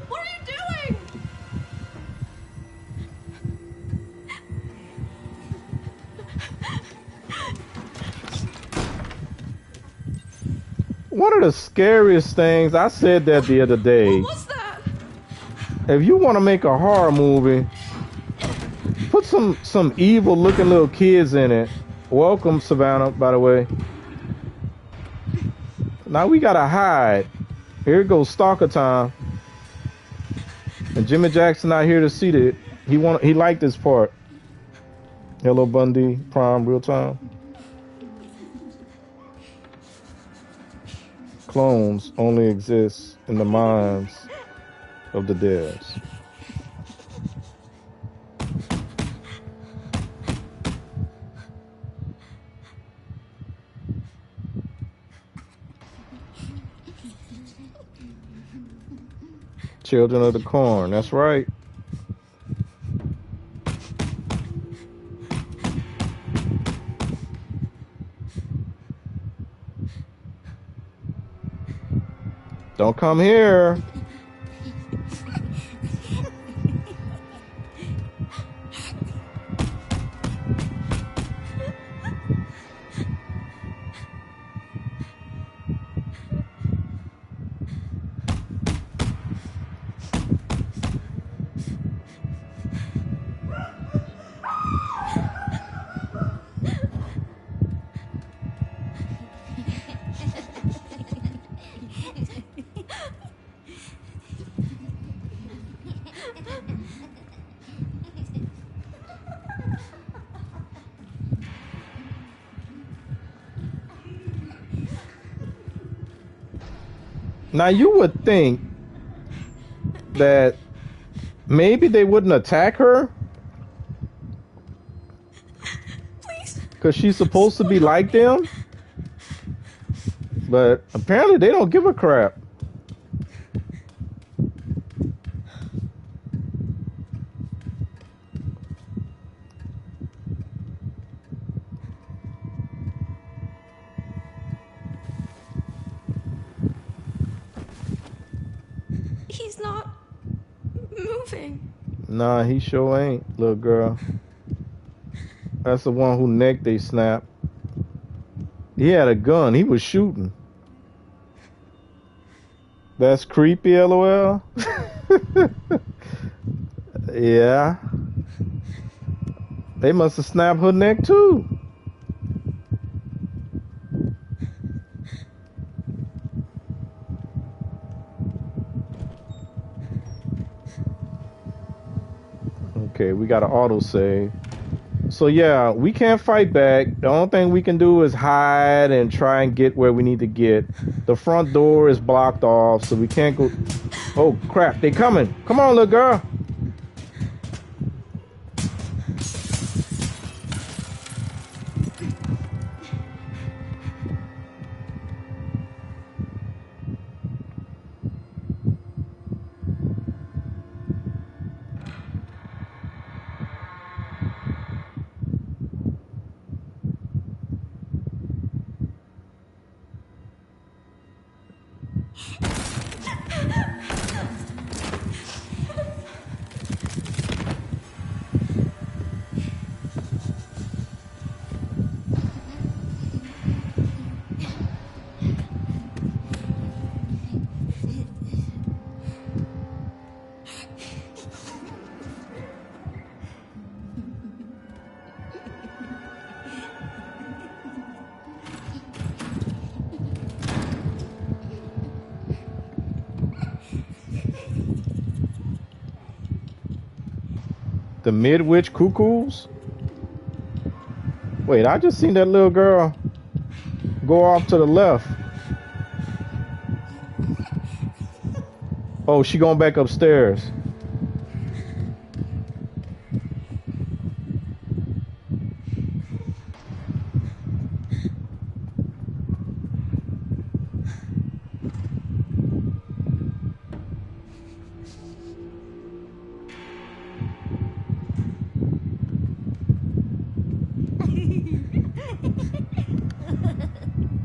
What are you doing? One of the scariest things, I said that the other day. What was that? If you want to make a horror movie, put some evil looking little kids in it. Welcome, Savannah, by the way. Now we gotta hide. Here goes stalker time. And Jimmy Jackson not here to see it. He liked this part. Hello Bundy, Prime, real time. Clones only exist in the minds of the devs. Children of the Corn, that's right. Don't come here. Now you would think that maybe they wouldn't attack her. Please. Because she's supposed to be like them. But apparently they don't give a crap. He's not moving. Nah, he sure ain't, little girl. That's the one who neck they snapped. He had a gun. He was shooting. That's creepy, LOL. Yeah. They must have snapped her neck too. Okay, we got an autosave. So yeah, we can't fight back. The only thing we can do is hide and try and get where we need to get. The front door is blocked off, so we can't go. Oh crap, they coming. Come on, little girl. The Midwich Cuckoos? Wait, I just seen that little girl go off to the left. Oh, she going back upstairs.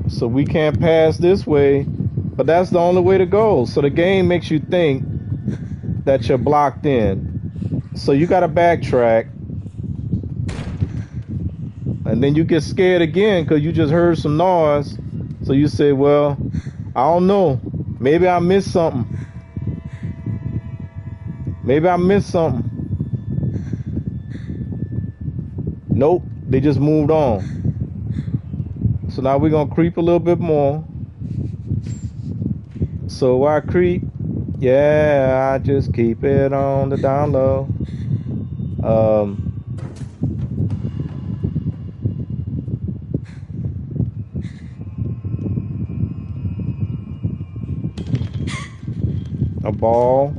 So we can't pass this way, but that's the only way to go. So the game makes you think that you're blocked in. So you got to backtrack. And then you get scared again because you just heard some noise. So you say, well, I don't know. Maybe I missed something. Maybe I missed something. Nope, they just moved on. So now we're going to creep a little bit more. So why creep? Yeah, I just keep it on the down low. A ball.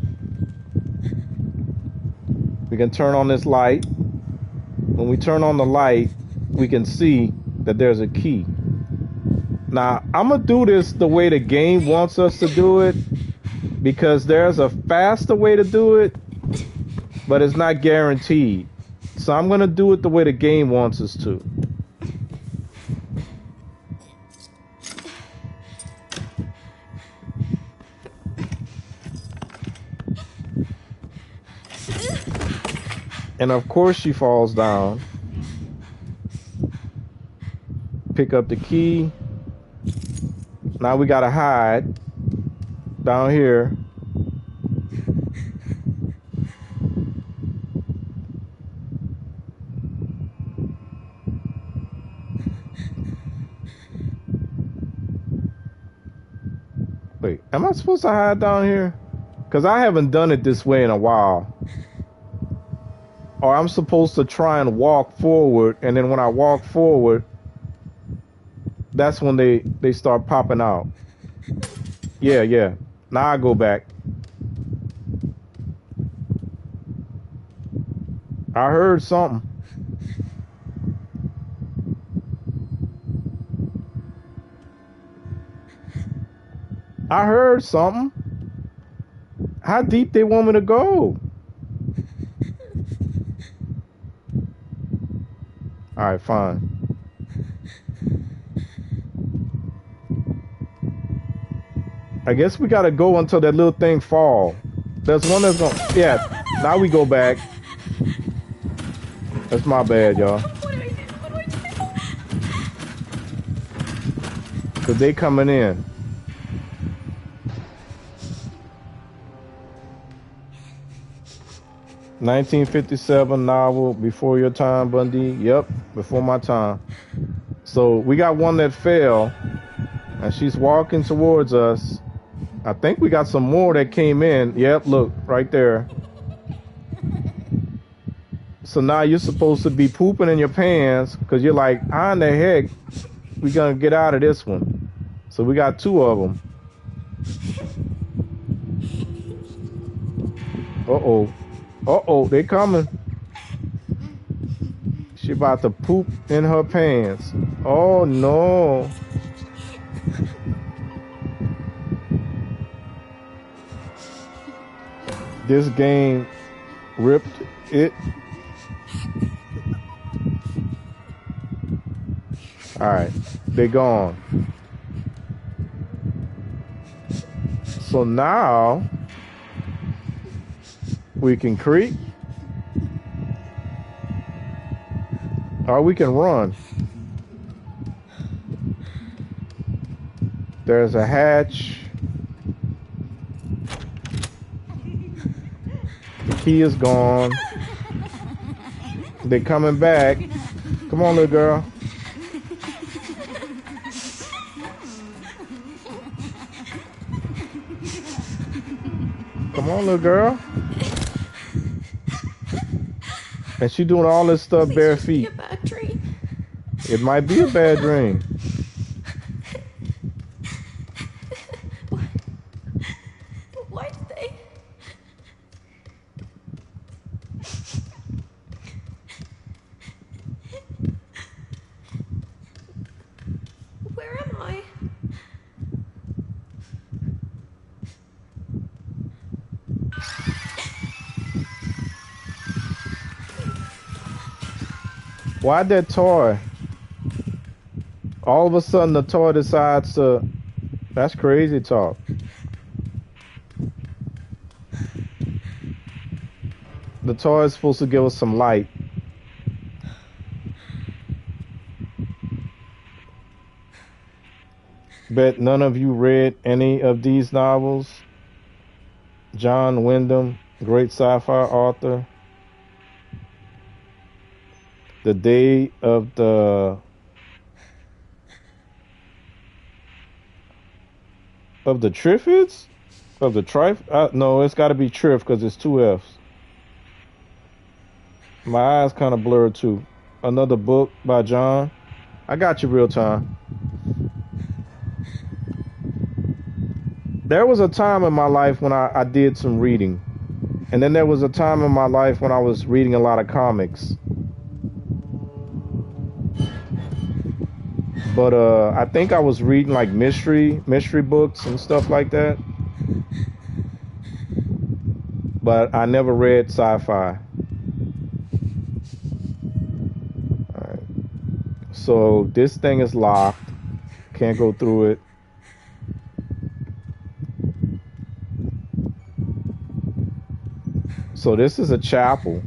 We can turn on this light. When we turn on the light, we can see that there's a key. Now, I'm going to do this the way the game wants us to do it, because there's a faster way to do it, but it's not guaranteed. So I'm going to do it the way the game wants us to. And of course she falls down. Pick up the key. Now we gotta hide down here. Wait, am I supposed to hide down here? Because I haven't done it this way in a while. Or I'm supposed to try and walk forward, and then when I walk forward, that's when they start popping out. Yeah. Now I go back. I heard something. I heard something. How deep they want me to go? All right, fine. I guess we gotta go until that little thing fall. There's one that's gonna... Yeah, now we go back. That's my bad, y'all. What do I do? What do I do? Cause they coming in. "1957 novel, before your time, Bundy." Yep, before my time. So we got one that fell, and she's walking towards us. I think we got some more that came in. Yep, look, right there. So now you're supposed to be pooping in your pants because you're like, how in the heck we gonna get out of this one? So we got two of them. Uh-oh. Uh-oh, they coming. She about to poop in her pants. Oh, no. This game ripped it. All right, they gone. So now we can creep, or we can run. There's a hatch. The key is gone. They're coming back. Come on, little girl. Come on, little girl. And she doing all this stuff bare feet. It's a bad dream. It might be a bad dream. Why did they? Where am I? Why that toy? All of a sudden the toy decides to... That's crazy talk. The toy is supposed to give us some light. Bet none of you read any of these novels. John Wyndham, great sci-fi author. The Day of the Triffids? Of the Trif? No, it's got to be Trif because it's two F's. My eyes kind of blurred too. Another book by John. I got you real time. There was a time in my life when I did some reading. And then there was a time in my life when I was reading a lot of comics. But I think I was reading like mystery books and stuff like that. But I never read sci-fi. All right. So this thing is locked. Can't go through it. So this is a chapel.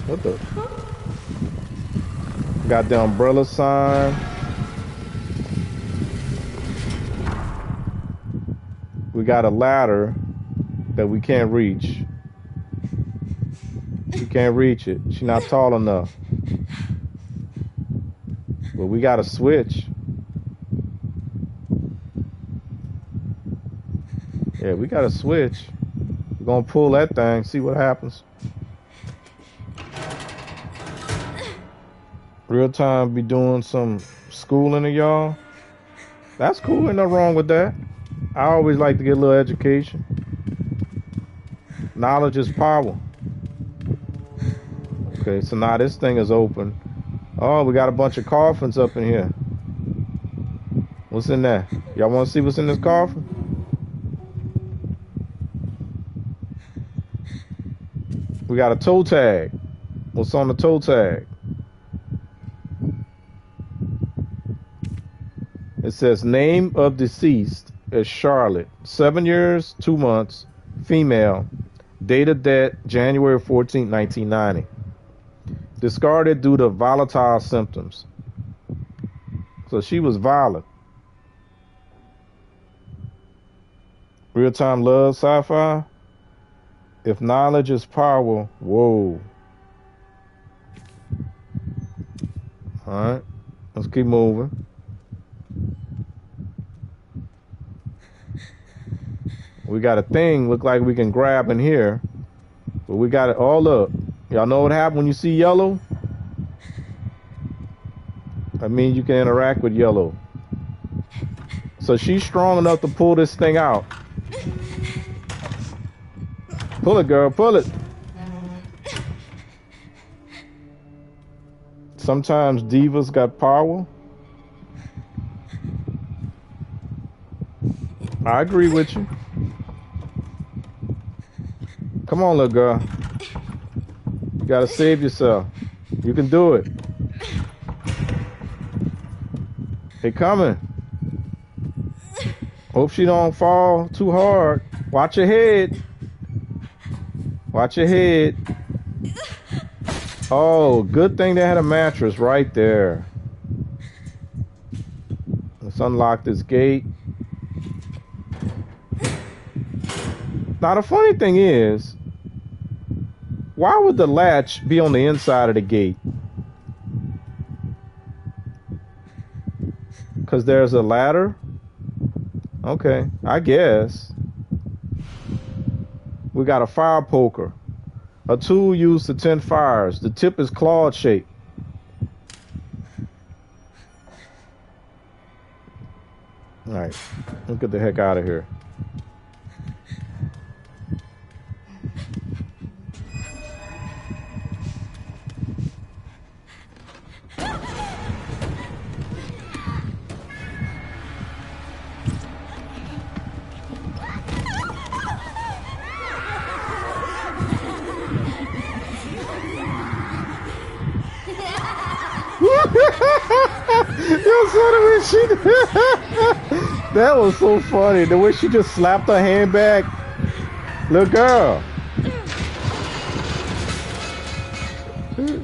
What the? Got the umbrella sign. We got a ladder that we can't reach. We can't reach it. She's not tall enough. But we got a switch. Yeah, we got a switch. We're gonna pull that thing, see what happens. Real time be doing some schooling of y'all. That's cool, ain't nothing wrong with that. I always like to get a little education. Knowledge is power. Okay, so now this thing is open. Oh, we got a bunch of coffins up in here. What's in there? Y'all want to see what's in this coffin? We got a toe tag. What's on the toe tag? It says name of deceased is Charlotte, 7 years, 2 months, female, date of death January 14, 1990. Discarded due to volatile symptoms. So she was violent. Real time love sci-fi. If knowledge is power, whoa. All right, let's keep moving. We got a thing look like we can grab in here. But we got it all up. Y'all know what happened when you see yellow? That means you can interact with yellow. So she's strong enough to pull this thing out. Pull it, girl, pull it. Sometimes divas got power. I agree with you. Come on, little girl. You gotta save yourself. You can do it. They coming. Hope she don't fall too hard. Watch your head. Watch your head. Oh, good thing they had a mattress right there. Let's unlock this gate. Now the funny thing is, why would the latch be on the inside of the gate? Because there's a ladder? Okay, I guess. We got a fire poker. A tool used to tend fires. The tip is clawed shaped. Alright, let's get the heck out of here. That was so funny. The way she just slapped her hand back. Little girl.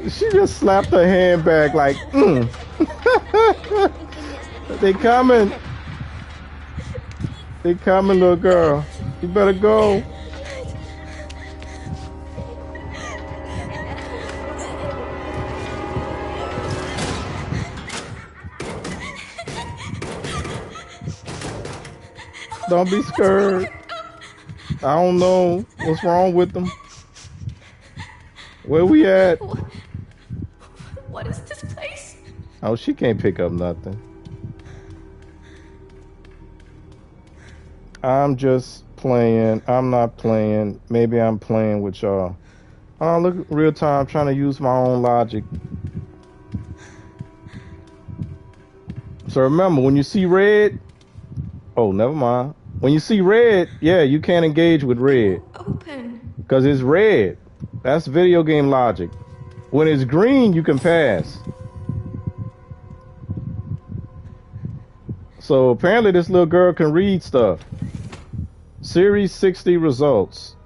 She just slapped her hand back like, They coming. They coming, little girl. You better go. Don't be scared. I don't know what's wrong with them. Where we at? What is this place? Oh, she can't pick up nothing. I'm just playing. I'm not playing. Maybe I'm playing with y'all. Oh, look, real time, trying to use my own logic. So remember, when you see red, oh, never mind. When you see red, yeah, you can't engage with red. Open. Because it's red. That's video game logic. When it's green, you can pass. So apparently this little girl can read stuff. Series 60 results.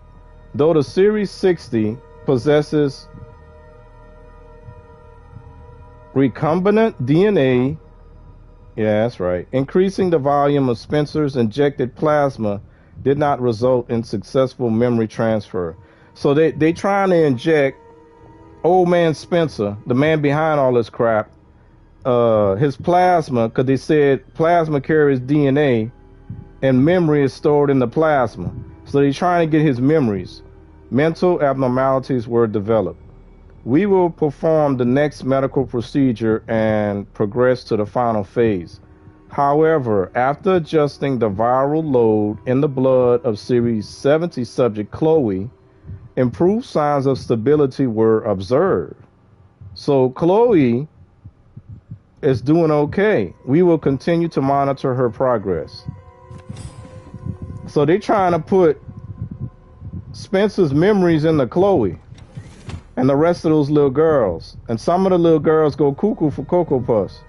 Though the Series 60 possesses recombinant DNA, yeah, that's right, increasing the volume of Spencer's injected plasma did not result in successful memory transfer. So they trying to inject old man Spencer, the man behind all this crap, his plasma, because they said plasma carries DNA and memory is stored in the plasma. So they're trying to get his memories. Mental abnormalities were developed. We will perform the next medical procedure and progress to the final phase. However, after adjusting the viral load in the blood of Series 70 subject Chloe, improved signs of stability were observed. So Chloe is doing okay. We will continue to monitor her progress. So they're trying to put Spencer's memories into Chloe and the rest of those little girls. And some of the little girls go cuckoo for Cocoa Puffs.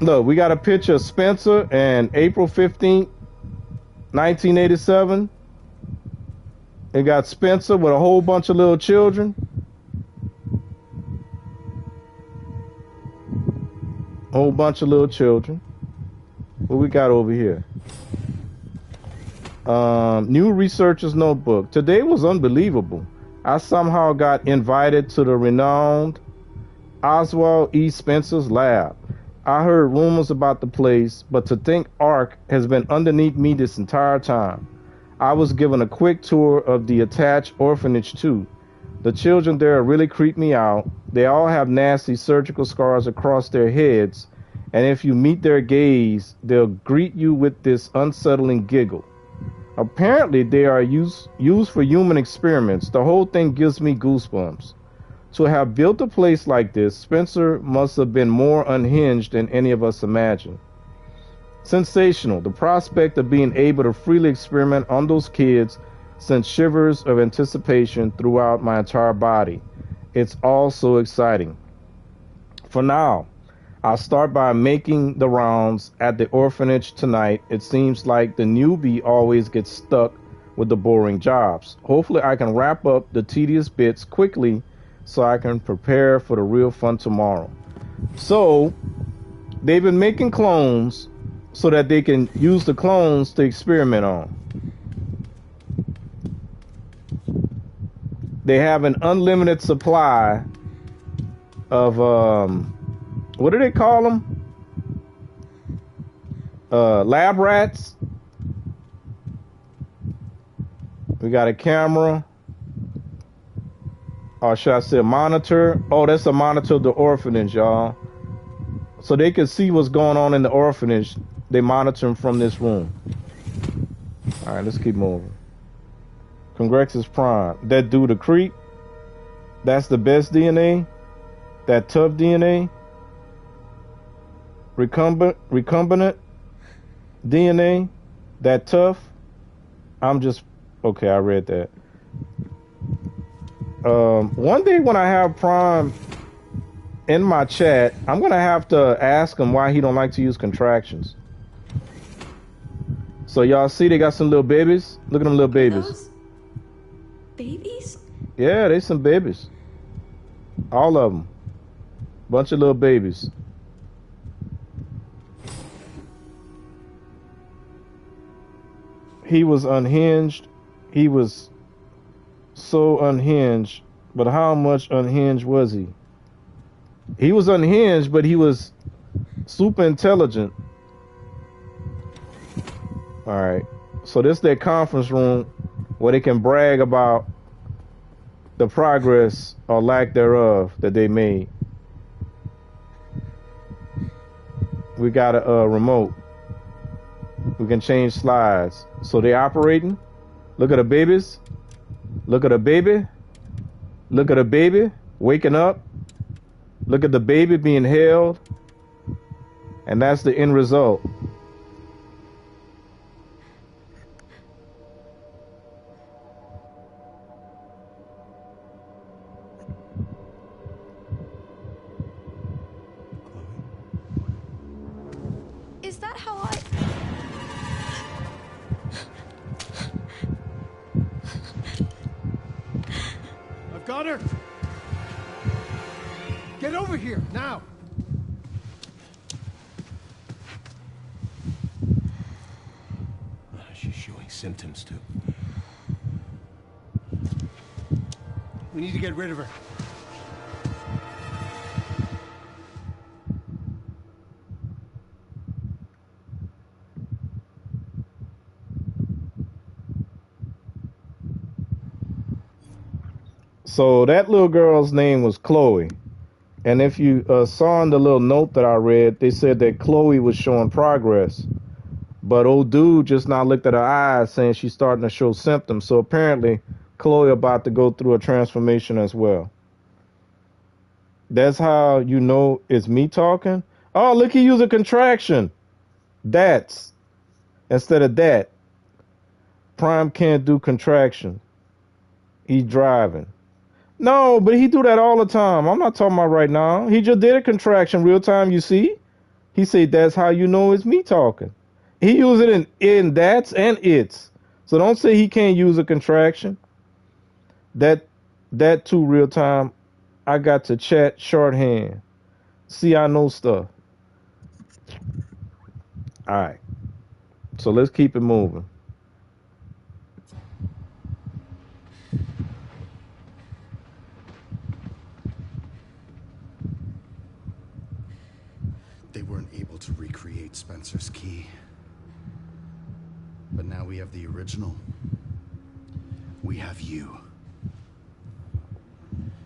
Look, we got a picture of Spencer and April 15th, 1987. They got Spencer with a whole bunch of little children. Whole bunch of little children. What we got over here? New researcher's notebook. Today was unbelievable. I somehow got invited to the renowned Oswald E. Spencer's lab. I heard rumors about the place, but to think Ark has been underneath me this entire time. I was given a quick tour of the attached orphanage too. The children there really creep me out. They all have nasty surgical scars across their heads, and if you meet their gaze, they'll greet you with this unsettling giggle. Apparently, they are used for human experiments. The whole thing gives me goosebumps. To have built a place like this, Spencer must have been more unhinged than any of us imagined. Sensational. The prospect of being able to freely experiment on those kids sent shivers of anticipation throughout my entire body. It's all so exciting. For now, I'll start by making the rounds at the orphanage tonight. It seems like the newbie always gets stuck with the boring jobs. Hopefully, I can wrap up the tedious bits quickly so I can prepare for the real fun tomorrow. So, they've been making clones so that they can use the clones to experiment on. They have an unlimited supply of what do they call them? Lab rats. We got a camera. Or should I say a monitor? Oh, that's a monitor of the orphanage, y'all. So they can see what's going on in the orphanage. They monitor them from this room. All right, let's keep moving. Congrexus Prime. That dude, the creep. That's the best DNA. That tough DNA. Recombinant DNA. That tough. Okay, I read that. One day when I have Prime in my chat, I'm gonna have to ask him why he don't like to use contractions. So y'all see they got some little babies? Look at them little babies. Those babies? Yeah, they some babies. All of them. Bunch of little babies. He was unhinged. He was so unhinged. But how much unhinged was he? He was unhinged, but he was super intelligent. All right. So this is their conference room where they can brag about the progress or lack thereof that they made. We got a remote. We can change slides. So they operating. Look at the babies. Look at the baby. Look at the baby waking up. Look at the baby being held. And that's the end result. Is that how I... I've got her! Get over here, now! She's showing symptoms too. We need to get rid of her. So that little girl's name was Chloe. And if you saw in the little note that I read, they said that Chloe was showing progress. But old dude just now looked at her eyes saying she's starting to show symptoms. So apparently Chloe about to go through a transformation as well. That's how you know it's me talking. Oh, look, he used a contraction. That's instead of that. Prime can't do contraction. He's driving. No, but he do that all the time. I'm not talking about right now. He just did a contraction real time, you see? He said that's how you know it's me talking. He used it in that's and it's. So don't say he can't use a contraction. That too real time. I got to chat shorthand. See, I know stuff. All right. So let's keep it moving. They were to recreate Spencer's key. But now we have the original. We have you.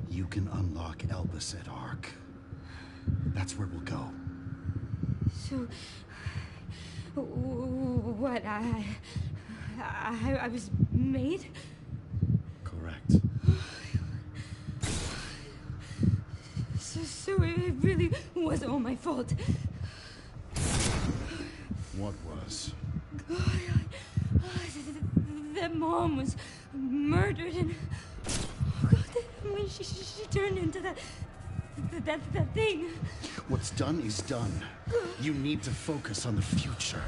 You can unlock Elvis at Ark. That's where we'll go. So, what, I was made? Correct. So it really was all my fault. What was? That Mom was murdered and... Oh God, when she turned into that thing. What's done is done. You need to focus on the future.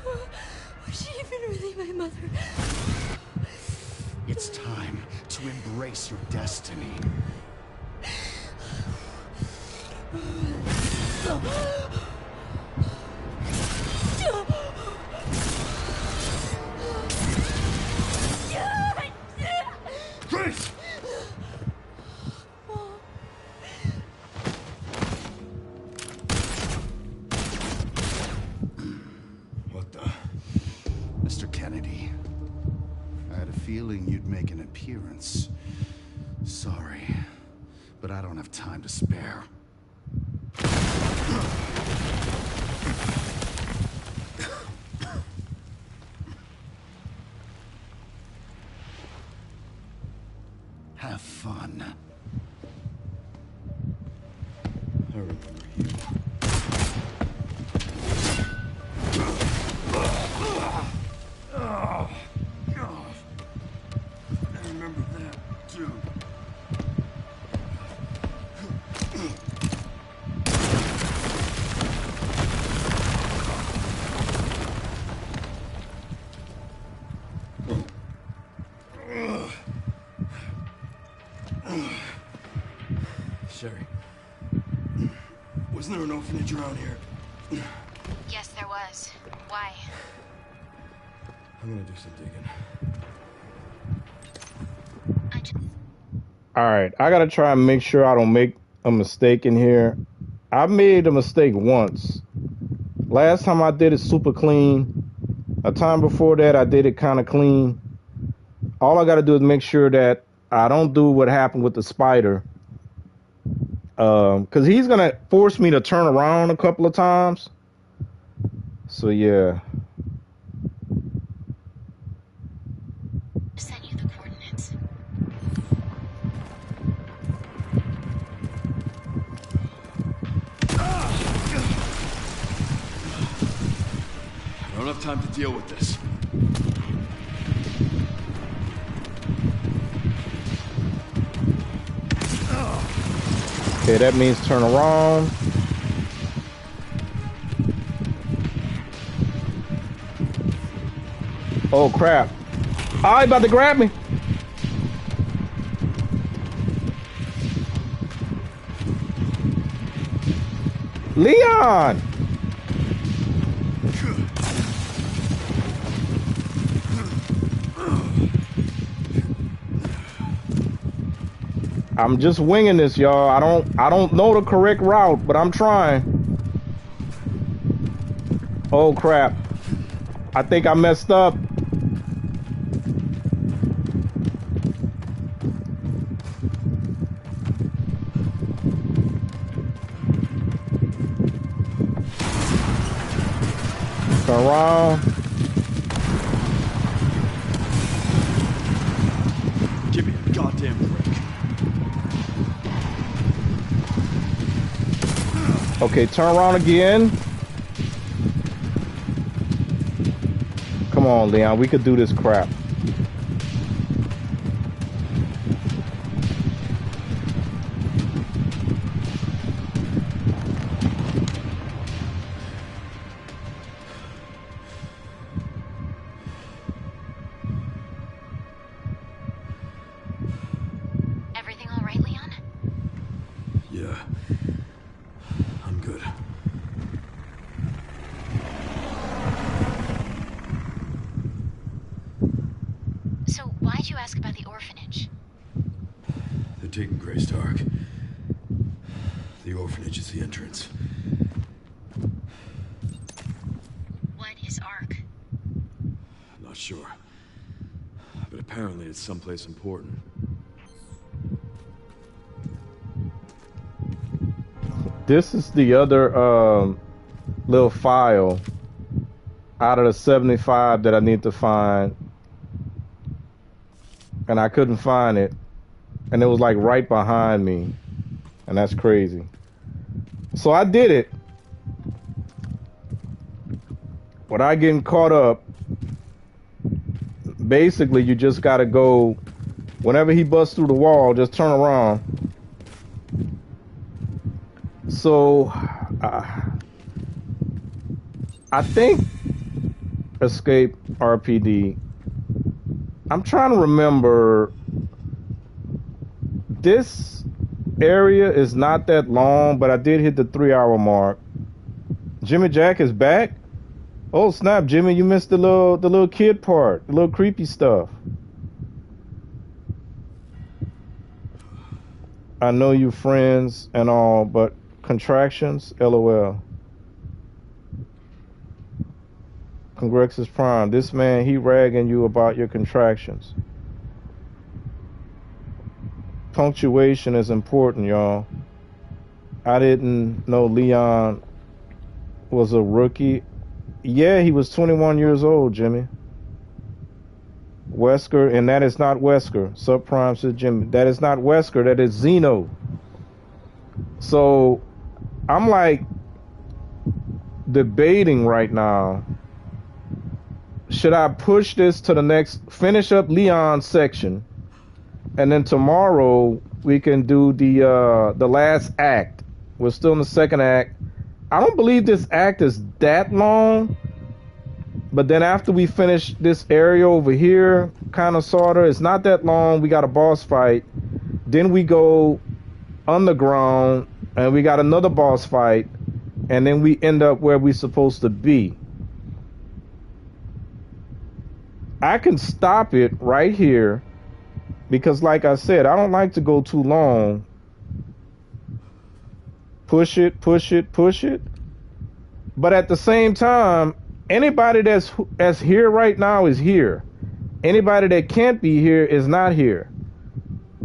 Was she even really my mother? It's time to embrace your destiny. Grace! What the? Mr. Kennedy, I had a feeling you'd make an appearance. Sorry, but I don't have time to spare. Have fun. I remember you. Oh, God. I remember that, too. Sherry, wasn't there an orphanage around here? Yes, there was. Why? I'm gonna do some digging. I just... All right, I gotta try and make sure I don't make a mistake in here. I made a mistake once. Last time I did it super clean. A time before that I did it kind of clean. All I gotta do is make sure that I don't do what happened with the spider. Because he's gonna force me to turn around a couple of times. So yeah. sent you the coordinates. I don't have time to deal with this. Okay, that means turn around. Oh crap. Oh, he about to grab me. Leon! I'm just winging this, y'all. I don't know the correct route, but I'm trying. Oh crap. I think I messed up. Turn around. Give me a goddamn break. Okay, turn around again. Come on, Leon. We could do this crap. Everything all right, Leon? Yeah. I'm good. So why'd you ask about the orphanage? They're taking Grace to Ark. The orphanage is the entrance. sure. But apparently it's someplace important. This is the other little file out of the 75 that I need to find. And I couldn't find it. And it was like right behind me. And that's crazy. So I did it. Without getting caught up, basically you just gotta go, whenever he busts through the wall, just turn around. So I think escape RPD. I'm trying to remember, this area is not that long, but I did hit the 3-hour mark. Jimmy Jack is back. Oh snap, Jimmy, you missed the little kid part, the little creepy stuff. I know you friends and all, but contractions, LOL. Congrexus Prime, this man, he ragging you about your contractions. Punctuation is important, y'all. I didn't know Leon was a rookie. Yeah, he was 21 years old, Jimmy. Wesker, and that is not Wesker. Subprime said Jimmy. That is not Wesker, that is Zeno. So I'm like debating right now. Should I push this to the next, finish up Leon's section, and then tomorrow we can do the last act. We're still in the second act. I don't believe this act is that long, but then after we finish this area over here, kind of sorta, it's not that long. We got a boss fight. Then we go underground and we got another boss fight, and then we end up where we're supposed to be. I can stop it right here because, like I said, I don't like to go too long. Push it, push it, push it. But at the same time, anybody that's here right now is here. Anybody that can't be here is not here.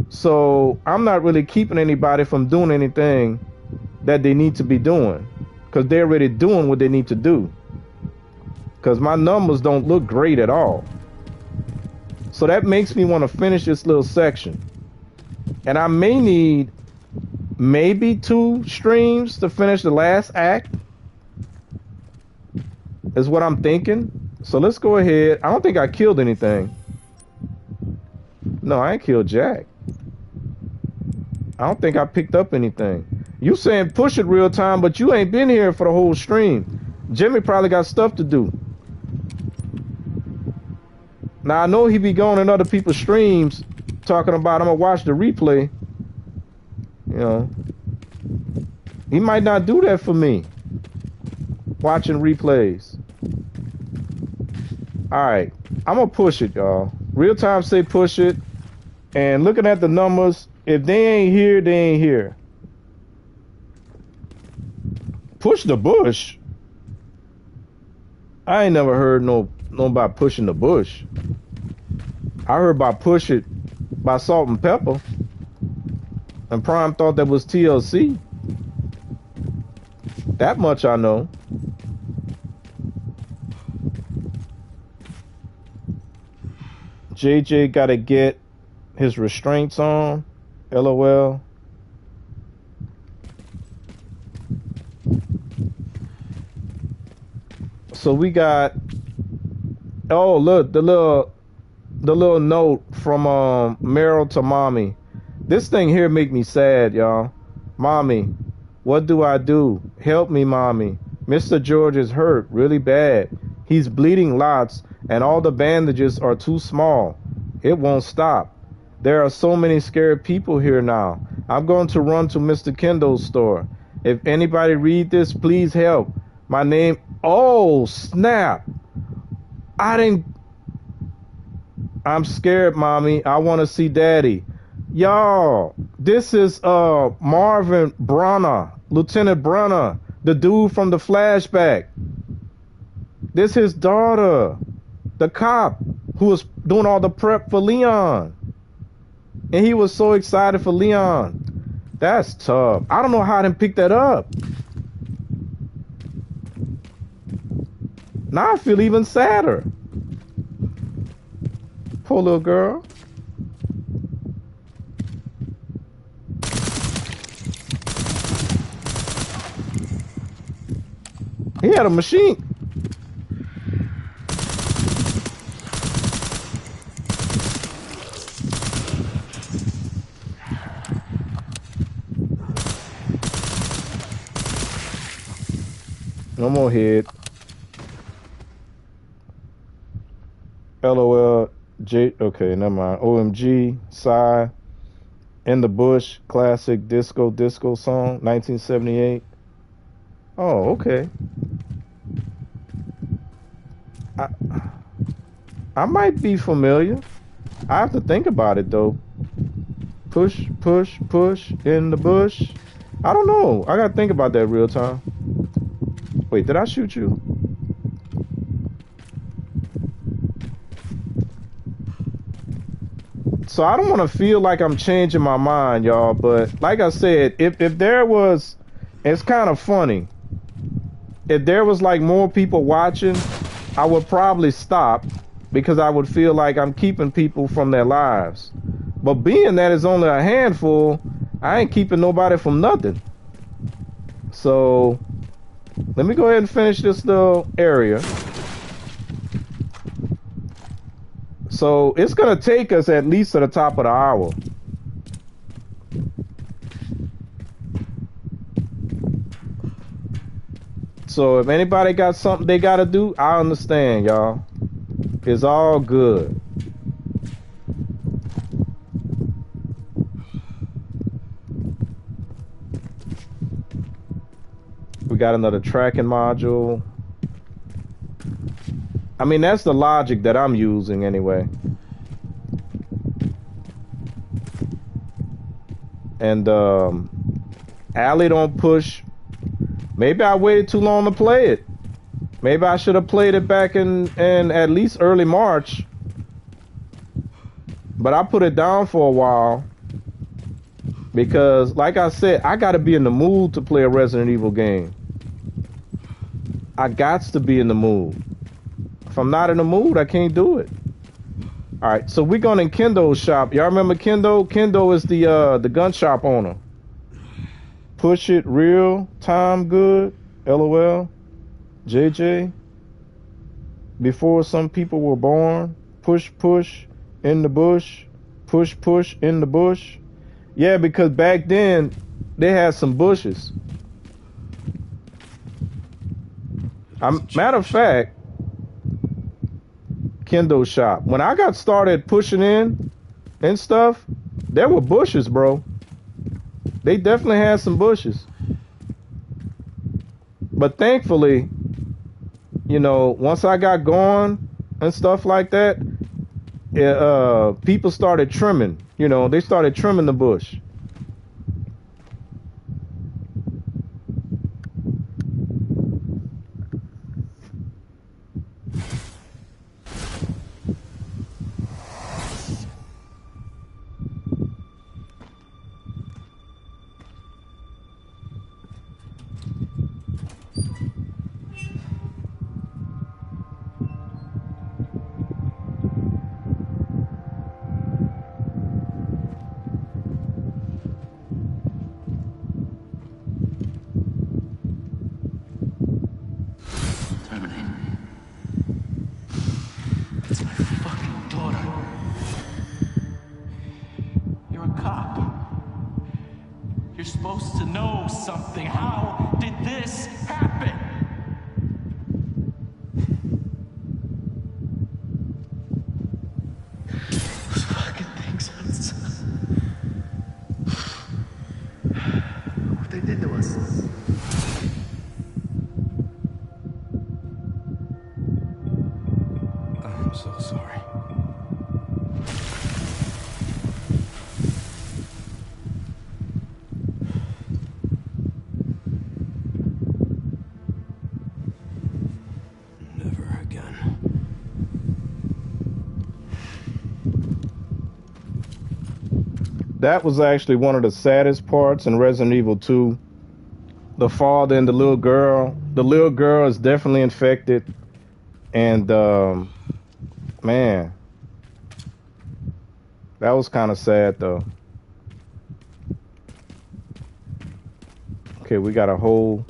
So I'm not really keeping anybody from doing anything that they need to be doing, because they're already doing what they need to do. Because my numbers don't look great at all. So that makes me want to finish this little section. And I may need maybe 2 streams to finish the last act, is what I'm thinking. So let's go ahead. I don't think I killed anything. No, I ain't killed Jack. I don't think I picked up anything. You saying push it real time, but you ain't been here for the whole stream. Jimmy probably got stuff to do. Now I know he be going in other people's streams talking about, I'm gonna watch the replay. You know, he might not do that for me, watching replays. All right, I'm gonna push it, y'all. Real time say push it, and looking at the numbers, if they ain't here, they ain't here. Push the bush. I ain't never heard no about pushing the bush. I heard about push it by Salt and Pepper, and Prime thought that was TLC. That much I know. JJ gotta get his restraints on. LOL. So we got, oh look, the little note from Meryl to Mommy. This thing here make me sad, y'all. Mommy, what do I do? Help me, Mommy. Mr. George is hurt really bad. He's bleeding lots, and all the bandages are too small. It won't stop. There are so many scared people here now. I'm going to run to Mr. Kendall's store. If anybody read this, please help. My name... Oh, snap. I'm scared, Mommy. I want to see Daddy. Y'all, this is Marvin Brunner, Lieutenant Brunner, the dude from the flashback. This his daughter, the cop. who was doing all the prep for Leon. And he was so excited for Leon. That's tough. I don't know how I didn't pick that up. Now I feel even sadder. Poor little girl. He had a machine. No more head. LOL. J. Okay, never mind. OMG. Sigh. In the Bush. Classic disco song. 1978. Oh, okay. I might be familiar. I have to think about it though. Push, push, push in the bush. I don't know. I gotta think about that real time. Wait, did I shoot you? So I don't want to feel like I'm changing my mind, y'all. But like I said, if there was, it's kind of funny. If there was like more people watching, I would probably stop because I would feel like I'm keeping people from their lives. But being that it's only a handful, I ain't keeping nobody from nothing. So let me go ahead and finish this little area. So it's gonna take us at least to the top of the hour. So if anybody got something they gotta do, I understand, y'all. It's all good. We got another tracking module. I mean, that's the logic that I'm using anyway. And Allie don't push. Maybe I waited too long to play it. Maybe I should have played it back in at least early March. But I put it down for a while. Because, like I said, I got to be in the mood to play a Resident Evil game. I got to be in the mood. If I'm not in the mood, I can't do it. All right, so we're going in Kendo's shop. Y'all remember Kendo? Kendo is the gun shop owner. Push it real time good. LOL. JJ. Before some people were born. Push, push in the bush. Push, push in the bush. Yeah, because back then they had some bushes. Matter of fact, Kendo shop. When I got started pushing in and stuff, there were bushes, bro. They definitely had some bushes. But thankfully, you know, once I got going and stuff like that, people started trimming. You know, they started trimming the bush. That was actually one of the saddest parts in Resident Evil 2. The father and the little girl. The little girl is definitely infected. And, man, that was kind of sad, though. Okay, we got a whole...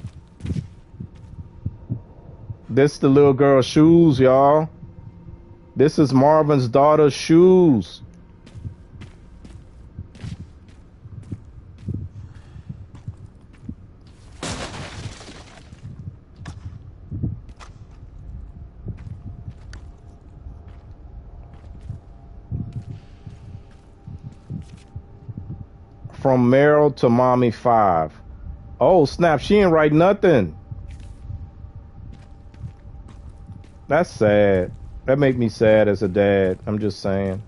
This the little girl's shoes, y'all. This is Marvin's daughter's shoes. From Meryl to Mommy 5. Oh, snap. She ain't write nothing. That's sad. That make me sad as a dad. I'm just saying.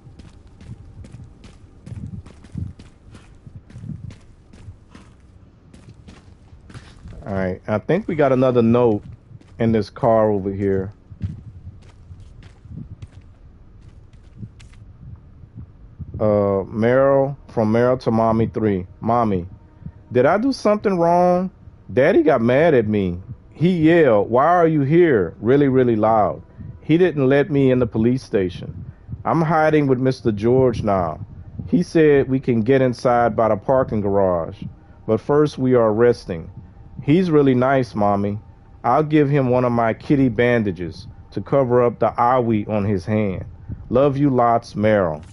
All right. I think we got another note in this car over here. Meryl, from Meryl to Mommy 3. Mommy, did I do something wrong? Daddy got mad at me. He yelled, "Why are you here?" really, really loud. He didn't let me in the police station. I'm hiding with Mr. George now. He said we can get inside by the parking garage. But first we are resting. He's really nice, Mommy. I'll give him one of my kitty bandages to cover up the owie on his hand. Love you lots, Meryl.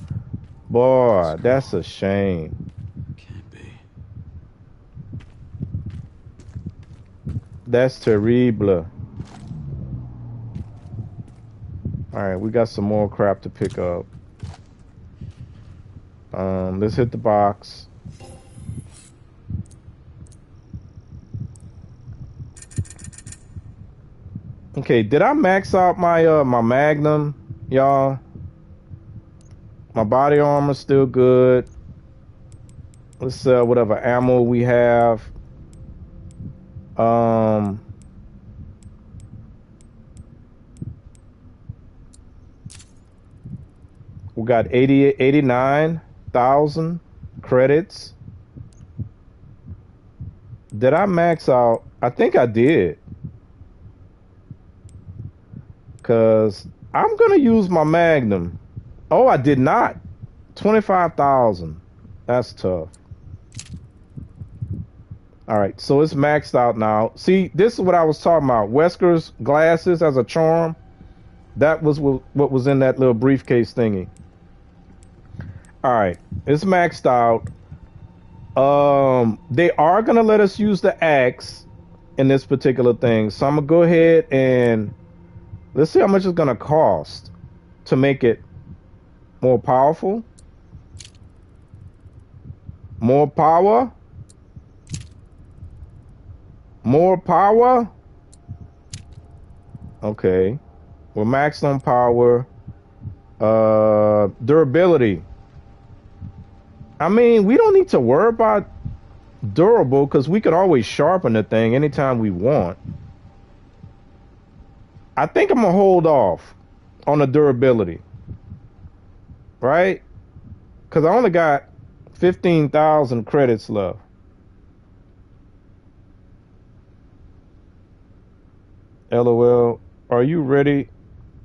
Boy, that's a shame. Can't be. That's terrible. Alright, we got some more crap to pick up. Let's hit the box. Okay, did I max out my my Magnum, y'all? My body armor's still good. Let's sell whatever ammo we have. We got 89,000 credits. Did I max out? I think I did. Cause I'm gonna use my Magnum. Oh, I did not. 25,000. That's tough. All right, so it's maxed out now. See, this is what I was talking about. Wesker's glasses as a charm. That was what was in that little briefcase thingy. All right, it's maxed out. They are gonna let us use the axe in this particular thing. So I'm gonna go ahead and let's see how much it's gonna cost to make it more powerful. More power. More power. Okay. We're maxed on power. Durability. I mean, we don't need to worry about durable because we could always sharpen the thing anytime we want. I think I'm gonna hold off on the durability. Right? Because I only got 15,000 credits left. LOL. Are you ready?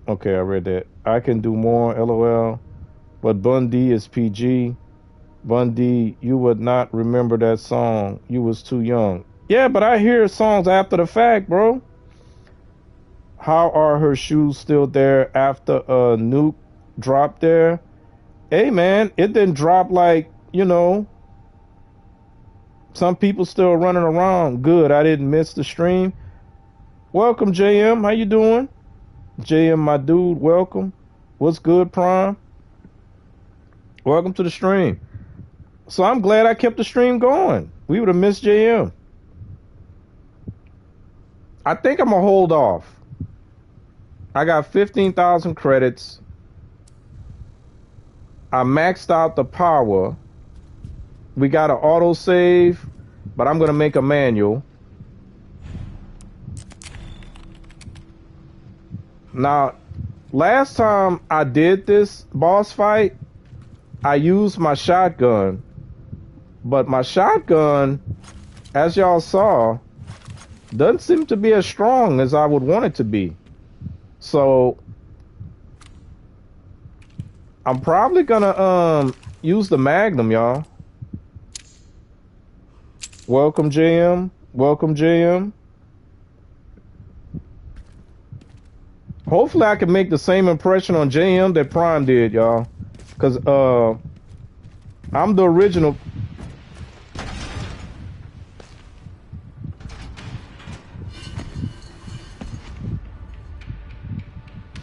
Okay, I read that. I can do more, LOL. But Bundy is PG. Bundy, you would not remember that song. You was too young. Yeah, but I hear songs after the fact, bro. How are her shoes still there after a nuke dropped there? Hey, man, it didn't drop like, you know, some people still running around. Good, I didn't miss the stream. Welcome, JM. How you doing? JM, my dude, welcome. What's good, Prime? Welcome to the stream. So I'm glad I kept the stream going. We would have missed JM. I think I'm going to hold off. I got 15,000 credits. I maxed out the power. We got an auto save, but I'm going to make a manual. Now, last time I did this boss fight, I used my shotgun But my shotgun, as y'all saw, doesn't seem to be as strong as I would want it to be. So I'm probably gonna use the Magnum, y'all. Welcome, JM. Welcome, JM. Hopefully I can make the same impression on JM that Prime did, y'all. Cause I'm the original.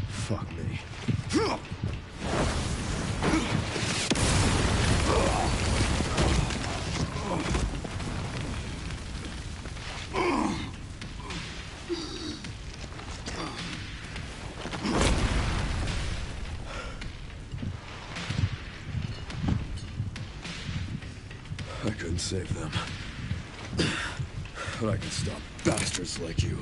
Fuck me. I couldn't save them. But I can stop bastards like you.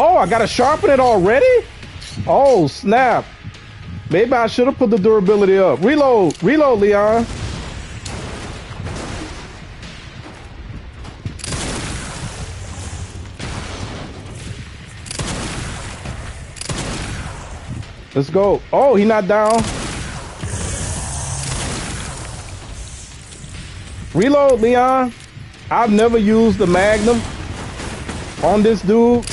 Oh, I gotta sharpen it already? Oh, snap. Maybe I should have put the durability up. Reload. Reload, Leon. Let's go. Oh, he not down. Reload, Leon. I've never used the Magnum on this dude.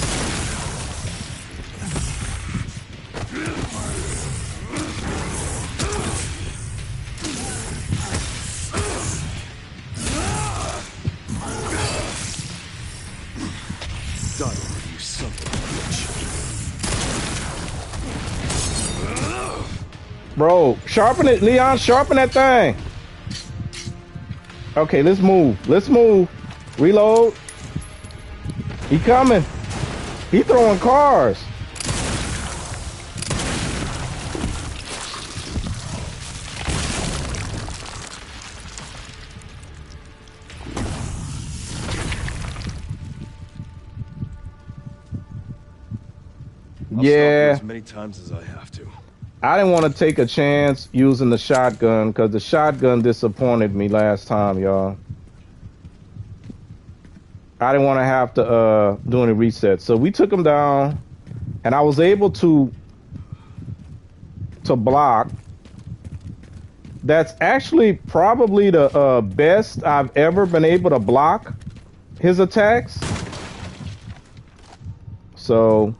Bro, sharpen it, Leon. Sharpen that thing. Okay, let's move. Let's move. Reload. He coming. He throwing cars. I'll Yeah. stop you as many times as I have to. I didn't want to take a chance using the shotgun because the shotgun disappointed me last time, y'all. I didn't want to have to do any resets. So we took him down and I was able to block. That's actually probably the best I've ever been able to block his attacks. So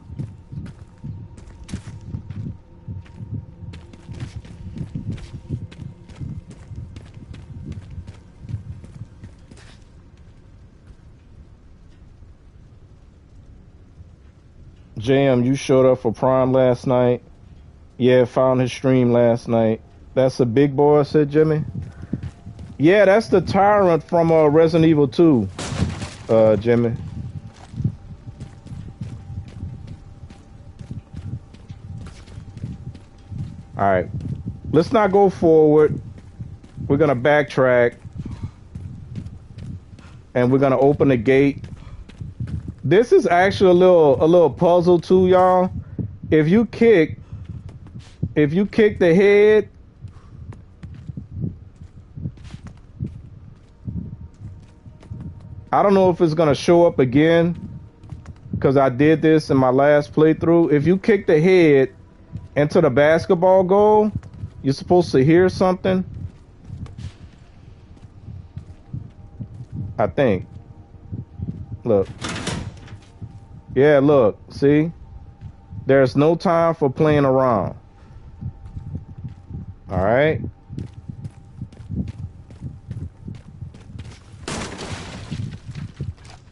JM, you showed up for Prime last night. Yeah, found his stream last night. That's a big boy, said Jimmy. Yeah, that's the Tyrant from Resident Evil 2, Jimmy. All right, let's not go forward. We're gonna backtrack, and we're gonna open the gate. This is actually a little puzzle too, y'all. If you kick the head, I don't know if it's gonna show up again because I did this in my last playthrough. If you kick the head into the basketball goal, you're supposed to hear something. I think. Look. Yeah, look. See? There's no time for playing around. All right.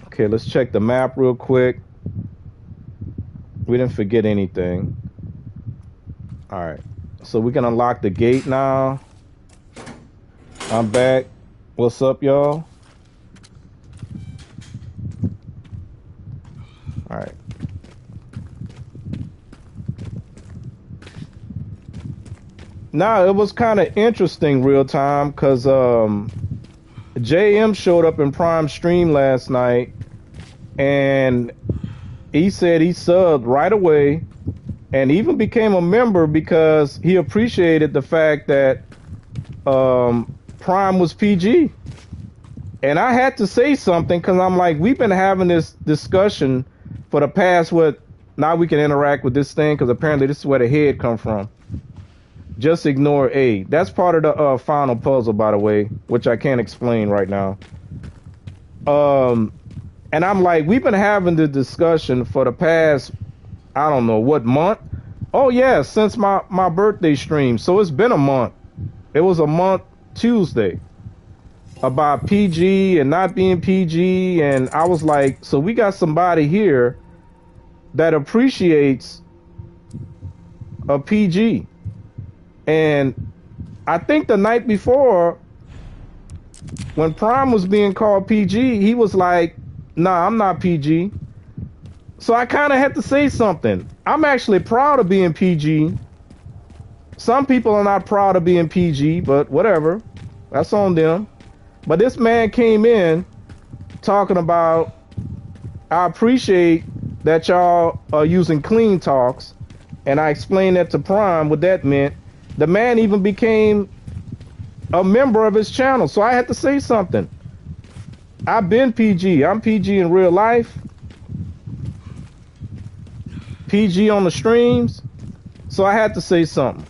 Okay, let's check the map real quick. We didn't forget anything. All right. So we can unlock the gate now. I'm back. What's up, y'all? Nah, it was kind of interesting real time because JM showed up in Prime Stream last night and he said he subbed right away and even became a member because he appreciated the fact that Prime was PG. And I had to say something because I'm like, we've been having this discussion for the past, now we can interact with this thing because apparently this is where the head come from. Just ignore A. That's part of the final puzzle, by the way, which I can't explain right now. And I'm like, we've been having the discussion for the past, I don't know, what month? Oh, yeah, since my birthday stream. So it's been a month. It was a month Tuesday about PG and not being PG. And I was like, so we got somebody here that appreciates a PG. And I think the night before, when Prime was being called PG, he was like, nah, I'm not PG. So I kind of had to say something. I'm actually proud of being PG. Some people are not proud of being PG, but whatever. That's on them. But this man came in talking about, I appreciate that y'all are using clean talks. And I explained that to Prime, what that meant. The man even became a member of his channel. So I had to say something. I've been PG. I'm PG in real life. PG on the streams. So I had to say something.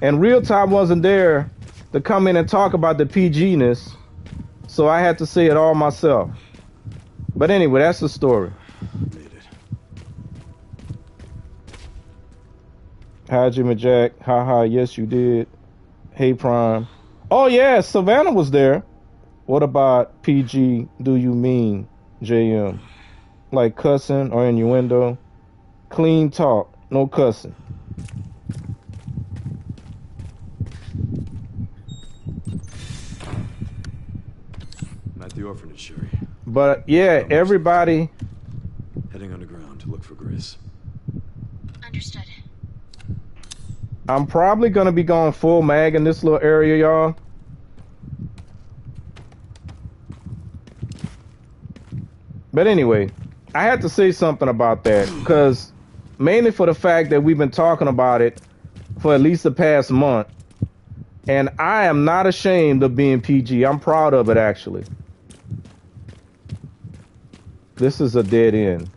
And Real Time wasn't there to come in and talk about the PG-ness. So I had to say it all myself. But anyway, that's the story. Made it. Hi, Jimmy Jack. Haha, yes, you did. Hey, Prime. Oh, yeah, Savannah was there. What about PG do you mean, JM? Like cussing or innuendo? Clean talk, no cussing. I'm at the orphanage, Sherry. But, yeah, everybody... Heading underground to look for Gris. Understood. I'm probably going to be going full mag in this little area, y'all. But anyway, I had to say something about that because mainly for the fact that we've been talking about it for at least the past month. And I am not ashamed of being PG. I'm proud of it, actually. This is a dead end.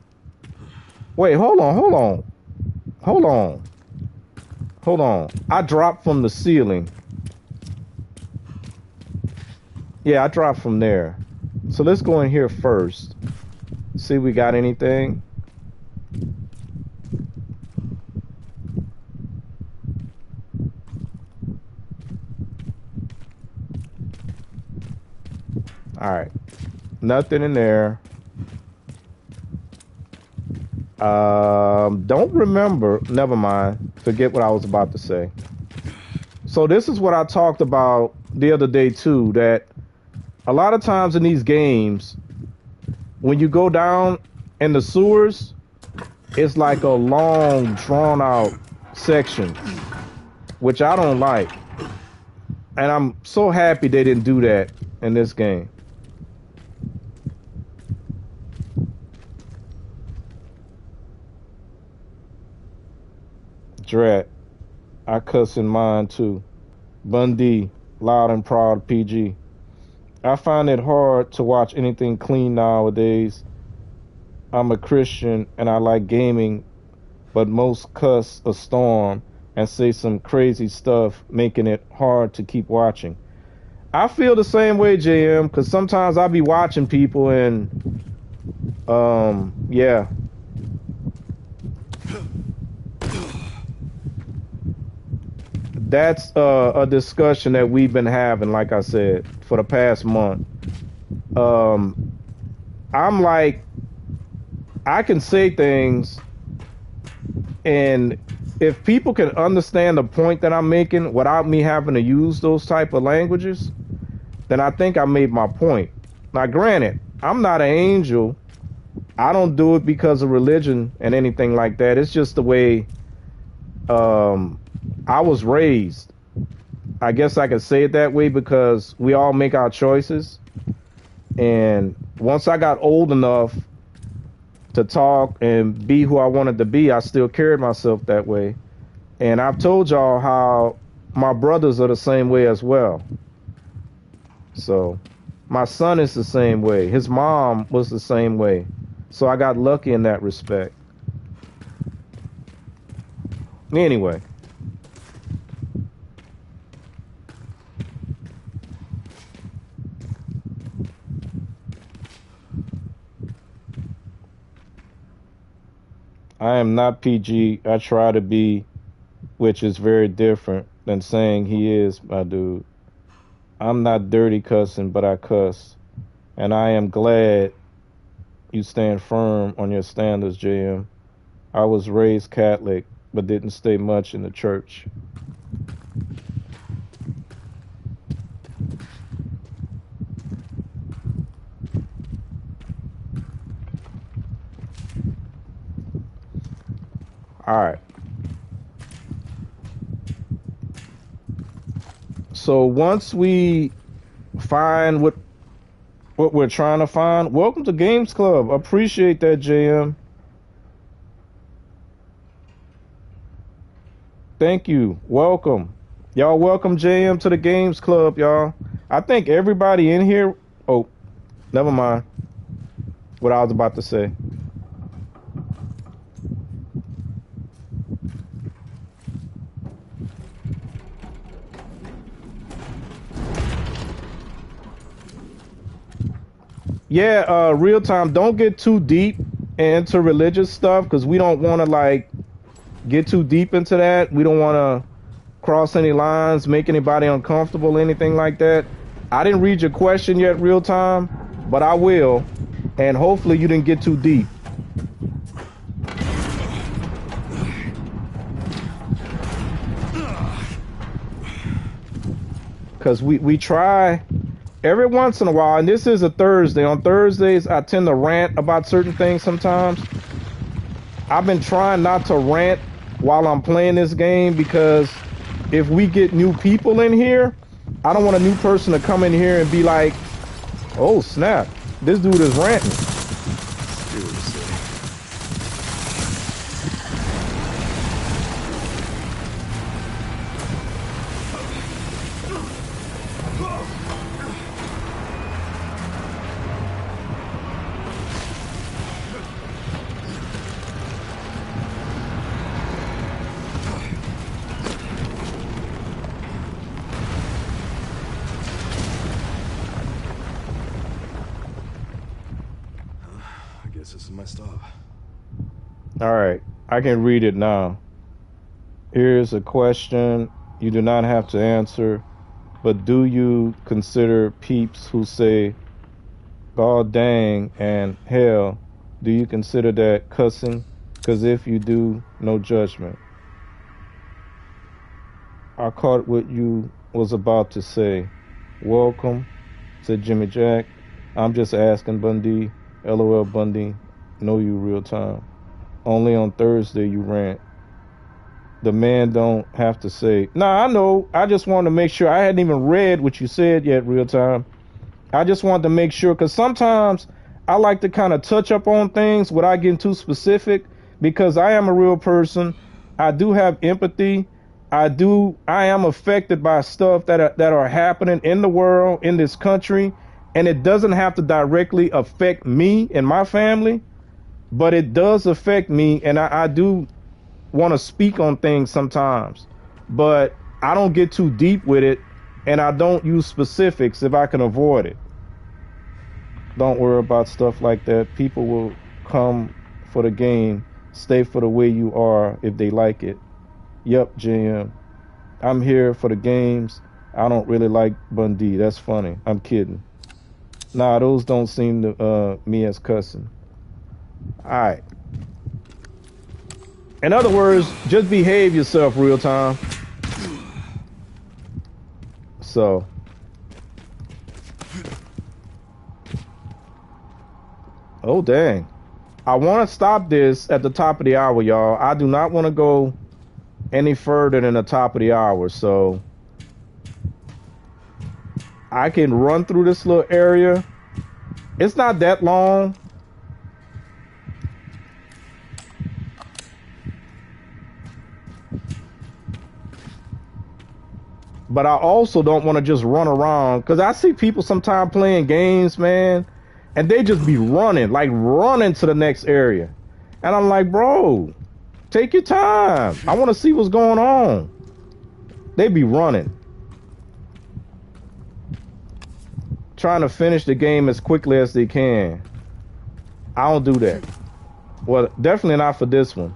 Wait, hold on. I dropped from the ceiling. Yeah, I dropped from there. So let's go in here first. See if we got anything. All right. Nothing in there. Don't remember. Never mind. Forget what I was about to say. So this is what I talked about the other day too, that a lot of times in these games, when you go down in the sewers, it's like a long, drawn-out section, which I don't like. And I'm so happy they didn't do that in this game. Drat. I cuss in mine too. Bundy, loud and proud PG. I find it hard to watch anything clean nowadays. I'm a Christian and I like gaming, but most cuss a storm and say some crazy stuff, making it hard to keep watching. I feel the same way, JM, because sometimes I'll be watching people and, yeah. That's a discussion that we've been having, like I said, for the past month. I'm like, I can say things, and if people can understand the point that I'm making without me having to use those type of languages, then I think I made my point. Now, granted, I'm not an angel. I don't do it because of religion and anything like that. It's just the way I was raised. I guess I could say it that way because we all make our choices. And once I got old enough to talk and be who I wanted to be, I still carried myself that way. And I've told y'all how my brothers are the same way as well. So my son is the same way. His mom was the same way. So I got lucky in that respect. Anyway. I am not PG. I try to be, which is very different than saying he is, my dude. I'm not dirty cussing, but I cuss. And I am glad you stand firm on your standards, JM. I was raised Catholic, but didn't stay much in the church. All right. So once we find what we're trying to find, welcome to Games Club. Appreciate that, JM. Thank you. Welcome. Y'all welcome JM to the Games Club, y'all. I think everybody in here... Oh, never mind what I was about to say. Yeah, real time. Don't get too deep into religious stuff because we don't want to like get too deep into that. We don't want to cross any lines, make anybody uncomfortable, anything like that. I didn't read your question yet, real time, but I will. And hopefully you didn't get too deep. Because we try every once in a while, and this is a Thursday. On Thursdays, I tend to rant about certain things sometimes. I've been trying not to rant while I'm playing this game because if we get new people in here, I don't want a new person to come in here and be like, oh, snap, this dude is ranting. Seriously. This is my stop. All right, I can read it now. Here's a question you do not have to answer, but do you consider peeps who say, God dang and hell, do you consider that cussing? Because if you do, no judgment. I caught what you was about to say. Welcome, said Jimmy Jack. I'm just asking, Bundy. LOL, Bundy. Know you real time. Only on Thursday you rant. The man don't have to say. Nah, I know. I just wanted to make sure. I hadn't even read what you said yet, real time. I just wanted to make sure, because sometimes I like to kind of touch up on things without getting too specific, because I am a real person. I do have empathy. I am affected by stuff that are happening in the world, in this country, and it doesn't have to directly affect me and my family, but it does affect me, and I do want to speak on things sometimes, but I don't get too deep with it, and I don't use specifics if I can avoid it. Don't worry about stuff like that. People will come for the game, stay for the way you are if they like it. Yep, JM. I'm here for the games. I don't really like Bundy. That's funny. I'm kidding. Nah, those don't seem to me as cussing. All right. In other words, just behave yourself, real time. So. Oh, dang. I want to stop this at the top of the hour, y'all. I do not want to go any further than the top of the hour. So I can run through this little area. It's not that long. But I also don't want to just run around, because I see people sometimes playing games, man, and they just be running, like running to the next area. And I'm like, bro, take your time. I want to see what's going on. They be running. Trying to finish the game as quickly as they can. I don't do that. Well, definitely not for this one.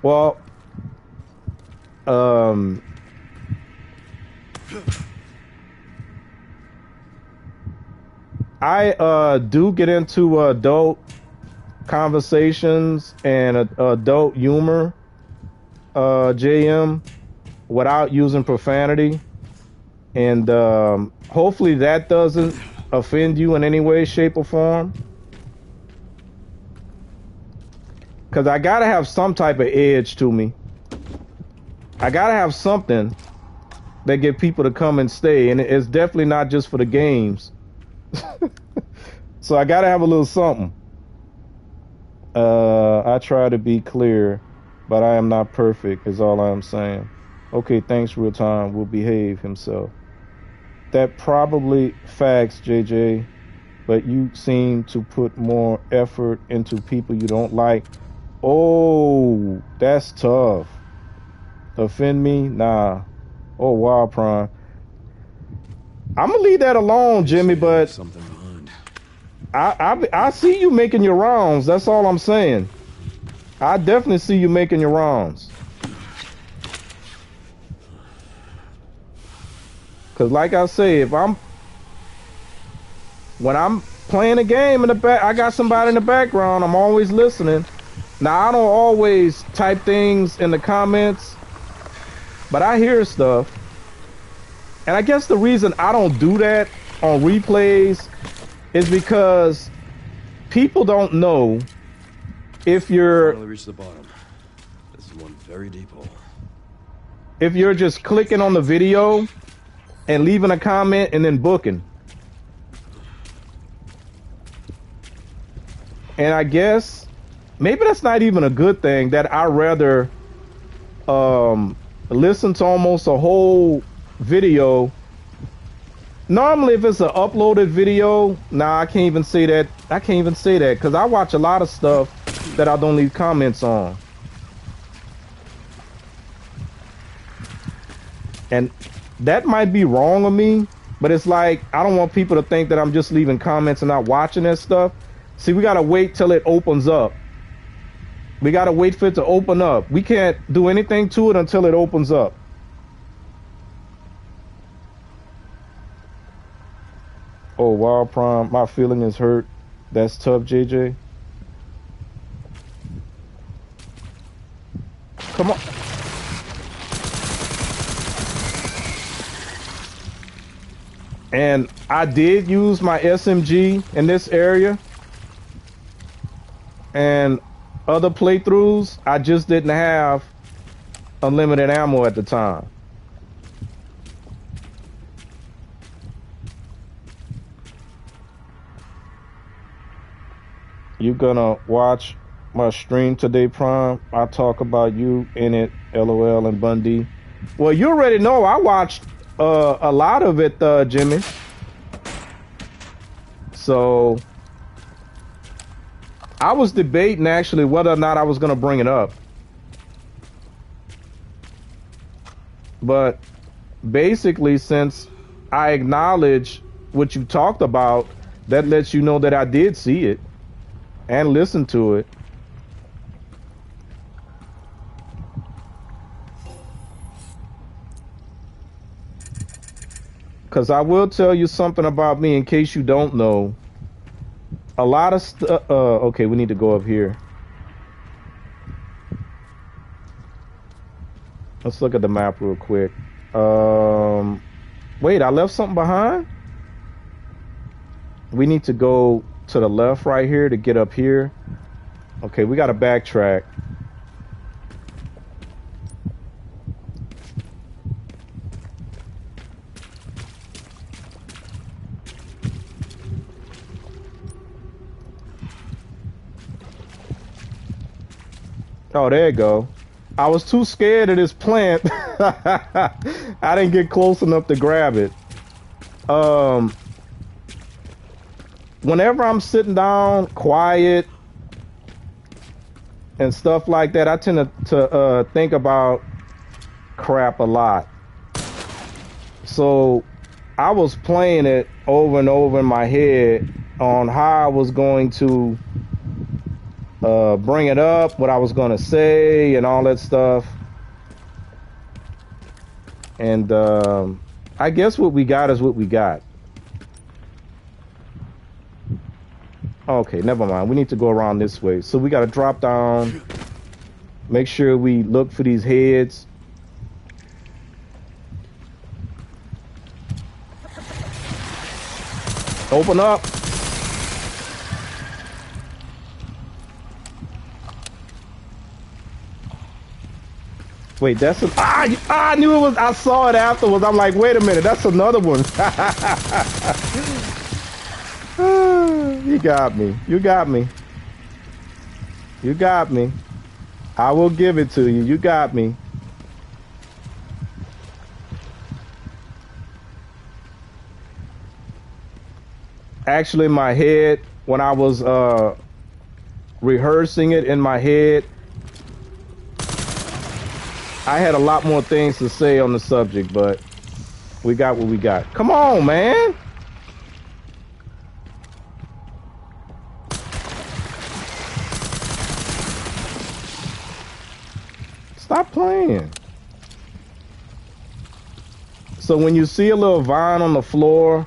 Well, I do get into adult conversations and adult humor, JM, without using profanity, and hopefully that doesn't offend you in any way, shape, or form. Because I gotta have some type of edge to me. I gotta have something that get people to come and stay, and it's definitely not just for the games. So I gotta have a little something. I try to be clear, but I am not perfect, is all I am saying. Okay, thanks, real time. Will behave himself. That probably facts, JJ, but you seem to put more effort into people you don't like. Oh, that's tough. Offend me? Nah. Oh, wow, Prime. I'm gonna leave that alone, Jimmy, but something behind. I see you making your rounds. That's all I'm saying. I definitely see you making your rounds. Cause like I say, when I'm playing a game in the back, I got somebody in the background. I'm always listening. Now, I don't always type things in the comments, but I hear stuff. And I guess the reason I don't do that on replays is because people don't know if you're... Finally reached the bottom. This is one very deep hole. If you're just clicking on the video and leaving a comment and then booking. And I guess... maybe that's not even a good thing, that I rather listen to almost a whole video. Normally, if it's an uploaded video, I can't even say that. I can't even say that because I watch a lot of stuff that I don't leave comments on. And that might be wrong of me, but it's like, I don't want people to think that I'm just leaving comments and not watching that stuff. See, we got to wait till it opens up. We got to wait for it to open up. We can't do anything to it until it opens up. Oh, wow, Prime. My feeling is hurt. That's tough, JJ. Come on. And I did use my SMG in this area. And other playthroughs, I just didn't have unlimited ammo at the time. You gonna watch my stream today, Prime? I talk about you in it, LOL and Bundy. Well, you already know I watched a lot of it, Jimmy. So I was debating actually whether or not I was gonna bring it up. But basically, since I acknowledge what you talked about, that lets you know that I did see it and listen to it. Because I will tell you something about me in case you don't know. A lot of stuff. Okay, we need to go up here. Let's look at the map real quick. Wait, I left something behind? We need to go to the left right here to get up here. Okay, we got to backtrack. Oh, there you go. I was too scared of this plant. I didn't get close enough to grab it. Whenever I'm sitting down, quiet, and stuff like that, I tend to think about crap a lot. So I was playing it over and over in my head on how I was going to bring it up, what I was going to say, and all that stuff. And I guess what we got is what we got. Okay, never mind. We need to go around this way. So we got to drop down. Make sure we look for these heads. Open up. Wait, that's a... I knew it was... I saw it afterwards. I'm like, wait a minute. That's another one. You got me. You got me. You got me. I will give it to you. You got me. Actually, in my head, when I was rehearsing it in my head, I had a lot more things to say on the subject, but we got what we got. Come on, man. Stop playing. So when you see a little vine on the floor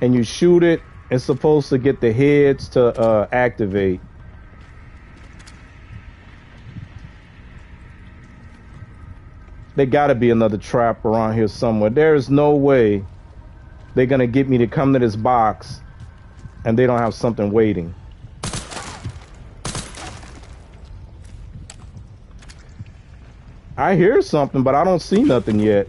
and you shoot it, it's supposed to get the heads to activate. There gotta be another trap around here somewhere. There is no way they're gonna get me to come to this box and they don't have something waiting. I hear something, but I don't see nothing yet.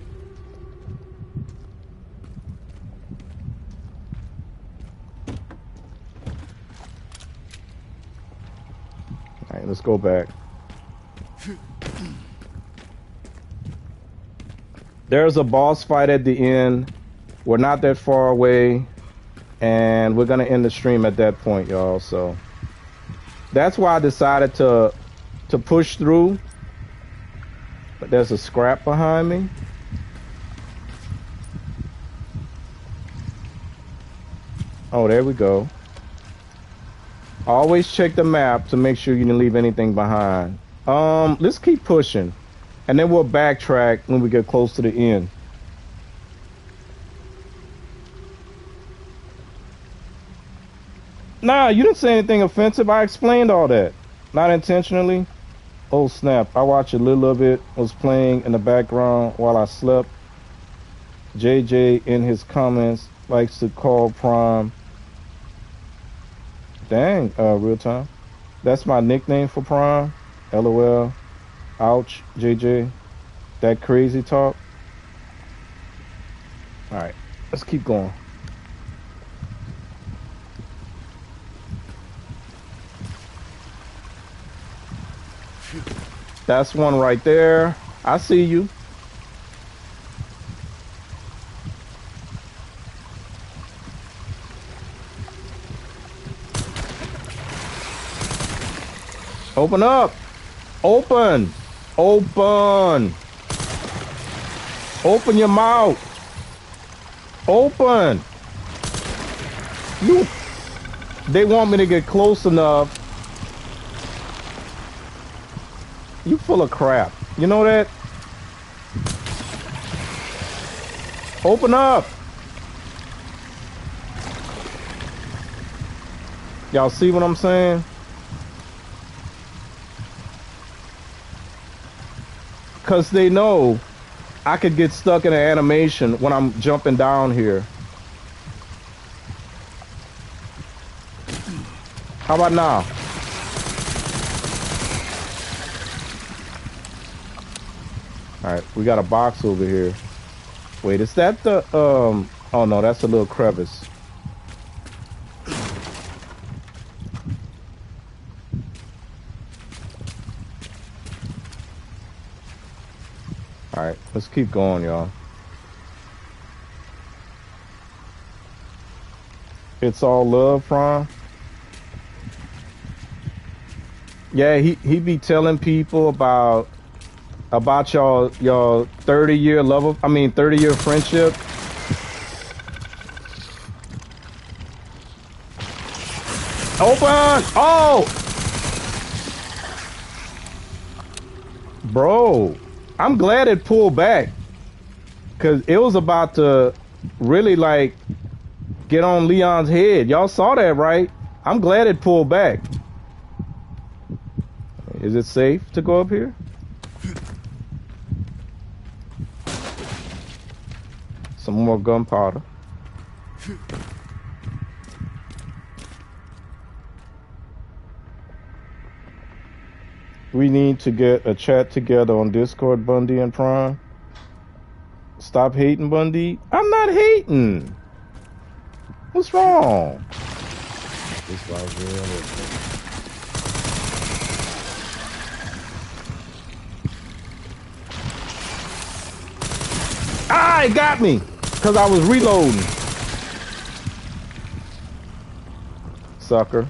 All right, let's go back. There's a boss fight at the end. We're not that far away, and we're gonna end the stream at that point, y'all. So that's why I decided to push through. But there's a scrap behind me. Oh, there we go. Always check the map to make sure you didn't leave anything behind. Let's keep pushing. And then we'll backtrack when we get close to the end. Nah, you didn't say anything offensive. I explained all that. Not intentionally. Oh snap, I watched a little of it, was playing in the background while I slept. JJ in his comments likes to call Prime. Dang, real time. That's my nickname for Prime. LOL. Ouch, JJ. That crazy talk. Alright, let's keep going. That's one right there. I see you. Open up. Open. Open. Open your mouth. Open. You. They want me to get close enough. You full of crap. You know that? Open up. Y'all see what I'm saying? Because they know I could get stuck in an animation when I'm jumping down here. How about now? Alright, we got a box over here. Wait, is that the, oh no, that's a little crevice. Alright, let's keep going, y'all. It's all love, Fron. Yeah, he be telling people about y'all 30-year love, 30-year friendship. Open! Oh! Bro, I'm glad it pulled back, because it was about to really, like, get on Leon's head. Y'all saw that, right? I'm glad it pulled back. Is it safe to go up here? Some more gunpowder. We need to get a chat together on Discord, Bundy and Prime. Stop hating, Bundy. I'm not hating. What's wrong? This vibe's real. Ah, it got me because I was reloading. Sucker.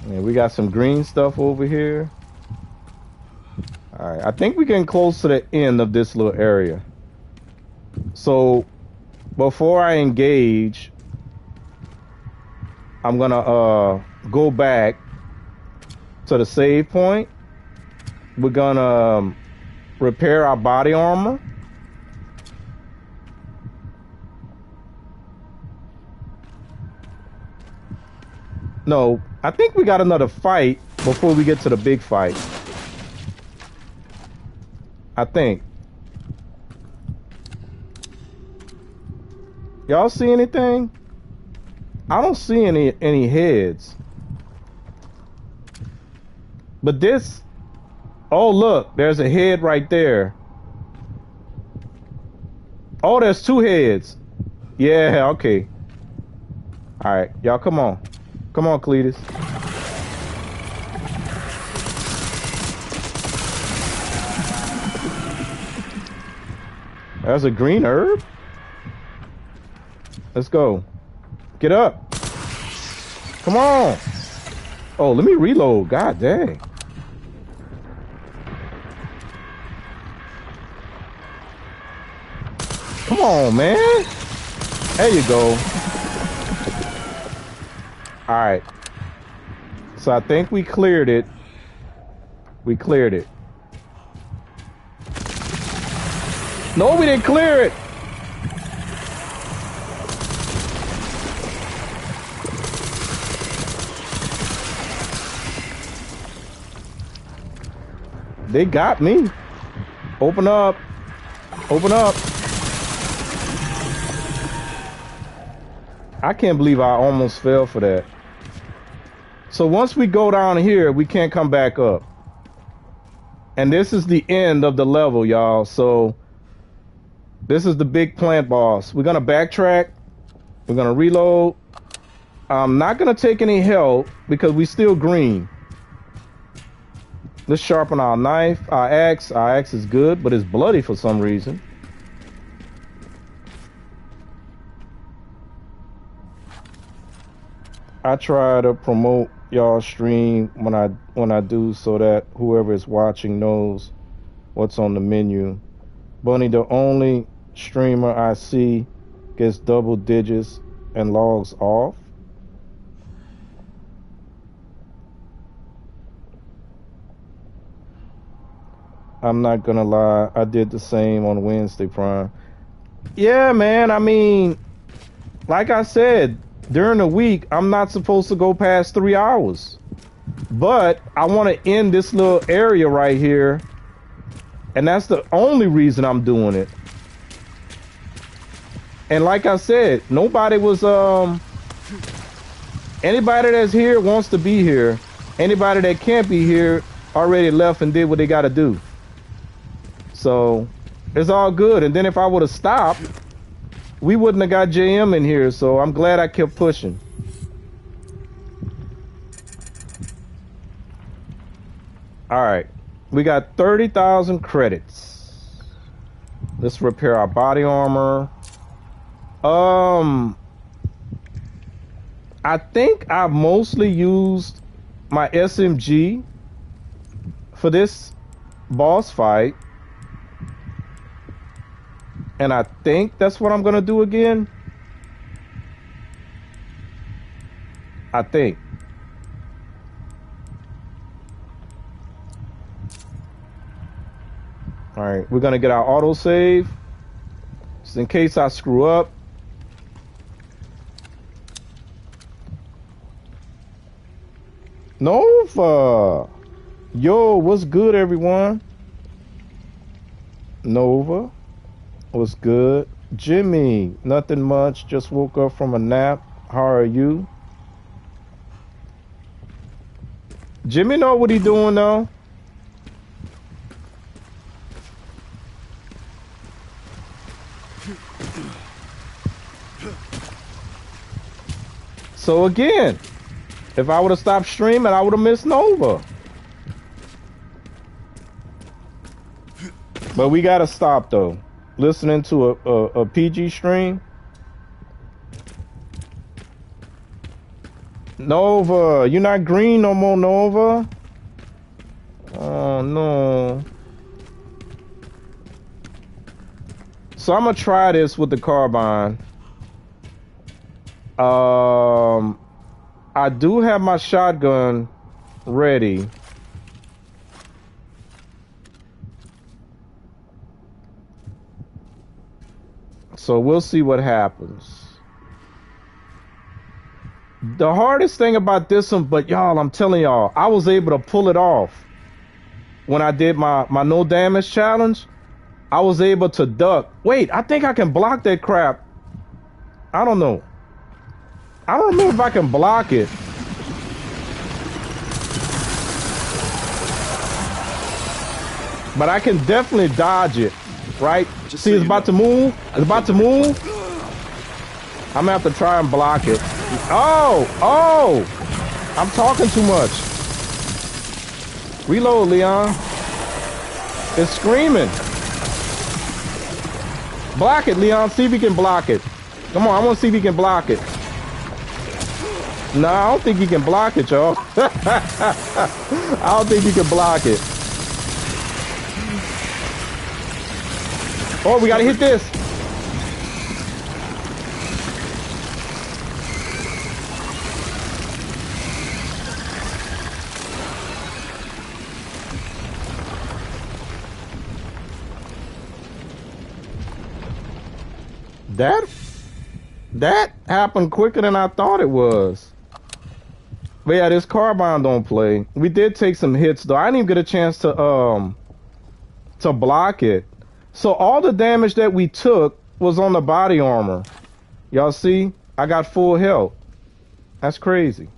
And we got some green stuff over here. All right, I think we're getting close to the end of this little area. So before I engage, I'm gonna go back to the save point. We're gonna repair our body armor. No, I think we got another fight before we get to the big fight. I think. Y'all see anything? I don't see any heads. But this, oh look, there's a head right there. Oh, there's two heads. Yeah, okay. All right, y'all come on. Come on, Cletus. There's a green herb. Let's go. Get up. Come on. Oh, let me reload. God dang. Come on, man. There you go. All right. So I think we cleared it. We cleared it. No, we didn't clear it. They got me. Open up. Open up. I can't believe I almost fell for that. So once we go down here, we can't come back up. And this is the end of the level, y'all. So this is the big plant boss. We're going to backtrack. We're going to reload. I'm not going to take any help because we still green. Let's sharpen our knife, our axe. Our axe is good, but it's bloody for some reason. I try to promote y'all stream when I do so that whoever is watching knows what's on the menu. Bunny, the only streamer I see gets double digits and logs off. I'm not gonna lie, I did the same on Wednesday, Prime. Yeah, man, I mean, like I said, during the week, I'm not supposed to go past 3 hours. But I want to end this little area right here. And that's the only reason I'm doing it. And like I said, nobody was Anybody that's here wants to be here. Anybody that can't be here already left and did what they got to do. So it's all good. And then if I would have stopped, we wouldn't have got JM in here. So I'm glad I kept pushing. All right. We got 30,000 credits. Let's repair our body armor. I think I mostly used my SMG for this boss fight. And I think that's what I'm going to do again. I think. All right, we're going to get our autosave. Just in case I screw up. Nova! Yo, what's good, everyone? Nova, what's good? Jimmy, nothing much. Just woke up from a nap. How are you? Jimmy know what he doing, though. So again, if I would have stopped streaming, I would have missed Nova. But we gotta stop though. Listening to a PG stream. Nova, you're not green no more, Nova. Oh no. So I'm gonna try this with the carbine. I do have my shotgun ready. So we'll see what happens. The hardest thing about this one, but y'all, I'm telling y'all, I was able to pull it off. When I did my no damage challenge, I was able to duck. Wait, I think I can block that crap. I don't know. I don't know if I can block it. But I can definitely dodge it, right? Just See, so it's you about know. to move. It's about to move. I'm gonna have to try and block it. Oh! I'm talking too much. Reload, Leon. It's screaming. Block it, Leon. See if you can block it. Come on, I want to see if he can block it. No, I don't think he can block it, y'all. I don't think he can block it. Oh, we gotta hit this. That happened quicker than I thought it was. But yeah, this carbine don't play. We did take some hits though. I didn't even get a chance to block it. So all the damage that we took was on the body armor. Y'all see? I got full health. That's crazy.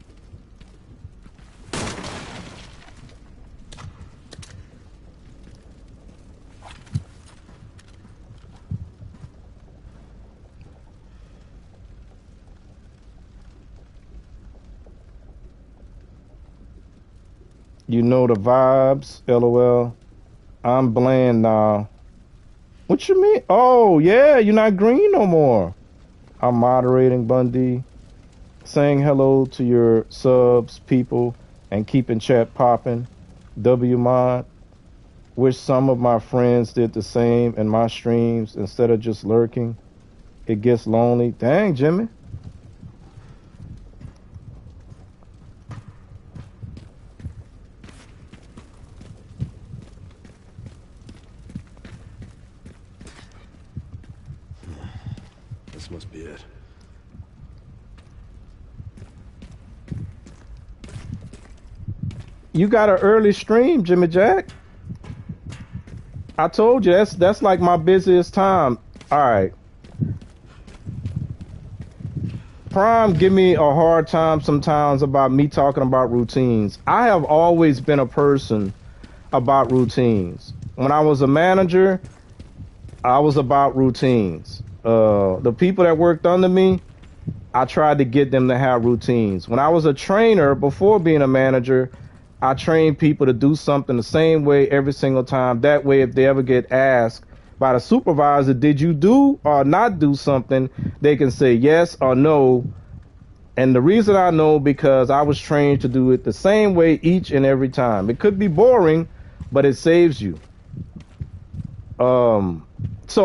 You know the vibes, LOL. I'm bland now. What you mean? Oh, yeah, you're not green no more. I'm moderating Bundy, saying hello to your subs, people, and keeping chat popping. WMod. Wish some of my friends did the same in my streams instead of just lurking. It gets lonely. Dang, Jimmy. This must be it. You got an early stream, Jimmy Jack. I told you that's like my busiest time. All right. Prime give me a hard time sometimes about me talking about routines. I have always been a person about routines. When I was a manager, I was about routines. The people that worked under me, I tried to get them to have routines. When I was a trainer, before being a manager, I trained people to do something the same way every single time. That way, if they ever get asked by the supervisor, did you do or not do something, they can say yes or no. And the reason I know, because I was trained to do it the same way each and every time. It could be boring, but it saves you. So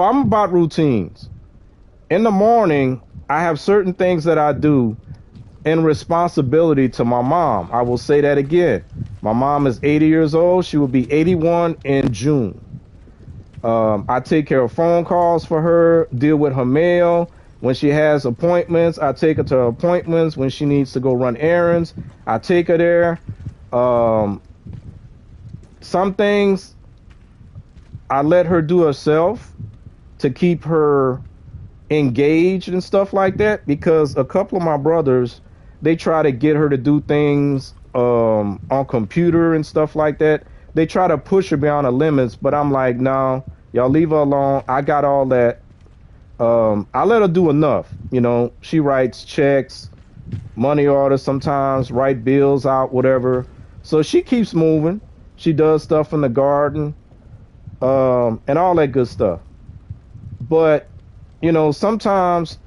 I'm about routines. In the morning, I have certain things that I do in responsibility to my mom. I will say that again. My mom is 80 years old. She will be 81 in June. I take care of phone calls for her, deal with her mail. When she has appointments, I take her to her appointments. When she needs to go run errands, I take her there. Some things I let her do herself to keep her engaged and stuff like that, because a couple of my brothers, they try to get her to do things on computer and stuff like that. They try to push her beyond the limits, but I'm like, no, y'all leave her alone. I got all that. I let her do enough. You know, she writes checks, money orders sometimes, write bills out, whatever. So she keeps moving. She does stuff in the garden, and all that good stuff. But, you know, sometimes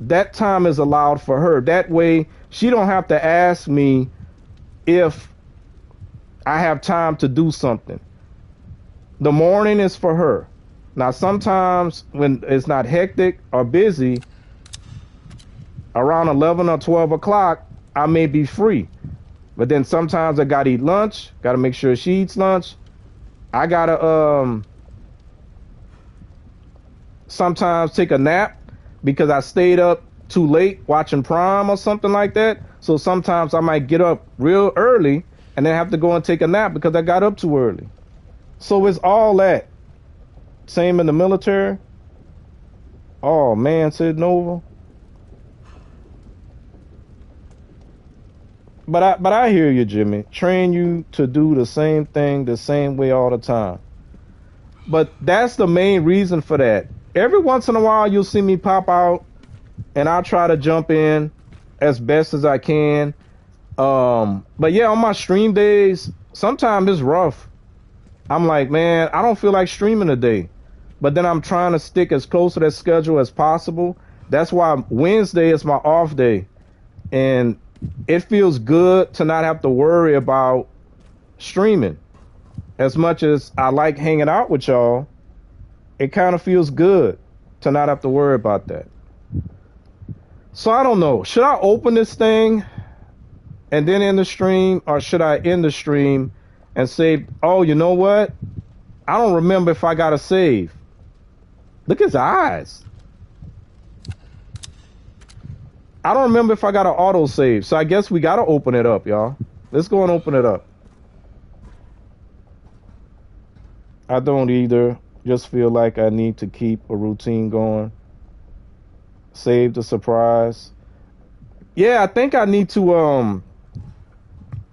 that time is allowed for her. That way she don't have to ask me if I have time to do something. The morning is for her. Now, sometimes when it's not hectic or busy, around 11 or 12 o'clock, I may be free. But then sometimes I got to eat lunch, got to make sure she eats lunch. I got to sometimes take a nap because I stayed up too late watching Prime or something like that. So sometimes I might get up real early and then have to go and take a nap because I got up too early. So it's all that. Same in the military. Oh man, said Nova. But I hear you, Jimmy. Train you to do the same thing the same way all the time. But that's the main reason for that. Every once in a while you'll see me pop out and I'll try to jump in as best as I can. But yeah, on my stream days, sometimes it's rough. I'm like, man, I don't feel like streaming today. But then I'm trying to stick as close to that schedule as possible. That's why Wednesday is my off day. And it feels good to not have to worry about streaming. As much as I like hanging out with y'all, it kind of feels good to not have to worry about that. So I don't know. Should I open this thing and then end the stream, or should I end the stream and say, oh, you know what? I don't remember if I got to save. Look at his eyes. I don't remember if I got an auto save. So I guess we got to open it up, y'all. Let's go and open it up. I don't either. Just feel like I need to keep a routine going. Save the surprise. Yeah, I think I need to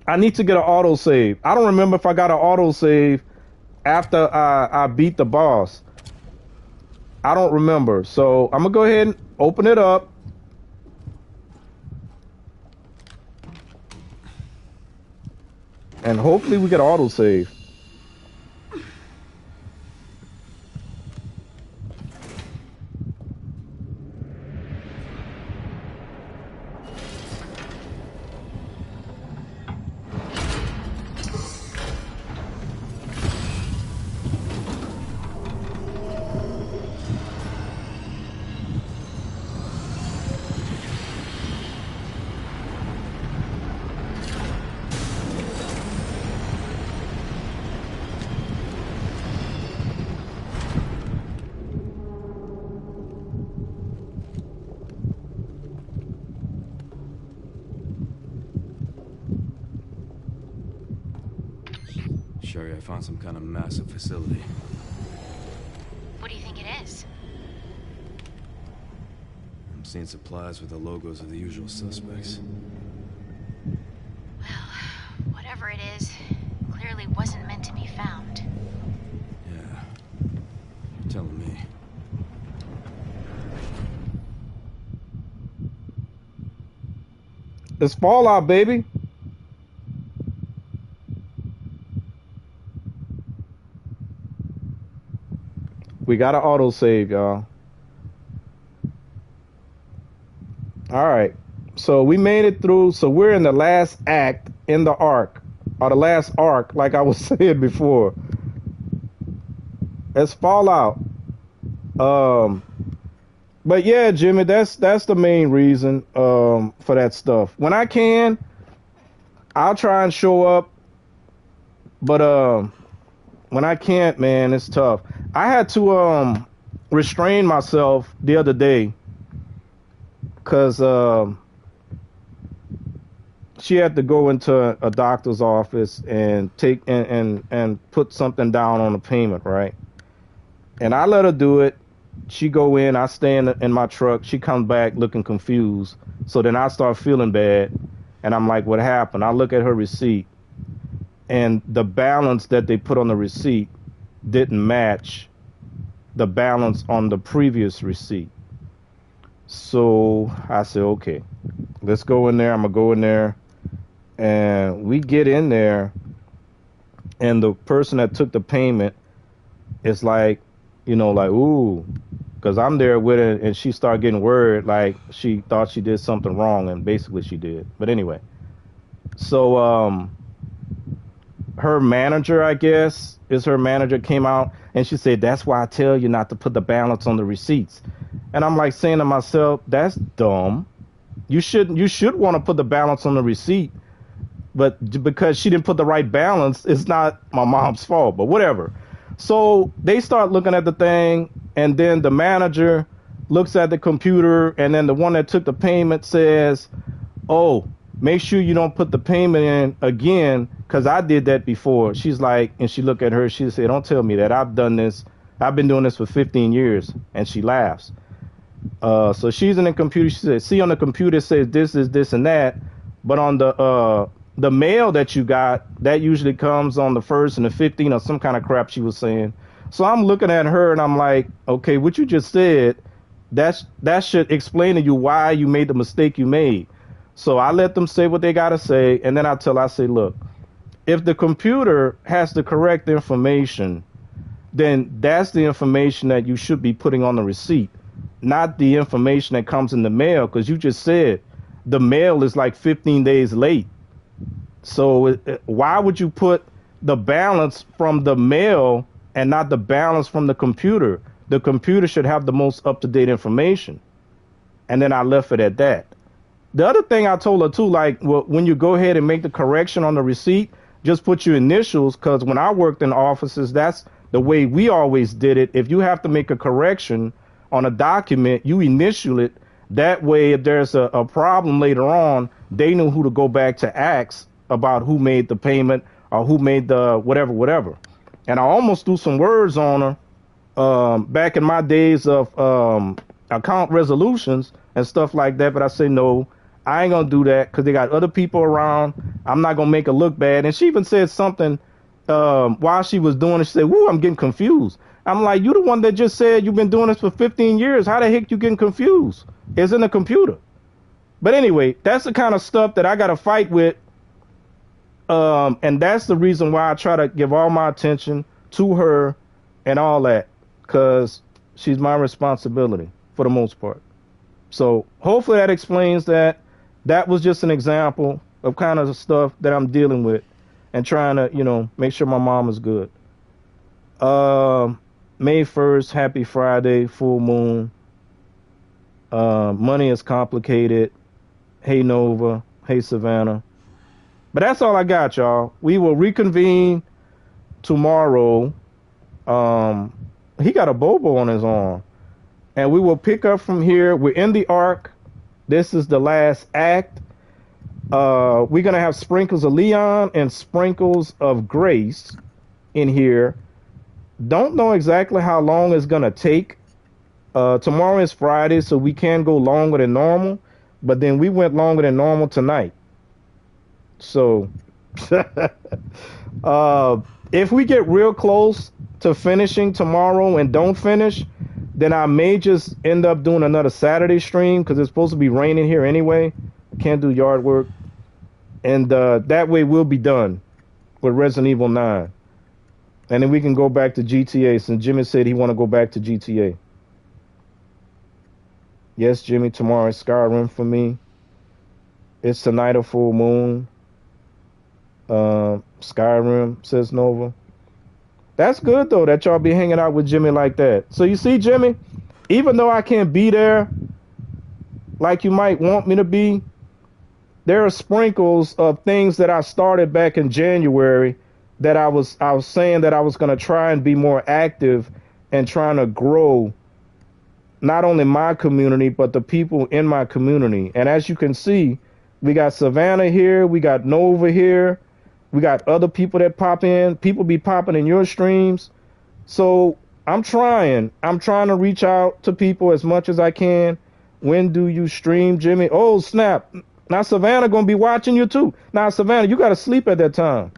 get an auto save. I don't remember if I got an auto save after I beat the boss. I don't remember. So I'm gonna go ahead and open it up. And hopefully we get auto save. Sherry, I found some kind of massive facility. What do you think it is? I'm Seen supplies with the logos of the usual suspects. Well, whatever it is, clearly wasn't meant to be found. Yeah. You're telling me. It's Fallout, baby. We got an autosave, y'all. All right. So we made it through. So we're in the last act in the arc, or the last arc, like I was saying before. It's Fallout. But yeah, Jimmy, that's the main reason for that stuff. When I can, I'll try and show up. But when I can't, man, it's tough. I had to restrain myself the other day because she had to go into a doctor's office and take and put something down on a payment, right? And I let her do it. She go in, I stay in my truck. She comes back looking confused. So then I start feeling bad, and I'm like, what happened? I look at her receipt, and the balance that they put on the receipt didn't match the balance on the previous receipt. So I said, okay, let's go in there. I'm going to go in there. And we get in there, and the person that took the payment is like, like, ooh, because I'm there with her, and she started getting worried, like she thought she did something wrong, and basically she did. But anyway, so her manager, I guess, came out, and she said, that's why I tell you not to put the balance on the receipts. And I'm like saying to myself, that's dumb. You should want to put the balance on the receipt, but because she didn't put the right balance, it's not my mom's fault, but whatever. So they start looking at the thing, and then the manager looks at the computer, and then the one that took the payment says, oh, make sure you don't put the payment in again, because I did that before. She's like, and she looked at her, she said, don't tell me that. I've done this. I've been doing this for 15 years. And she laughs. So she's in the computer. She said, see, on the computer it says this is this and that, but on the mail that you got, that usually comes on the 1st and the 15th or some kind of crap she was saying. So I'm looking at her and I'm like, okay, what you just said, that should explain to you why you made the mistake you made. So I let them say what they got to say. And then I say, look, if the computer has the correct information, then that's the information that you should be putting on the receipt, not the information that comes in the mail. Because you just said the mail is like 15 days late. So why would you put the balance from the mail and not the balance from the computer? The computer should have the most up-to-date information. And then I left it at that. The other thing I told her too, like, well, when you go ahead and make the correction on the receipt, just put your initials, because when I worked in offices, that's the way we always did it. If you have to make a correction on a document, you initial it. That way, if there's a problem later on, they knew who to go back to ask about who made the payment or who made the whatever. And I almost threw some words on her back in my days of account resolutions and stuff like that. But I say, no, I ain't going to do that because they got other people around. I'm not going to make her look bad. And she even said something while she was doing it. She said, woo, I'm getting confused. I'm like, you the one that just said you've been doing this for 15 years. How the heck you getting confused? It's in the computer. But anyway, that's the kind of stuff that I got to fight with. And that's the reason why I try to give all my attention to her and all that, because she's my responsibility for the most part. So hopefully that explains that. That was just an example of kind of the stuff that I'm dealing with and trying to, make sure my mom is good. May 1st, happy Friday, full moon. Money is complicated. Hey, Nova. Hey, Savannah. But that's all I got, y'all. We will reconvene tomorrow. He got a Bobo on his arm. And we will pick up from here. We're in the arc. This is the last act. We're going to have sprinkles of Leon and sprinkles of Grace in here. Don't know exactly how long it's going to take Tomorrow is Friday, so we can go longer than normal. But then we went longer than normal tonight. So, if we get real close to finishing tomorrow and don't finish, then I may just end up doing another Saturday stream because it's supposed to be raining here anyway. I can't do yard work. And that way we'll be done with Resident Evil 9. And then we can go back to GTA since Jimmy said he want to go back to GTA. Yes, Jimmy, tomorrow is Skyrim for me. It's tonight a full moon. Skyrim, says Nova. That's good, though, that y'all be hanging out with Jimmy like that. So you see, Jimmy, even though I can't be there like you might want me to be, there are sprinkles of things that I started back in January that I was saying that I was going to try and be more active and trying to grow not only my community, but the people in my community. And as you can see, we got Savannah here, we got Nova here, we got other people that pop in. People be popping in your streams. So I'm trying to reach out to people as much as I can. When do you stream, Jimmy? Oh, snap. Now Savannah gonna be watching you too. Now Savannah, you gotta sleep at that time.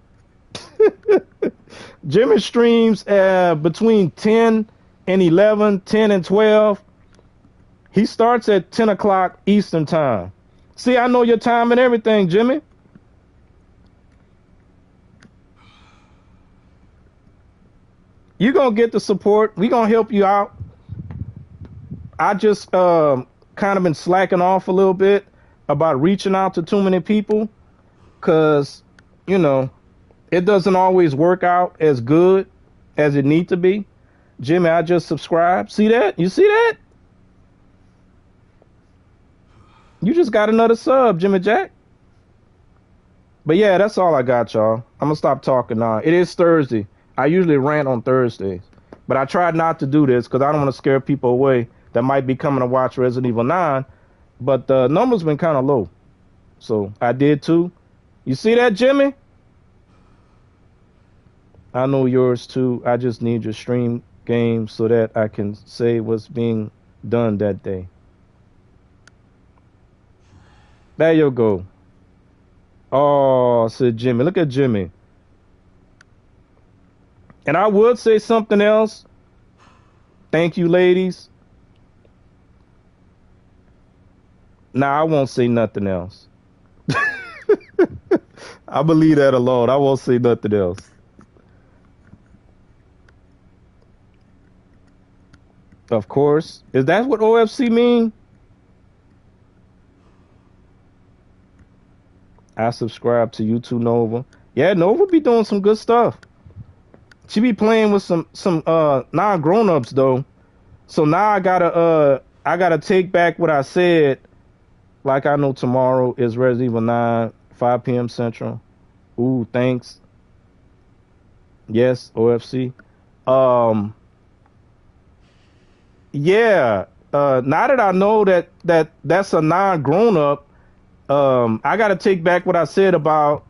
Jimmy streams between 10 and 11, 10 and 12. He starts at 10 o'clock Eastern time. See, I know your time and everything, Jimmy. You're going to get the support. We're going to help you out. I just kind of been slacking off a little bit about reaching out to too many people because, you know, it doesn't always work out as good as it need to be. Jimmy, I just subscribed. See that? You see that? You just got another sub, Jimmy Jack. But yeah, that's all I got, y'all. I'm going to stop talking now. It is Thursday. I usually rant on Thursdays. But I tried not to do this because I don't want to scare people away that might be coming to watch Resident Evil 9. But the numbers been kind of low. So I did too. You see that, Jimmy? I know yours too. I just need your stream game so that I can say what's being done that day. There you go. Oh, said Jimmy. Look at Jimmy. And I would say something else. Thank you, ladies. Nah, I won't say nothing else. I believe that alone. I won't say nothing else. Of course. Is that what OFC mean? I subscribe to YouTube Nova. Yeah, Nova be doing some good stuff. She be playing with some non-grown-ups though. So now I gotta take back what I said. Like I know tomorrow is Resident Evil 9, 5 p.m. Central. Ooh, thanks. Yes, OFC. Yeah. Now that I know that's a non-grown-up, I gotta take back what I said about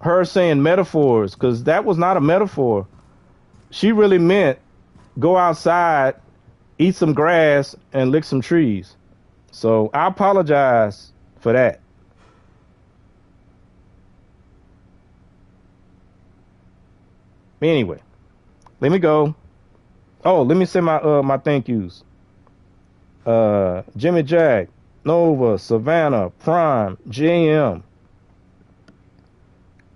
her saying metaphors, because that was not a metaphor. She really meant go outside, eat some grass, and lick some trees. So I apologize for that. Anyway, let me go. Oh, let me say my thank yous. Jimmy Jack, Nova, Savannah, Prime, JM.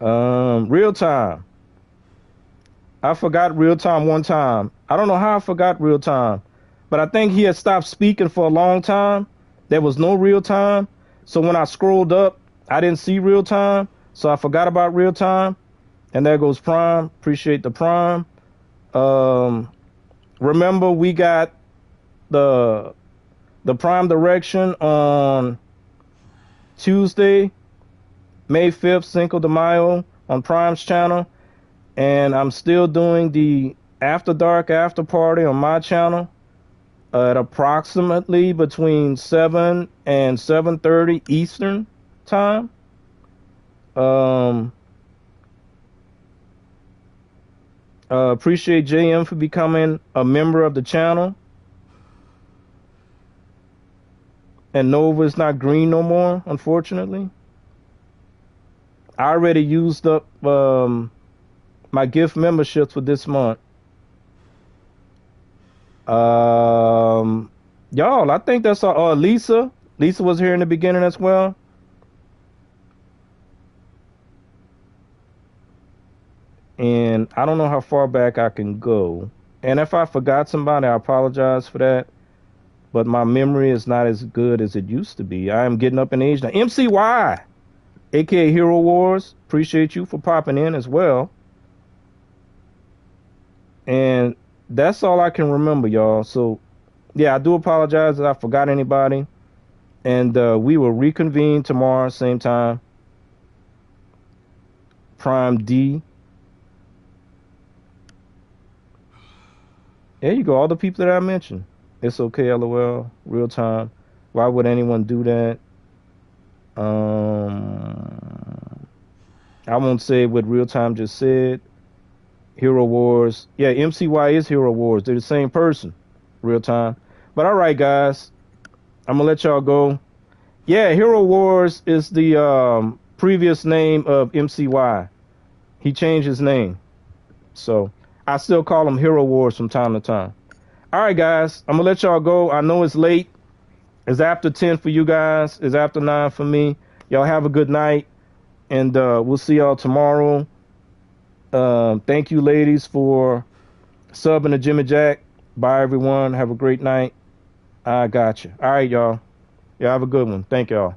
Real time. I forgot real time one time. I don't know how I forgot real time, but I think he had stopped speaking for a long time. There was no real time. So when I scrolled up, I didn't see real time. So I forgot about real time. And there goes Prime. Appreciate the Prime. Remember we got the Prime Direction on Tuesday, May 5th, Cinco de Mayo on Prime's channel. And I'm still doing the After Dark After Party on my channel at approximately between 7 and 7:30 Eastern time. Appreciate JM for becoming a member of the channel. And Nova is not green no more, unfortunately. I already used up my gift memberships for this month. Y'all, I think that's all. Lisa was here in the beginning as well. And I don't know how far back I can go. And if I forgot somebody, I apologize for that. But my memory is not as good as it used to be. I am getting up in age now. MCY, aka Hero Wars, appreciate you for popping in as well. And that's all I can remember, y'all. So, yeah, I do apologize if I forgot anybody. And we will reconvene tomorrow, same time. Prime D. There you go. All the people that I mentioned. It's okay, LOL. Real time. Why would anyone do that? I won't say what real time just said. Hero Wars. Yeah, MCY is Hero Wars. They're the same person. Real time. But all right, guys. I'm going to let y'all go. Yeah, Hero Wars is the previous name of MCY. He changed his name. So I still call him Hero Wars from time to time. All right, guys. I'm going to let y'all go. I know it's late. It's after 10 for you guys. It's after 9 for me. Y'all have a good night. And we'll see y'all tomorrow. Thank you, ladies, for subbing to Jimmy Jack. Bye, everyone. Have a great night. I got you. All right, y'all. Y'all have a good one. Thank y'all.